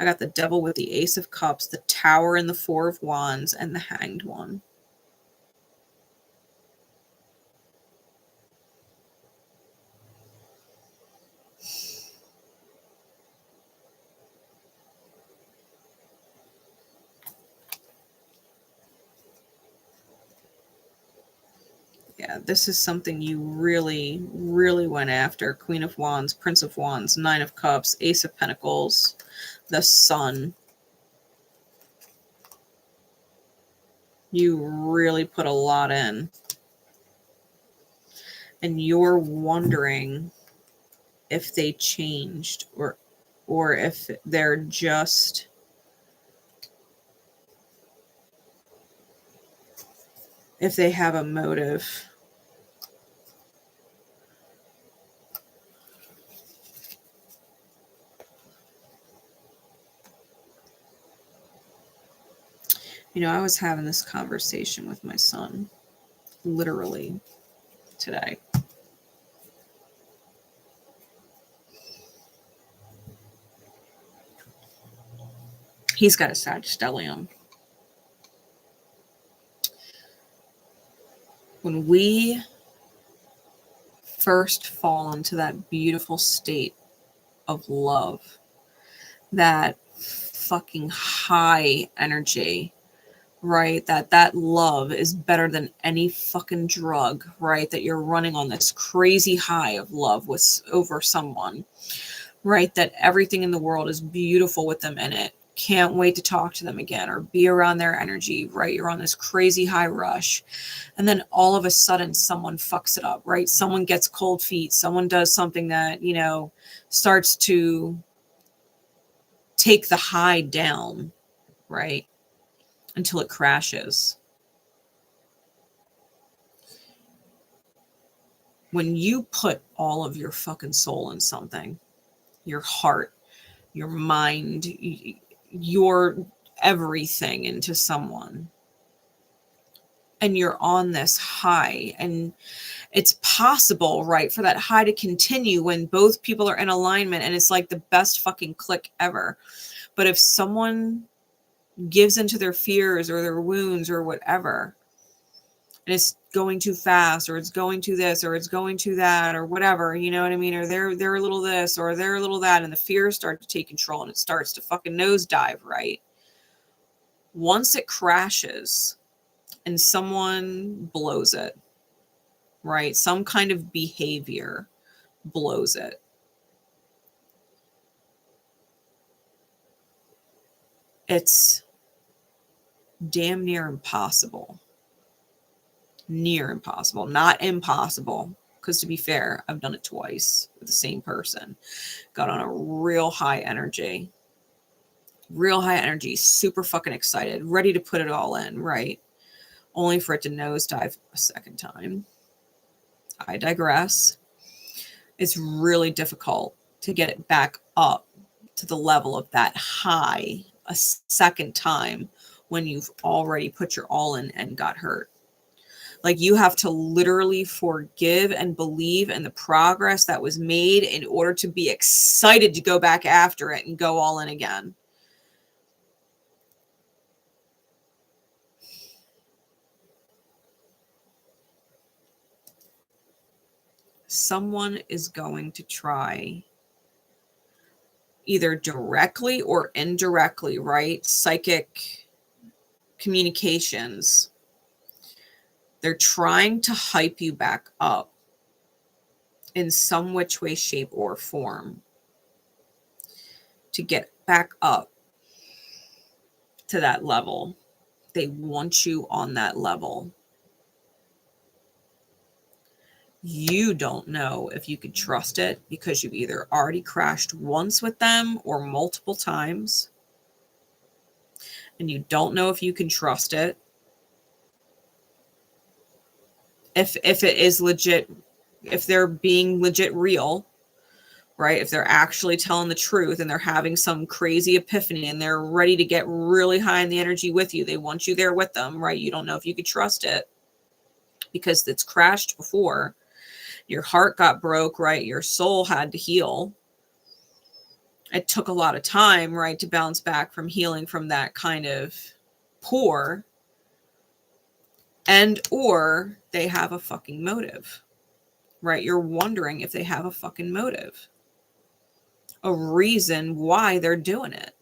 I got the Devil with the Ace of Cups, the Tower and the Four of Wands, and the Hanged One. this is something you really, really went after. Queen of Wands, Prince of Wands, Nine of Cups, Ace of Pentacles, the Sun. You really put a lot in. And you're wondering if they changed or if they're just if they have a motive. You know, I was having this conversation with my son literally today. He's got a Sagittarius. When we first fall into that beautiful state of love, that fucking high energy, right? That love is better than any fucking drug, right? That you're running on this crazy high of love with over someone, right? That everything in the world is beautiful with them in it. Can't wait to talk to them again or be around their energy, right? You're on this crazy high rush. And then all of a sudden someone fucks it up, right? Someone gets cold feet. Someone does something that, you know, starts to take the high down, right? Until it crashes. When you put all of your fucking soul in something, your heart, your mind, your everything into someone, and you're on this high, and it's possible, right, for that high to continue when both people are in alignment and it's like the best fucking click ever. But if someone gives into their fears or their wounds or whatever, and it's going too fast, or it's going to this, or it's going to that, or whatever, you know what I mean? Or they're a little this, or they're a little that, and the fears start to take control and it starts to fucking nosedive, right? Once it crashes and someone blows it, right? Some kind of behavior blows it. It's damn near impossible. Near impossible, not impossible. Because to be fair, I've done it twice with the same person. Got on a real high energy, super fucking excited, ready to put it all in, right? Only for it to nosedive a second time. I digress. It's really difficult to get it back up to the level of that high a second time when you've already put your all in and got hurt. Like, you have to literally forgive and believe in the progress that was made in order to be excited to go back after it and go all in again. Someone is going to try, either directly or indirectly, right? Psychic communications. They're trying to hype you back up in some which way, shape, or form to get back up to that level. They want you on that level. You don't know if you can trust it because you've either already crashed once with them or multiple times, and you don't know if you can trust it. If it is legit, if they're being legit real, right? If they're actually telling the truth and they're having some crazy epiphany and they're ready to get really high in the energy with you, they want you there with them, right? You don't know if you could trust it because it's crashed before. Your heart got broke, right? Your soul had to heal. It took a lot of time, right, to bounce back from healing from that kind of pour. And or they have a fucking motive, right? You're wondering if they have a fucking motive, a reason why they're doing it.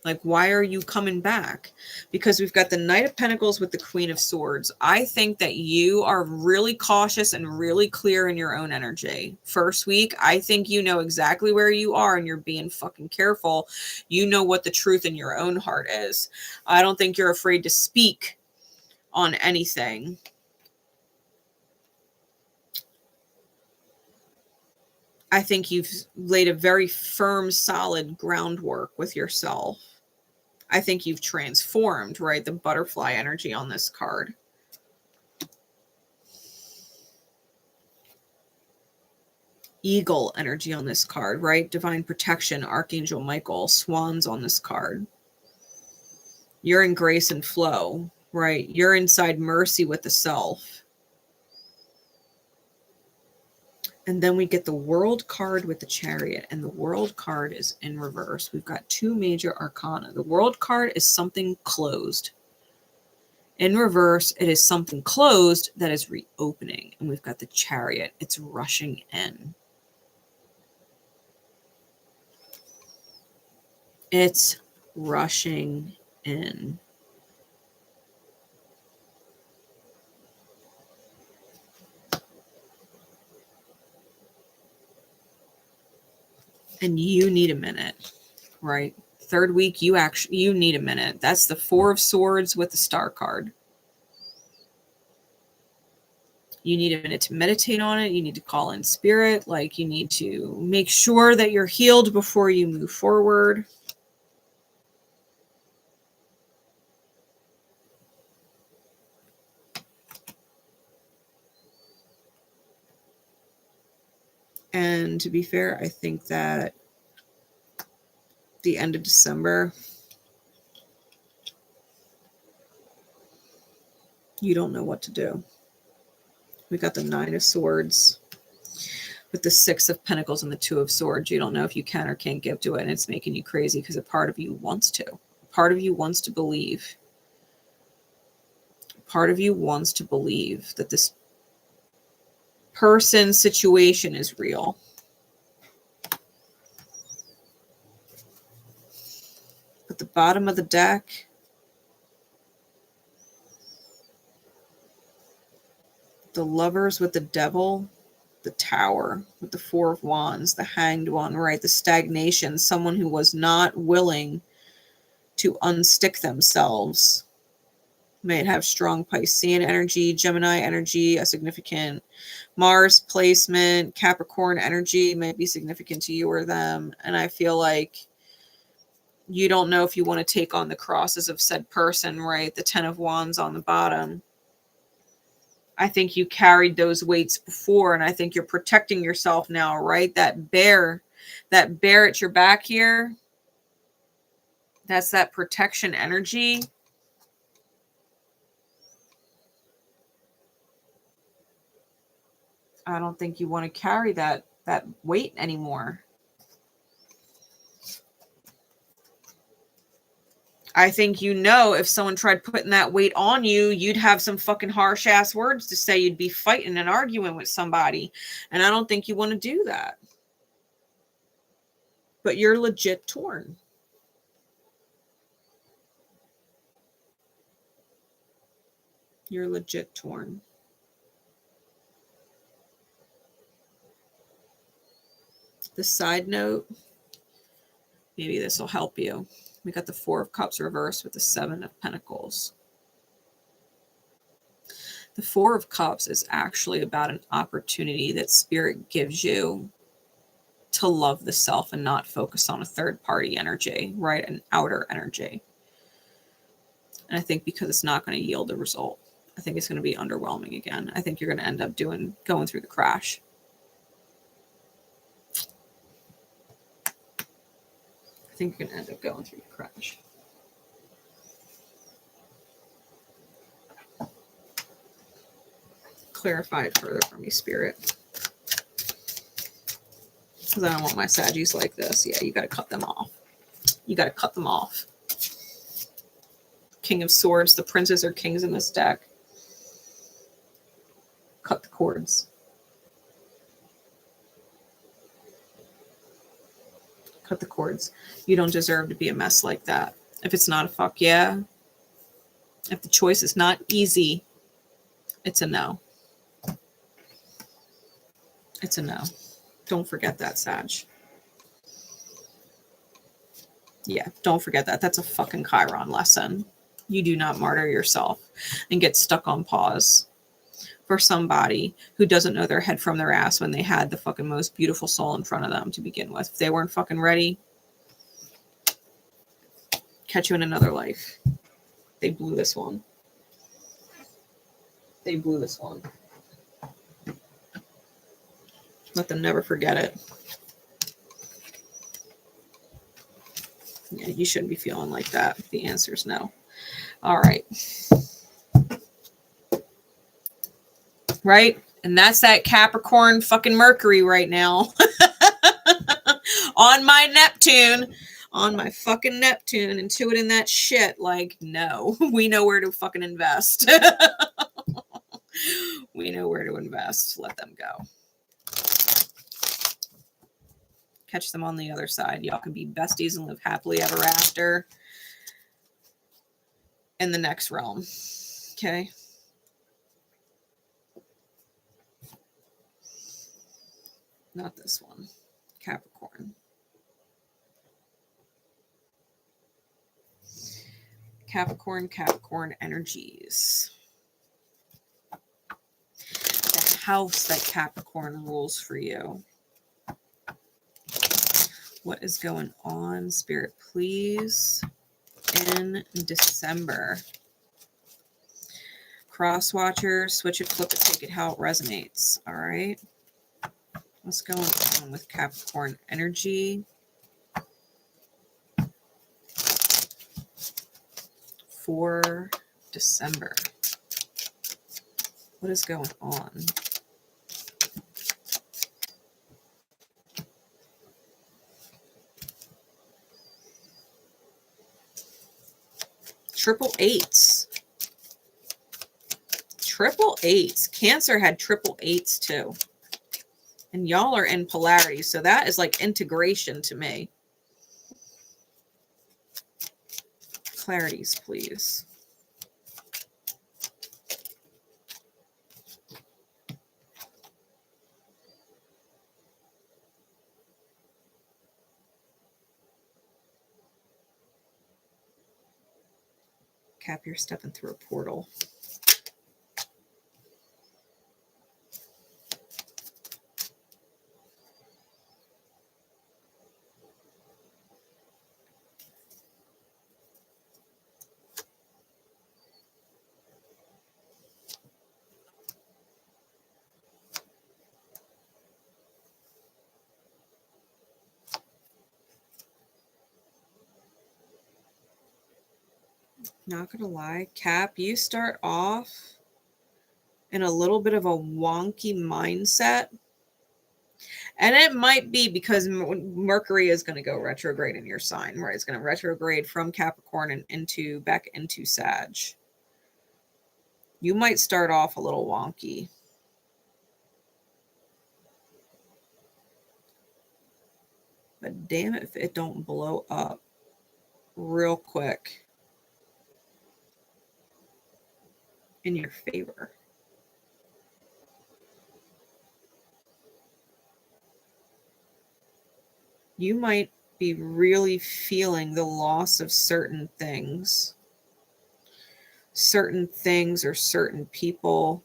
Like, why are you coming back? Because we've got the Knight of Pentacles with the Queen of Swords. I think that you are really cautious and really clear in your own energy. First week, I think you know exactly where you are and you're being fucking careful. You know what the truth in your own heart is. I don't think you're afraid to speak on anything. I think you've laid a very firm, solid groundwork with yourself. I think you've transformed, right? The butterfly energy on this card. Eagle energy on this card, right? Divine protection, Archangel Michael, swans on this card. You're in grace and flow, right? You're inside mercy with the self. And then we get the World card with the Chariot, and the World card is in reverse. We've got two major arcana. The World card is something closed. In reverse, it is something closed that is reopening. And we've got the Chariot. It's rushing in. It's rushing in. And you need a minute, right? Third week, you need a minute. That's the Four of Swords with the Star card. You need a minute to meditate on it. You need to call in spirit. Like, you need to make sure that you're healed before you move forward. And to be fair, I think that the end of December, you don't know what to do. We got the Nine of Swords with the Six of Pentacles and the Two of Swords. You don't know if you can or can't give to it, and it's making you crazy because a part of you wants to. A part of you wants to believe. A part of you wants to believe that this person's situation is real. At the bottom of the deck, the Lovers with the Devil, the Tower with the Four of Wands, the Hanged One, right? The stagnation, someone who was not willing to unstick themselves. May have strong Piscean energy, Gemini energy, a significant Mars placement, Capricorn energy may be significant to you or them. And I feel like you don't know if you want to take on the crosses of said person, right? The Ten of Wands on the bottom. I think you carried those weights before, and I think you're protecting yourself now, right? That bear at your back here, that's that protection energy. I don't think you want to carry that weight anymore. I think, you know, if someone tried putting that weight on you, you'd have some fucking harsh ass words to say. You'd be fighting and arguing with somebody. And I don't think you want to do that. But you're legit torn. You're legit torn. The side note, maybe this will help you. We got the Four of Cups reversed with the Seven of Pentacles. The Four of Cups is actually about an opportunity that Spirit gives you to love the self and not focus on a third party energy, right? An outer energy. And I think because it's not going to yield a result, I think it's going to be underwhelming again. I think you're going to end up going through the crash. I think you're going to end up going through the crash. Clarify it further for me, Spirit. Because I don't want my Saggies like this. Yeah, you got to cut them off. You got to cut them off. King of Swords. The princes are kings in this deck. Cut the cords. Cut the cords. You don't deserve to be a mess like that. If it's not a fuck yeah, if the choice is not easy, it's a no. It's a no. Don't forget that, Sag. Yeah, don't forget that. That's a fucking Chiron lesson. You do not martyr yourself and get stuck on pause for somebody who doesn't know their head from their ass when they had the fucking most beautiful soul in front of them to begin with. If they weren't fucking ready, catch you in another life. They blew this one. They blew this one. Let them never forget it. Yeah, you shouldn't be feeling like that. The answer is no. All right. Right? And that's that Capricorn fucking Mercury right now. On my Neptune. On my fucking Neptune. Intuiting that shit. Like, no. We know where to fucking invest. We know where to invest. Let them go. Catch them on the other side. Y'all can be besties and live happily ever after in the next realm. Okay? Not this one. Capricorn. Capricorn energies. The house that Capricorn rules for you. What is going on, Spirit, please, in December? Cross watcher, switch it, flip it, take it how it resonates. All right. What's going on with Capricorn energy for December? What is going on? Triple eights. Triple eights. Cancer had triple eights too. And y'all are in polarity. So that is like integration to me. Clarities, please. Cap, you're stepping through a portal. Not gonna lie, Cap, you start off in a little bit of a wonky mindset. And it might be because Mercury is going to go retrograde in your sign, right? It's going to retrograde from Capricorn and back into Sag. You might start off a little wonky. But damn it if it don't blow up real quick in your favor. You might be really feeling the loss of certain things or certain people,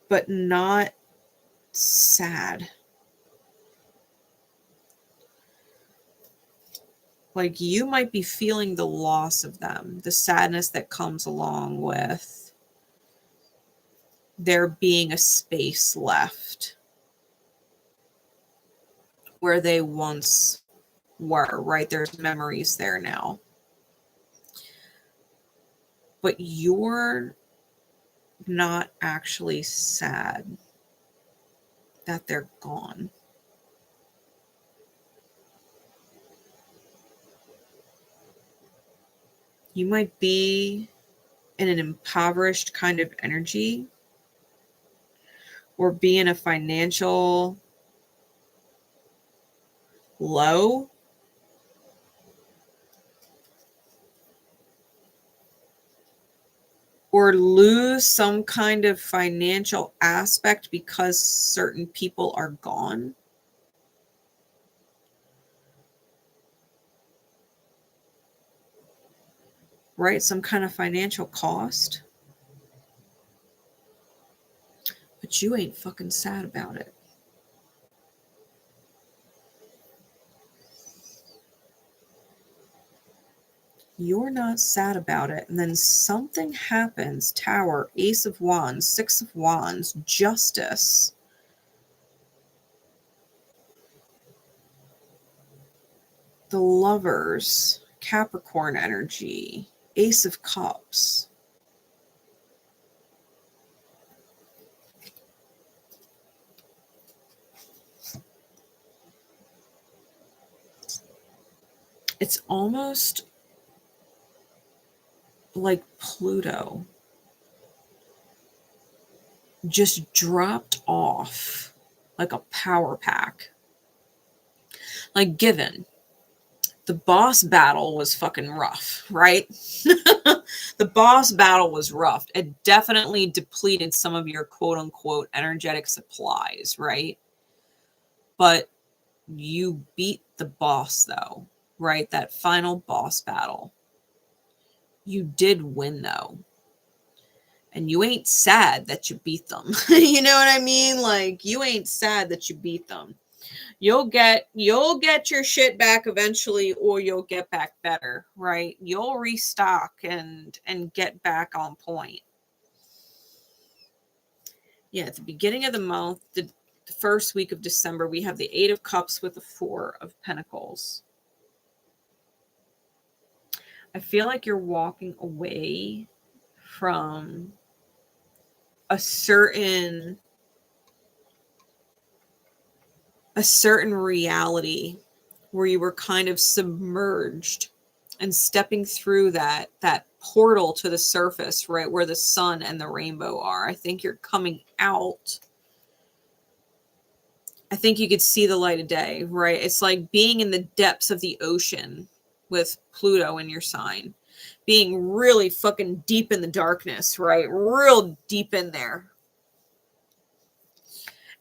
but not sad. Like you might be feeling the loss of them, the sadness that comes along with there being a space left where they once were, right? There's memories there now. But you're not actually sad that they're gone. You might be in an impoverished kind of energy or be in a financial low. Or lose some kind of financial aspect because certain people are gone. Right? Some kind of financial cost. But you ain't fucking sad about it. You're not sad about it. And then something happens. Tower, Ace of Wands, Six of Wands, Justice. The Lovers, Capricorn energy, Ace of Cups. It's almost like Pluto just dropped off like a power pack. Like, given the boss battle was fucking rough, right? The boss battle was rough. It definitely depleted some of your quote unquote energetic supplies, right? But you beat the boss though, right? That final boss battle. You did win though. And you ain't sad that you beat them. You know what I mean? Like, you ain't sad that you beat them. You'll get your shit back eventually, or you'll get back better, right? You'll restock and get back on point. Yeah, at the beginning of the month, the first week of December, we have the Eight of Cups with the Four of Pentacles. I feel like you're walking away from a certain reality where you were kind of submerged and stepping through that portal to the surface, right where the sun and the rainbow are. I think you're coming out. I think you could see the light of day, right? It's like being in the depths of the ocean with Pluto in your sign, being really fucking deep in the darkness, right? Real deep in there.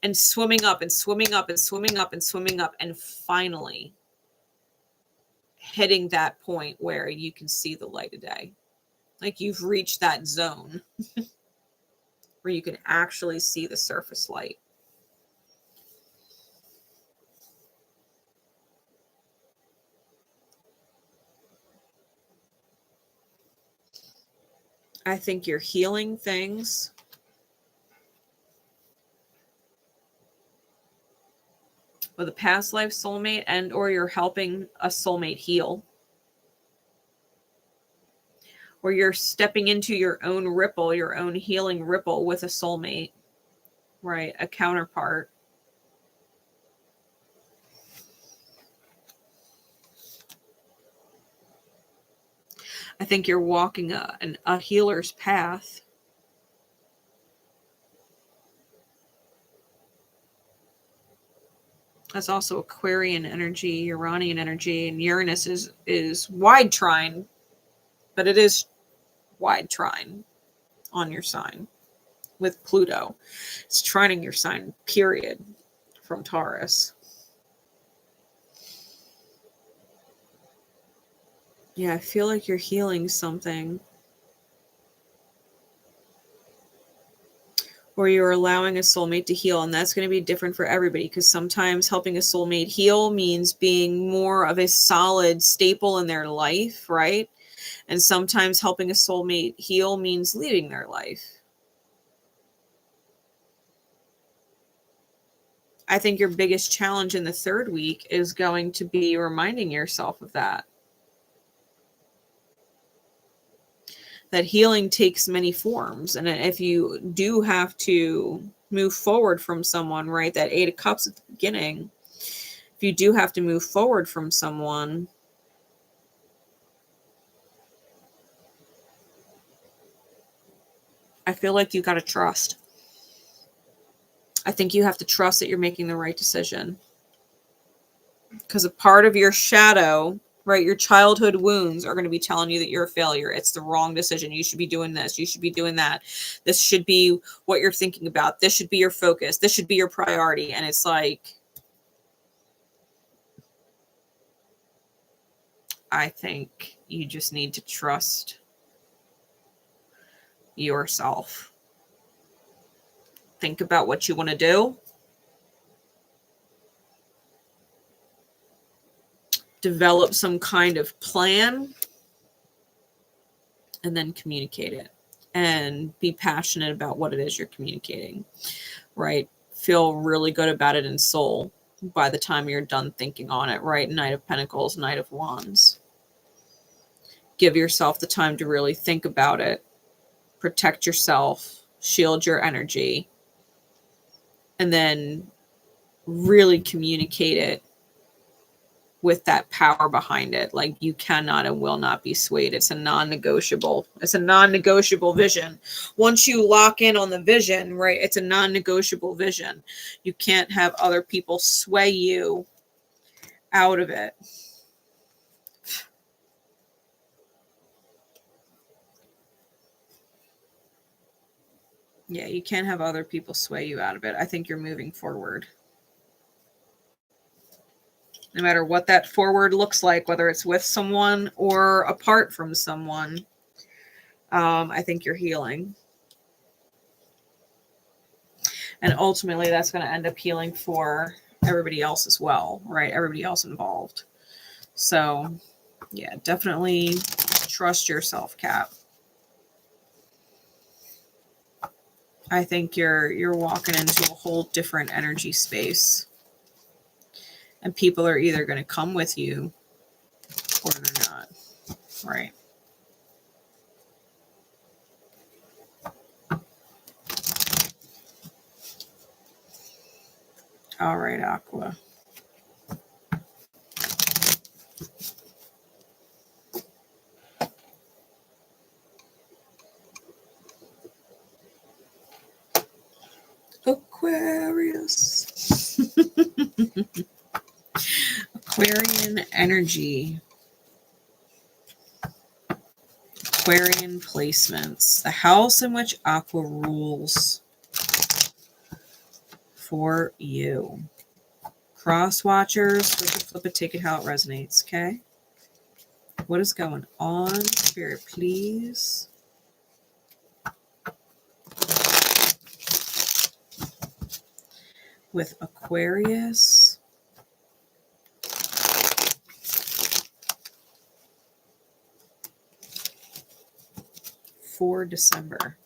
And swimming up and swimming up and swimming up and swimming up, and finally hitting that point where you can see the light of day. Like, you've reached that zone where you can actually see the surface light. I think you're healing things. With a past life soulmate, and or you're helping a soulmate heal. Or you're stepping into your own ripple, your own healing ripple with a soulmate, right? A counterpart. I think you're walking a healer's path. That's also Aquarian energy, Uranian energy, and Uranus is wide trine, but it is wide trine on your sign with Pluto. It's trining your sign, period, from Taurus. Yeah, I feel like you're healing something. Or you're allowing a soulmate to heal. And that's going to be different for everybody, because sometimes helping a soulmate heal means being more of a solid staple in their life, right? And sometimes helping a soulmate heal means leaving their life. I think your biggest challenge in the third week is going to be reminding yourself of that. That healing takes many forms. And if you do have to move forward from someone, right? That Eight of Cups at the beginning, if you do have to move forward from someone, I feel like you got to trust. I think you have to trust that you're making the right decision. Because a part of your shadow, right, your childhood wounds are going to be telling you that you're a failure. It's the wrong decision. You should be doing this. You should be doing that. This should be what you're thinking about. This should be your focus. This should be your priority. And it's like, I think you just need to trust yourself. Think about what you want to do. Develop some kind of plan and then communicate it and be passionate about what it is you're communicating, right? Feel really good about it in soul by the time you're done thinking on it, right? Knight of Pentacles, Knight of Wands. Give yourself the time to really think about it, protect yourself, shield your energy, and then really communicate it with that power behind it. Like, you cannot and will not be swayed. It's a non-negotiable. It's a non-negotiable vision. Once you lock in on the vision, right, it's a non-negotiable vision. You can't have other people sway you out of it. Yeah, you can't have other people sway you out of it. I think you're moving forward. No matter what that forward looks like, whether it's with someone or apart from someone, I think you're healing. And ultimately, that's going to end up healing for everybody else as well, right? Everybody else involved. So, yeah, definitely trust yourself, Cap. I think you're walking into a whole different energy space. And people are either going to come with you or they're not, right? All right, Aqua. Aquarius. Aquarian energy. Aquarian placements. The house in which Aqua rules for you. Cross watchers, flip it, take it how it resonates, okay? What is going on? Spirit, please. With Aquarius. For December.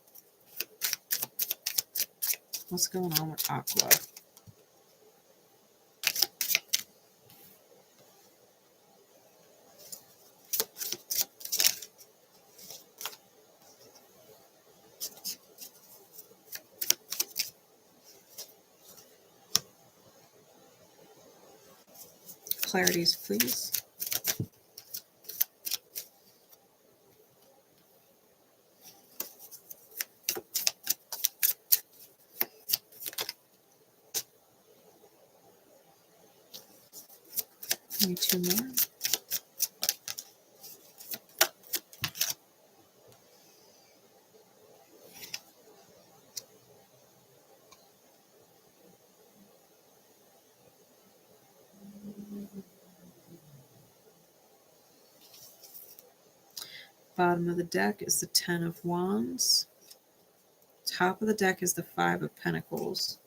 What's going on with Aqua? Clarities, please. Give me two more. Bottom of the deck is the Ten of Wands. Top of the deck is the Five of Pentacles.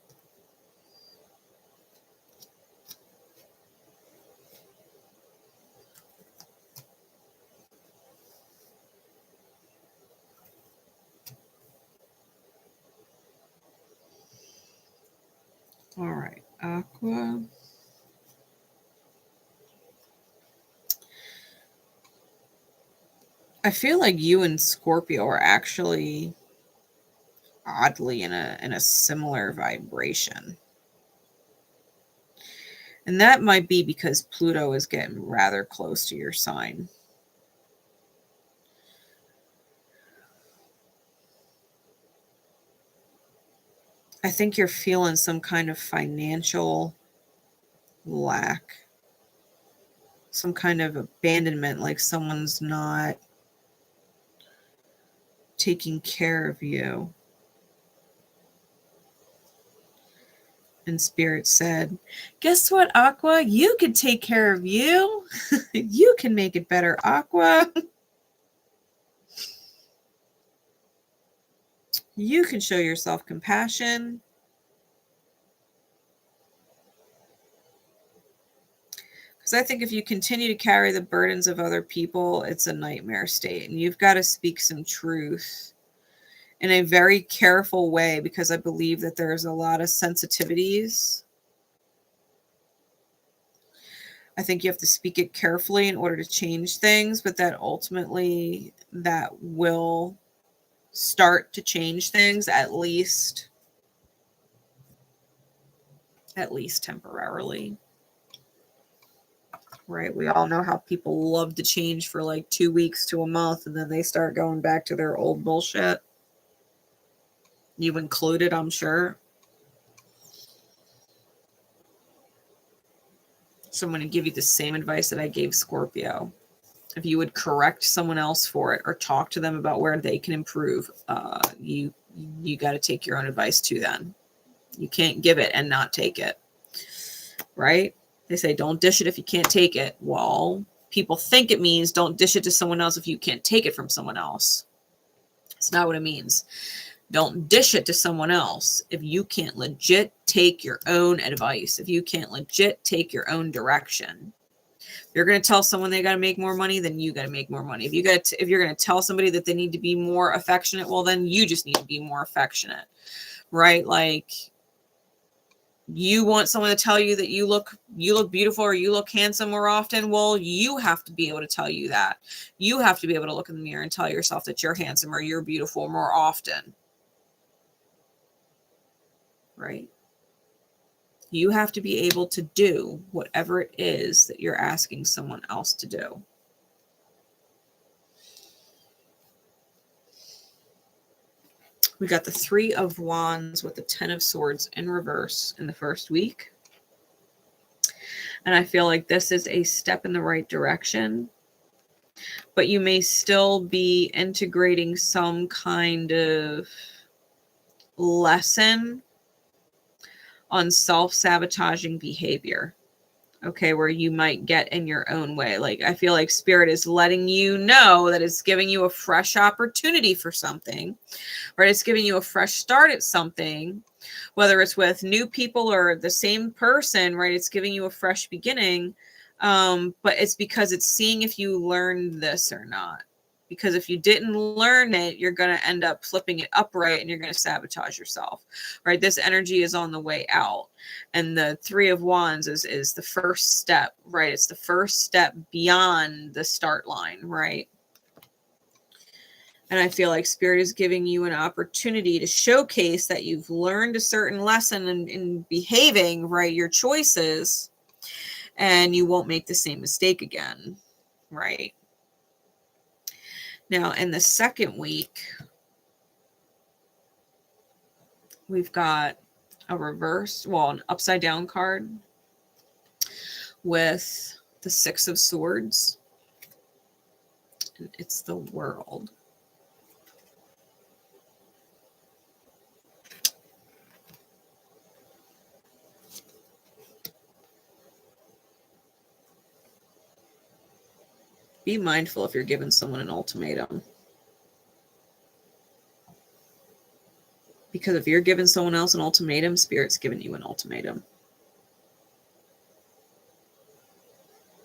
All right, Aqua. I feel like you and Scorpio are actually oddly in a similar vibration. And that might be because Pluto is getting rather close to your sign. I think you're feeling some kind of financial lack some kind of abandonment, like someone's not taking care of you. And Spirit said, guess what, Aqua? You can take care of you. You can make it better, Aqua. You can show yourself compassion. Because I think if you continue to carry the burdens of other people, it's a nightmare state. And you've got to speak some truth in a very careful way, because I believe that there's a lot of sensitivities. I think you have to speak it carefully in order to change things, but that ultimately that will start to change things, at least temporarily. Right? We all know how people love to change for like 2 weeks to a month, and then they start going back to their old bullshit. You included, I'm sure. So I'm going to give you the same advice that I gave Scorpio. If you would correct someone else for it or talk to them about where they can improve, you got to take your own advice too then. You can't give it and not take it. Right? They say don't dish it if you can't take it. Well, people think it means don't dish it to someone else if you can't take it from someone else. It's not what it means. Don't dish it to someone else if you can't legit take your own advice, if you can't legit take your own direction. If you're going to tell someone they got to make more money, then you got to make more money. If you're going to tell somebody that they need to be more affectionate, well, then you just need to be more affectionate, right? Like, you want someone to tell you that you look beautiful or you look handsome more often. Well, you have to be able to tell you that. You have to be able to look in the mirror and tell yourself that you're handsome or you're beautiful more often. Right? You have to be able to do whatever it is that you're asking someone else to do. We got the 3 of Wands with the 10 of Swords in reverse in the first week. And I feel like this is a step in the right direction, but you may still be integrating some kind of lesson on self-sabotaging behavior. Okay, where you might get in your own way. Like, I feel like Spirit is letting you know that it's giving you a fresh opportunity for something, right? It's giving you a fresh start at something, whether it's with new people or the same person, right? It's giving you a fresh beginning, but it's because it's seeing if you learned this or not. Because if you didn't learn it, you're going to end up flipping it upright and you're going to sabotage yourself, right? This energy is on the way out. And the 3 of Wands is the first step, right? It's the first step beyond the start line, right? And I feel like Spirit is giving you an opportunity to showcase that you've learned a certain lesson in behaving, right? Your choices, and you won't make the same mistake again, right? Now, in the second week, we've got a reverse, well, an upside down card with the 6 of Swords. And it's the World. Be mindful if you're giving someone an ultimatum. Because if you're giving someone else an ultimatum, Spirit's giving you an ultimatum.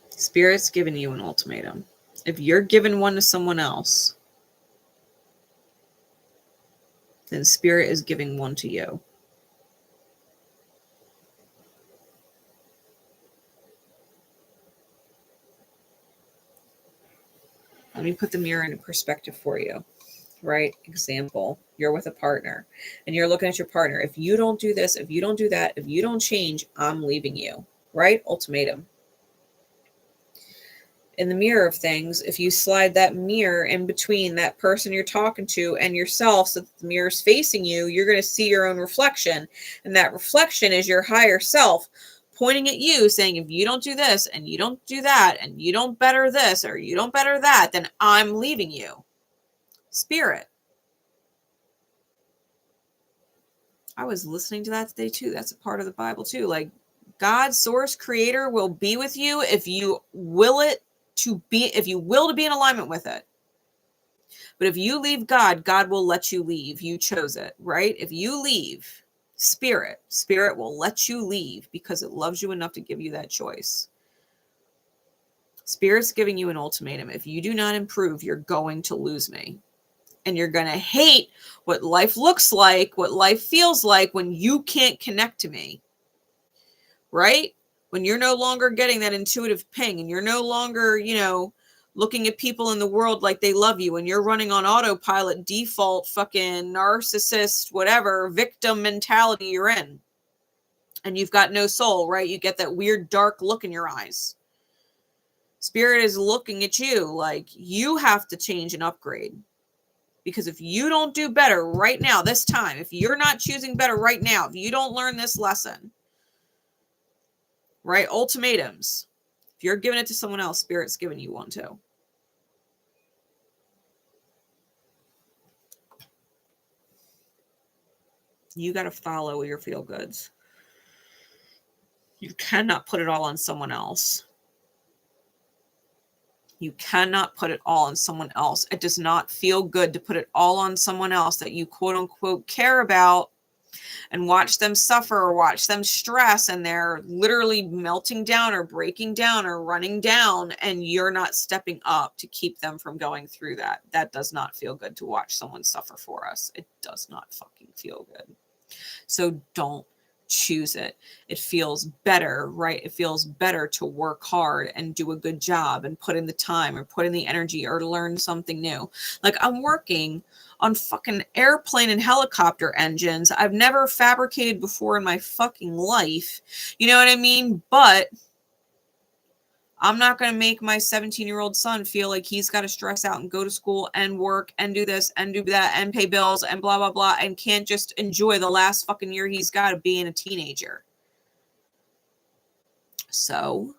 Spirit's giving you an ultimatum. If you're giving one to someone else, then Spirit is giving one to you. Let me put the mirror into perspective for you, right? Example, you're with a partner and you're looking at your partner. If you don't do this, if you don't do that, if you don't change, I'm leaving you, right? Ultimatum. In the mirror of things, if you slide that mirror in between that person you're talking to and yourself so that the mirror is facing you, you're going to see your own reflection. And that reflection is your higher self pointing at you saying, if you don't do this and you don't do that and you don't better this or you don't better that, then I'm leaving you. Spirit. I was listening to that today too. That's a part of the Bible too. Like, God, source, creator will be with you if you will to be in alignment with it. But if you leave God, God will let you leave. You chose it, right? If you leave, spirit will let you leave because it loves you enough to give you that choice. Spirit's giving you an ultimatum. If you do not improve, you're going to lose me. And you're going to hate what life looks like, what life feels like when you can't connect to me. Right? When you're no longer getting that intuitive ping and you're no longer, looking at people in the world like they love you and you're running on autopilot, default, fucking narcissist, whatever, victim mentality you're in. And you've got no soul, right? You get that weird dark look in your eyes. Spirit is looking at you like you have to change and upgrade. Because if you don't do better right now, this time, if you're not choosing better right now, if you don't learn this lesson, right? Ultimatums. If you're giving it to someone else, Spirit's giving you one too. You got to follow your feel goods. You cannot put it all on someone else. You cannot put it all on someone else. It does not feel good to put it all on someone else that you quote unquote care about and watch them suffer or watch them stress and they're literally melting down or breaking down or running down and you're not stepping up to keep them from going through that. That does not feel good to watch someone suffer for us. It does not fucking feel good. So don't choose it. It feels better, right? It feels better to work hard and do a good job and put in the time or put in the energy or learn something new. Like, I'm working on fucking airplane and helicopter engines I've never fabricated before in my fucking life. You know what I mean? But I'm not going to make my 17-year-old son feel like he's got to stress out and go to school and work and do this and do that and pay bills and blah, blah, blah, and can't just enjoy the last fucking year he's got of being a teenager. So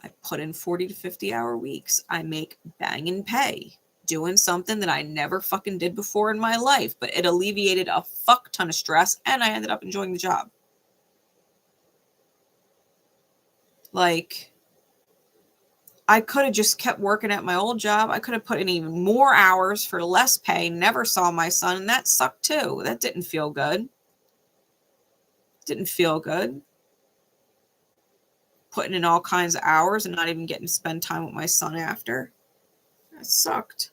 I put in 40 to 50 hour weeks. I make banging pay doing something that I never fucking did before in my life, but it alleviated a fuck ton of stress and I ended up enjoying the job. Like, I could have just kept working at my old job. I could have put in even more hours for less pay, never saw my son, and that sucked too. That didn't feel good. Didn't feel good. Putting in all kinds of hours and not even getting to spend time with my son after. That sucked.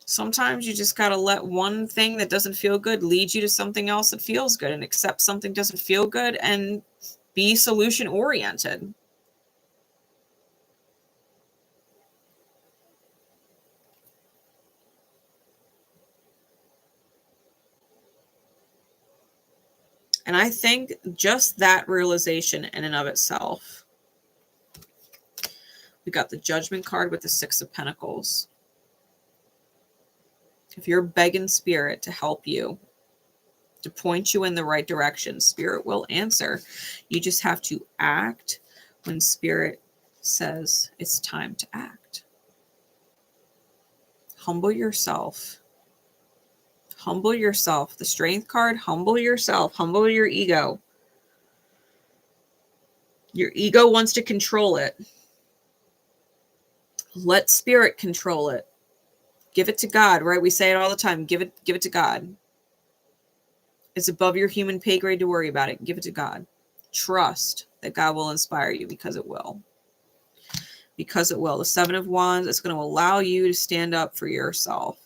Sometimes you just got to let one thing that doesn't feel good lead you to something else that feels good, and accept something doesn't feel good and be solution oriented. And I think just that realization in and of itself. We got the Judgment card with the Six of Pentacles. If you're begging Spirit to help you, to point you in the right direction, Spirit will answer. You just have to act when Spirit says it's time to act. Humble yourself. Humble yourself. The Strength card, humble yourself. Humble your ego. Your ego wants to control it. Let Spirit control it. Give it to God, right? We say it all the time. Give it to God. It's above your human pay grade to worry about it. Give it to God. Trust that God will inspire you, because it will. Because it will. The Seven of Wands is going to allow you to stand up for yourself.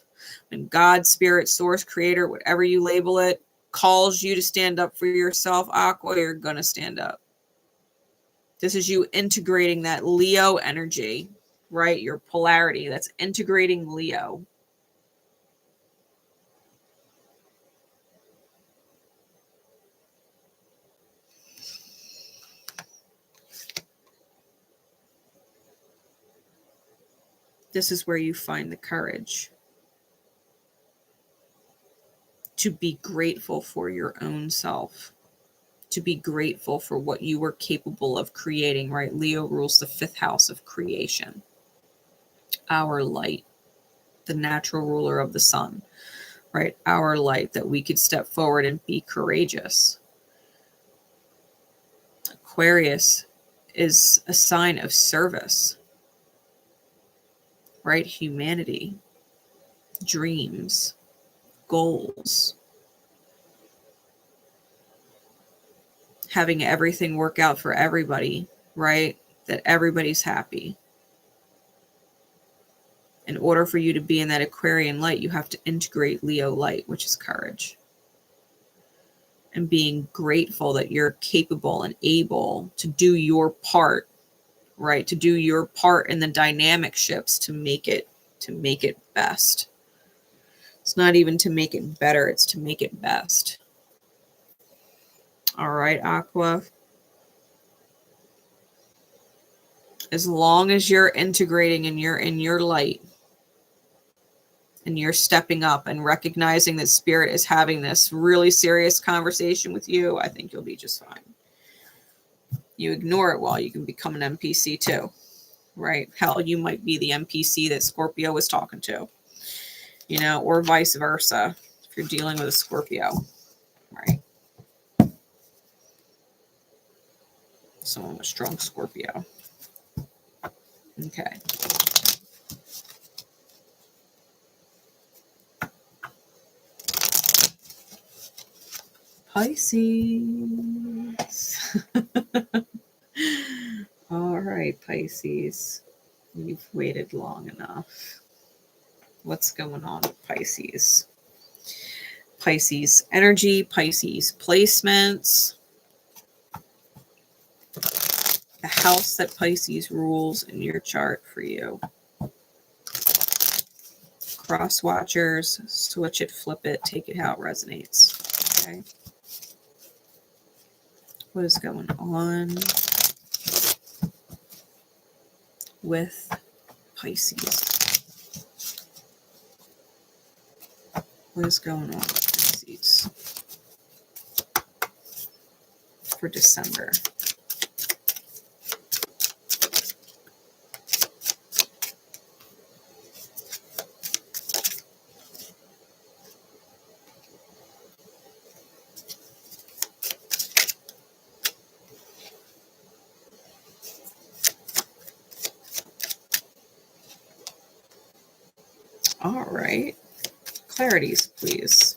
When God, Spirit, Source, Creator, whatever you label it, calls you to stand up for yourself, Aqua, you're going to stand up. This is you integrating that Leo energy, right? Your polarity. That's integrating Leo. This is where you find the courage to be grateful for your own self, to be grateful for what you were capable of creating, right? Leo rules the 5th house of creation. Our light, the natural ruler of the sun, right? Our light, that we could step forward and be courageous. Aquarius is a sign of service, right? Humanity, dreams, goals, having everything work out for everybody, right? That everybody's happy. In order for you to be in that Aquarian light, you have to integrate Leo light, which is courage. And being grateful that you're capable and able to do your part, right? To do your part in the dynamic shifts to make it best. It's not even to make it better, it's to make it best. All right, Aqua. As long as you're integrating and you're in your light and you're stepping up and recognizing that spirit is having this really serious conversation with you, I think you'll be just fine. You ignore it, well, you can become an NPC too, right? Hell, you might be the NPC that Scorpio was talking to, you know, or vice versa if you're dealing with a Scorpio, right? Someone with strong Scorpio. Okay. Pisces. All right, Pisces. You've waited long enough. What's going on with Pisces? Pisces energy, Pisces placements. The house that Pisces rules in your chart for you. Cross watchers, switch it, flip it, take it how it resonates. Okay. What is going on with Pisces? What is going on with Pisces for December? All right. Clarities, please.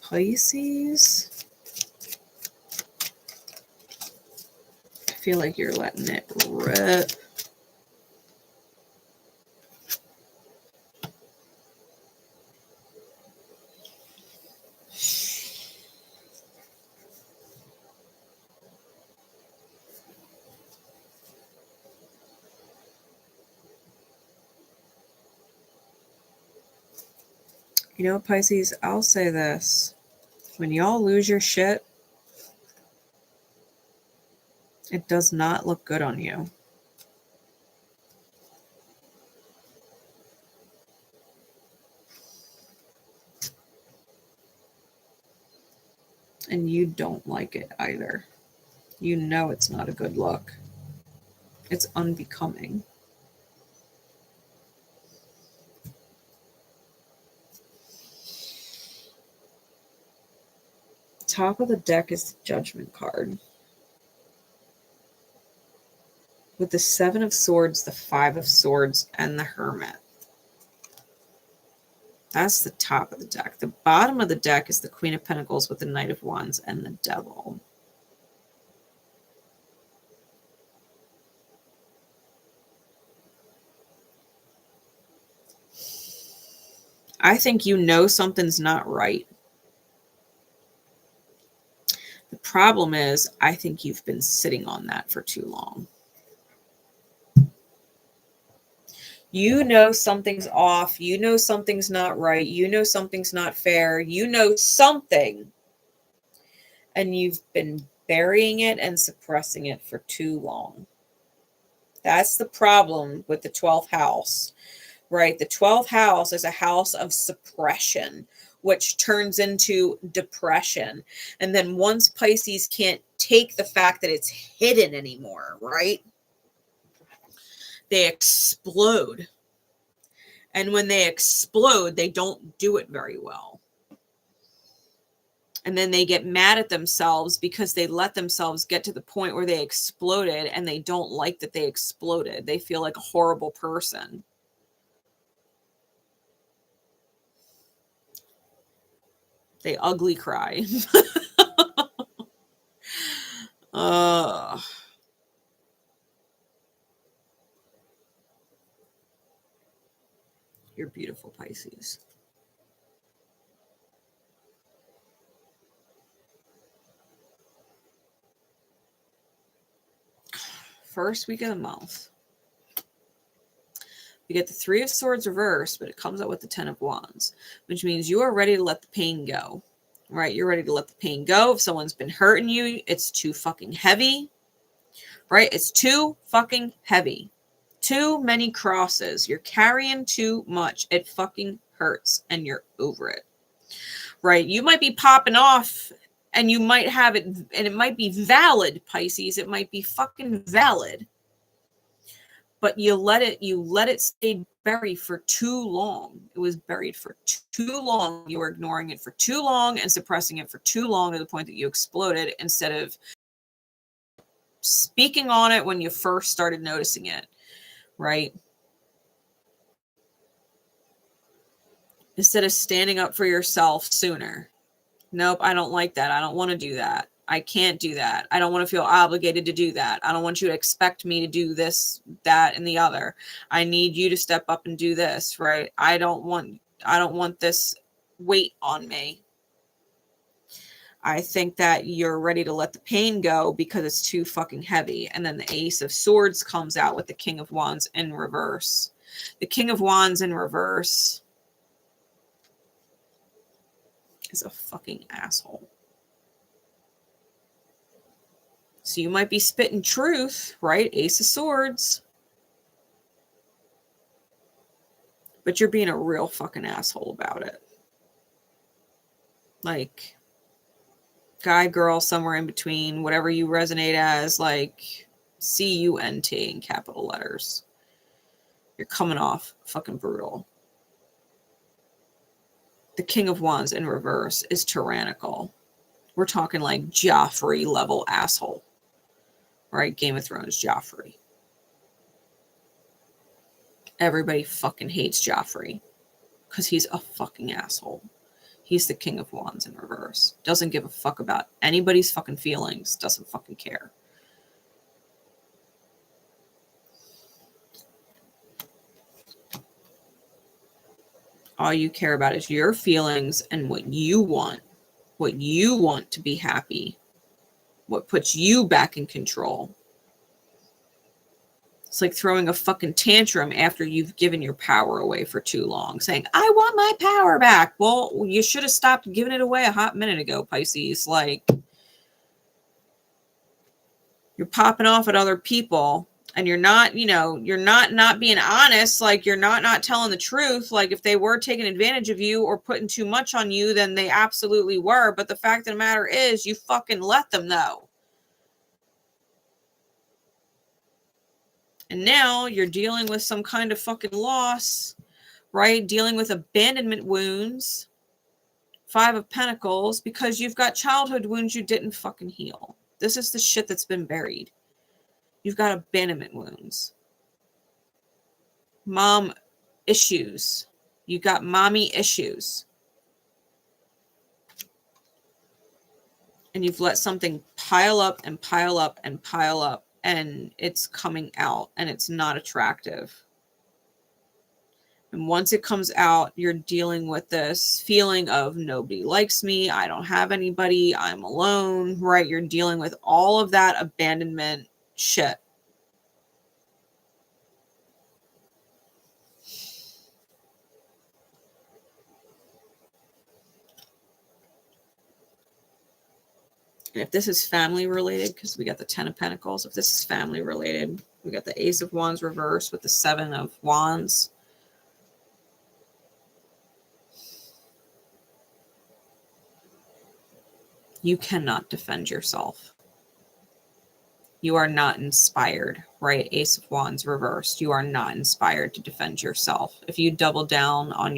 Pisces, I feel like you're letting it rip. You know, Pisces, I'll say this. When y'all lose your shit, it does not look good on you. And you don't like it either. You know it's not a good look. It's unbecoming. Top of the deck is the Judgment card. With the 7 of Swords, the 5 of Swords, and the Hermit. That's the top of the deck. The bottom of the deck is the Queen of Pentacles with the Knight of Wands and the Devil. I think you know something's not right. The problem is, I think you've been sitting on that for too long. You know something's off. You know something's not right. You know something's not fair. You know something. And you've been burying it and suppressing it for too long. That's the problem with the 12th house, right? The 12th house is a house of suppression, which turns into depression. And then once Pisces can't take the fact that it's hidden anymore, right? They explode. And when they explode, they don't do it very well. And then they get mad at themselves because they let themselves get to the point where they exploded and they don't like that they exploded. They feel like a horrible person. They ugly cry. You're beautiful, Pisces. First week of the month. You get the 3 of Swords reversed, but it comes out with the 10 of Wands, which means you are ready to let the pain go, right? You're ready to let the pain go. If someone's been hurting you, it's too fucking heavy, right? It's too fucking heavy. Too many crosses. You're carrying too much. It fucking hurts and you're over it, right? You might be popping off and you might have it, and it might be valid, Pisces. It might be fucking valid. But you let it stay buried for too long. It was buried for too long. You were ignoring it for too long and suppressing it for too long to the point that you exploded instead of speaking on it when you first started noticing it, right? Instead of standing up for yourself sooner. Nope, I don't like that. I don't want to do that. I can't do that. I don't want to feel obligated to do that. I don't want you to expect me to do this, that, and the other. I need you to step up and do this, right? I don't want this weight on me. I think that you're ready to let the pain go because it's too fucking heavy. And then the Ace of Swords comes out with the King of Wands in reverse. The King of Wands in reverse is a fucking asshole. So you might be spitting truth, right? Ace of Swords. But you're being a real fucking asshole about it. Like, guy, girl, somewhere in between, whatever you resonate as, like, CUNT in capital letters. You're coming off fucking brutal. The King of Wands in reverse is tyrannical. We're talking like Joffrey level asshole. Right? Game of Thrones Joffrey. Everybody fucking hates Joffrey because he's a fucking asshole. He's the King of Wands in reverse. Doesn't give a fuck about anybody's fucking feelings. Doesn't fucking care. All you care about is your feelings and what you want to be happy, what puts you back in control. It's like throwing a fucking tantrum after you've given your power away for too long, saying, I want my power back. Well, you should have stopped giving it away a hot minute ago, Pisces. Like, you're popping off at other people and you're not, you're not being honest. Like, you're not telling the truth. Like, if they were taking advantage of you or putting too much on you, then they absolutely were. But the fact of the matter is you fucking let them know. And now you're dealing with some kind of fucking loss, right? Dealing with abandonment wounds, 5 of Pentacles, because you've got childhood wounds you didn't fucking heal. This is the shit that's been buried. You've got abandonment wounds. Mom issues. You got mommy issues. And you've let something pile up and pile up and pile up. And it's coming out and it's not attractive. And once it comes out, you're dealing with this feeling of nobody likes me. I don't have anybody. I'm alone, right? You're dealing with all of that abandonment shit. And if this is family related, because we got the 10 of Pentacles, if this is family related, we got the Ace of Wands reversed with the 7 of Wands. You cannot defend yourself. You are not inspired, right? Ace of Wands reversed. You are not inspired to defend yourself. If you double down on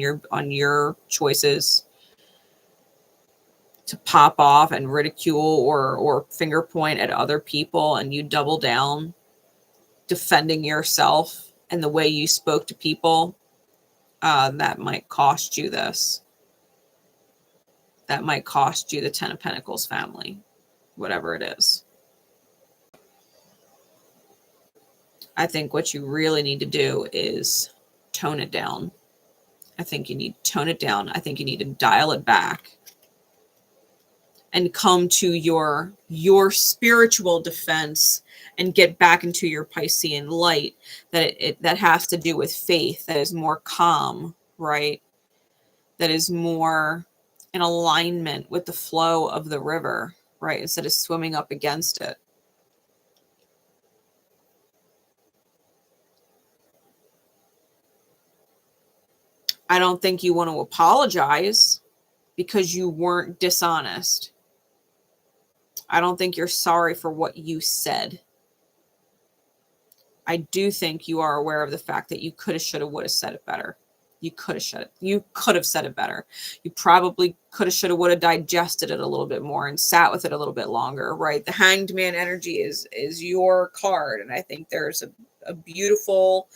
your choices to pop off and ridicule or finger point at other people, and you double down defending yourself and the way you spoke to people, that might cost you this. That might cost you the 10 of Pentacles family, whatever it is. I think what you really need to do is tone it down. I think you need to tone it down. I think you need to dial it back and come to your spiritual defense and get back into your Piscean light. That has to do with faith. That is more calm, right? That is more in alignment with the flow of the river, right? Instead of swimming up against it. I don't think you want to apologize because you weren't dishonest. I don't think you're sorry for what you said. I do think you are aware of the fact that you could have, should have, would have said it better. You could have said it. You could have said it better. You probably could have, should have, would have digested it a little bit more and sat with it a little bit longer, right? The Hanged Man energy is your card. And I think there's a beautiful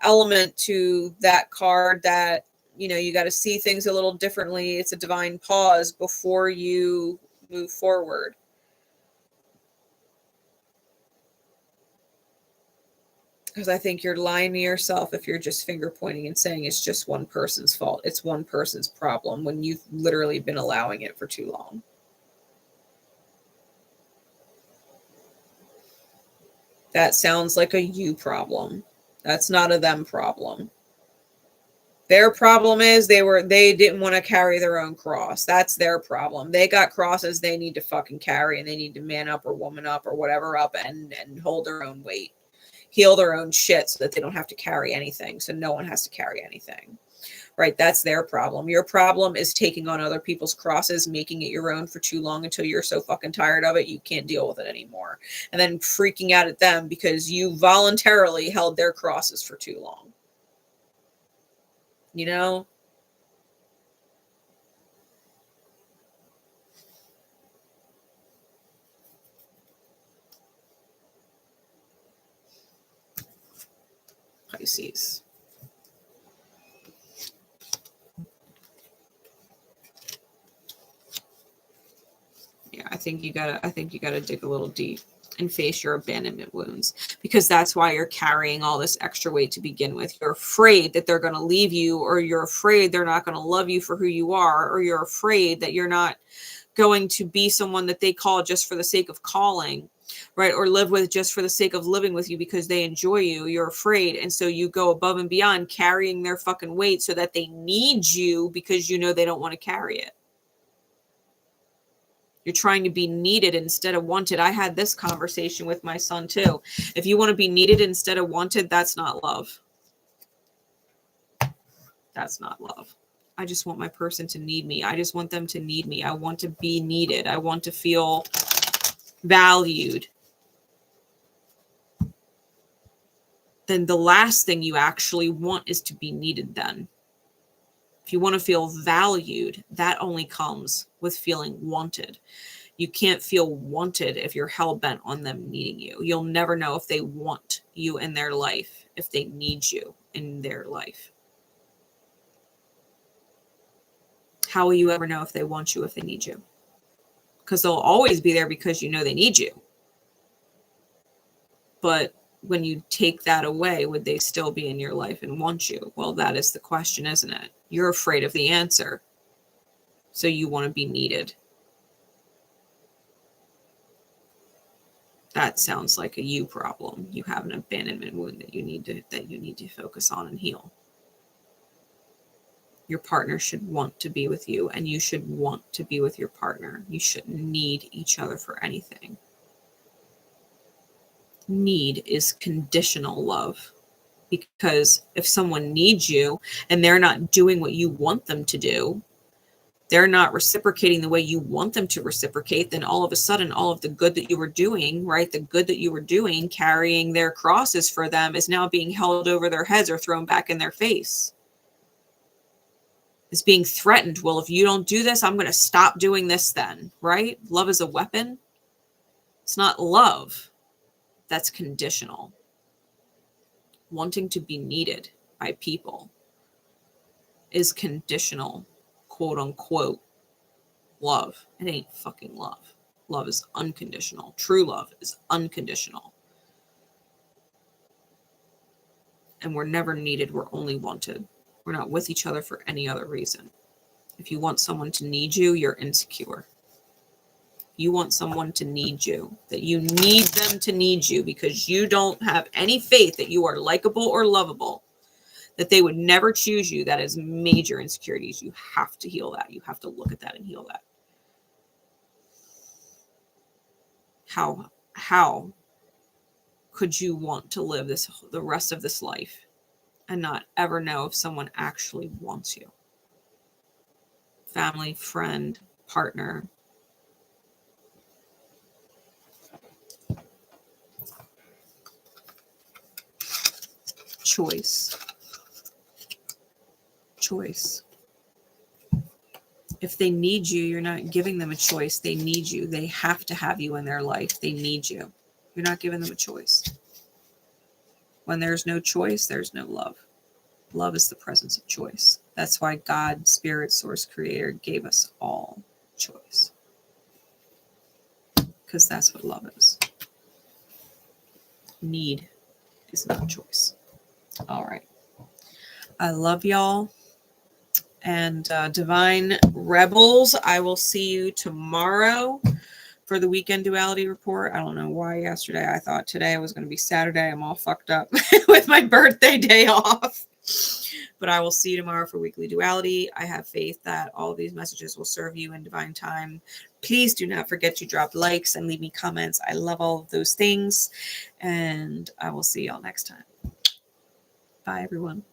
element to that card that, you know, you got to see things a little differently. It's a divine pause before you move forward. Because I think you're lying to yourself if you're just finger pointing and saying it's just one person's fault. It's one person's problem when you've literally been allowing it for too long. That sounds like a you problem. That's not a them problem. Their problem is they didn't want to carry their own cross. That's their problem. They got crosses they need to fucking carry, and they need to man up or woman up or whatever up and hold their own weight. Heal their own shit so that they don't have to carry anything. So no one has to carry anything, right? That's their problem. Your problem is taking on other people's crosses, making it your own for too long until you're so fucking tired of it, you can't deal with it anymore. And then freaking out at them because you voluntarily held their crosses for too long. You know? Pisces. Yeah, I think you gotta dig a little deep and face your abandonment wounds, because that's why you're carrying all this extra weight to begin with. You're afraid that they're going to leave you, or you're afraid they're not going to love you for who you are, or you're afraid that you're not going to be someone that they call just for the sake of calling, right? Or live with just for the sake of living with you because they enjoy you. You're afraid. And so you go above and beyond carrying their fucking weight so that they need you because you know they don't want to carry it. You're trying to be needed instead of wanted. I had this conversation with my son too. If you want to be needed instead of wanted, that's not love. That's not love. I just want my person to need me. I just want them to need me. I want to be needed. I want to feel valued. Then the last thing you actually want is to be needed then. If you want to feel valued, that only comes with feeling wanted. You can't feel wanted if you're hell-bent on them needing you. You'll never know if they want you in their life, if they need you in their life. How will you ever know if they want you, if they need you? Because they'll always be there because you know they need you. But when you take that away, would they still be in your life and want you? Well, that is the question, isn't it? You're afraid of the answer. So you want to be needed. That sounds like a you problem. You have an abandonment wound that you need to focus on and heal. Your partner should want to be with you, and you should want to be with your partner. You shouldn't need each other for anything. Need is conditional love, because if someone needs you and they're not doing what you want them to do, they're not reciprocating the way you want them to reciprocate, then all of a sudden, all of the good that you were doing, right, the good that you were doing, carrying their crosses for them, is now being held over their heads or thrown back in their face. It's being threatened. Well, if you don't do this, I'm going to stop doing this then, right? Love is a weapon. It's not love. That's conditional. Wanting to be needed by people is conditional, quote unquote, love. It ain't fucking love. Love is unconditional. True love is unconditional. And we're never needed. We're only wanted. We're not with each other for any other reason. If you want someone to need you, you're insecure. You want someone to need you, that you need them to need you because you don't have any faith that you are likable or lovable, that they would never choose you. That is major insecurities. You have to heal that. You have to look at that and heal that. How could you want to live the rest of this life and not ever know if someone actually wants you? Family, friend, partner. Choice. If they need you, you're not giving them a choice. They need you. They have to have you in their life. They need you. You're not giving them a choice. When there's no choice, there's no love. Love is the presence of choice. That's why God, Spirit, Source, Creator gave us all choice. Because that's what love is. Need is not choice. All right. I love y'all. And Divine Rebels, I will see you tomorrow for the Weekend Duality Report. I don't know why yesterday I thought today was going to be Saturday. I'm all fucked up with my birthday day off. But I will see you tomorrow for Weekly Duality. I have faith that all of these messages will serve you in divine time. Please do not forget to drop likes and leave me comments. I love all of those things. And I will see y'all next time. Bye, everyone.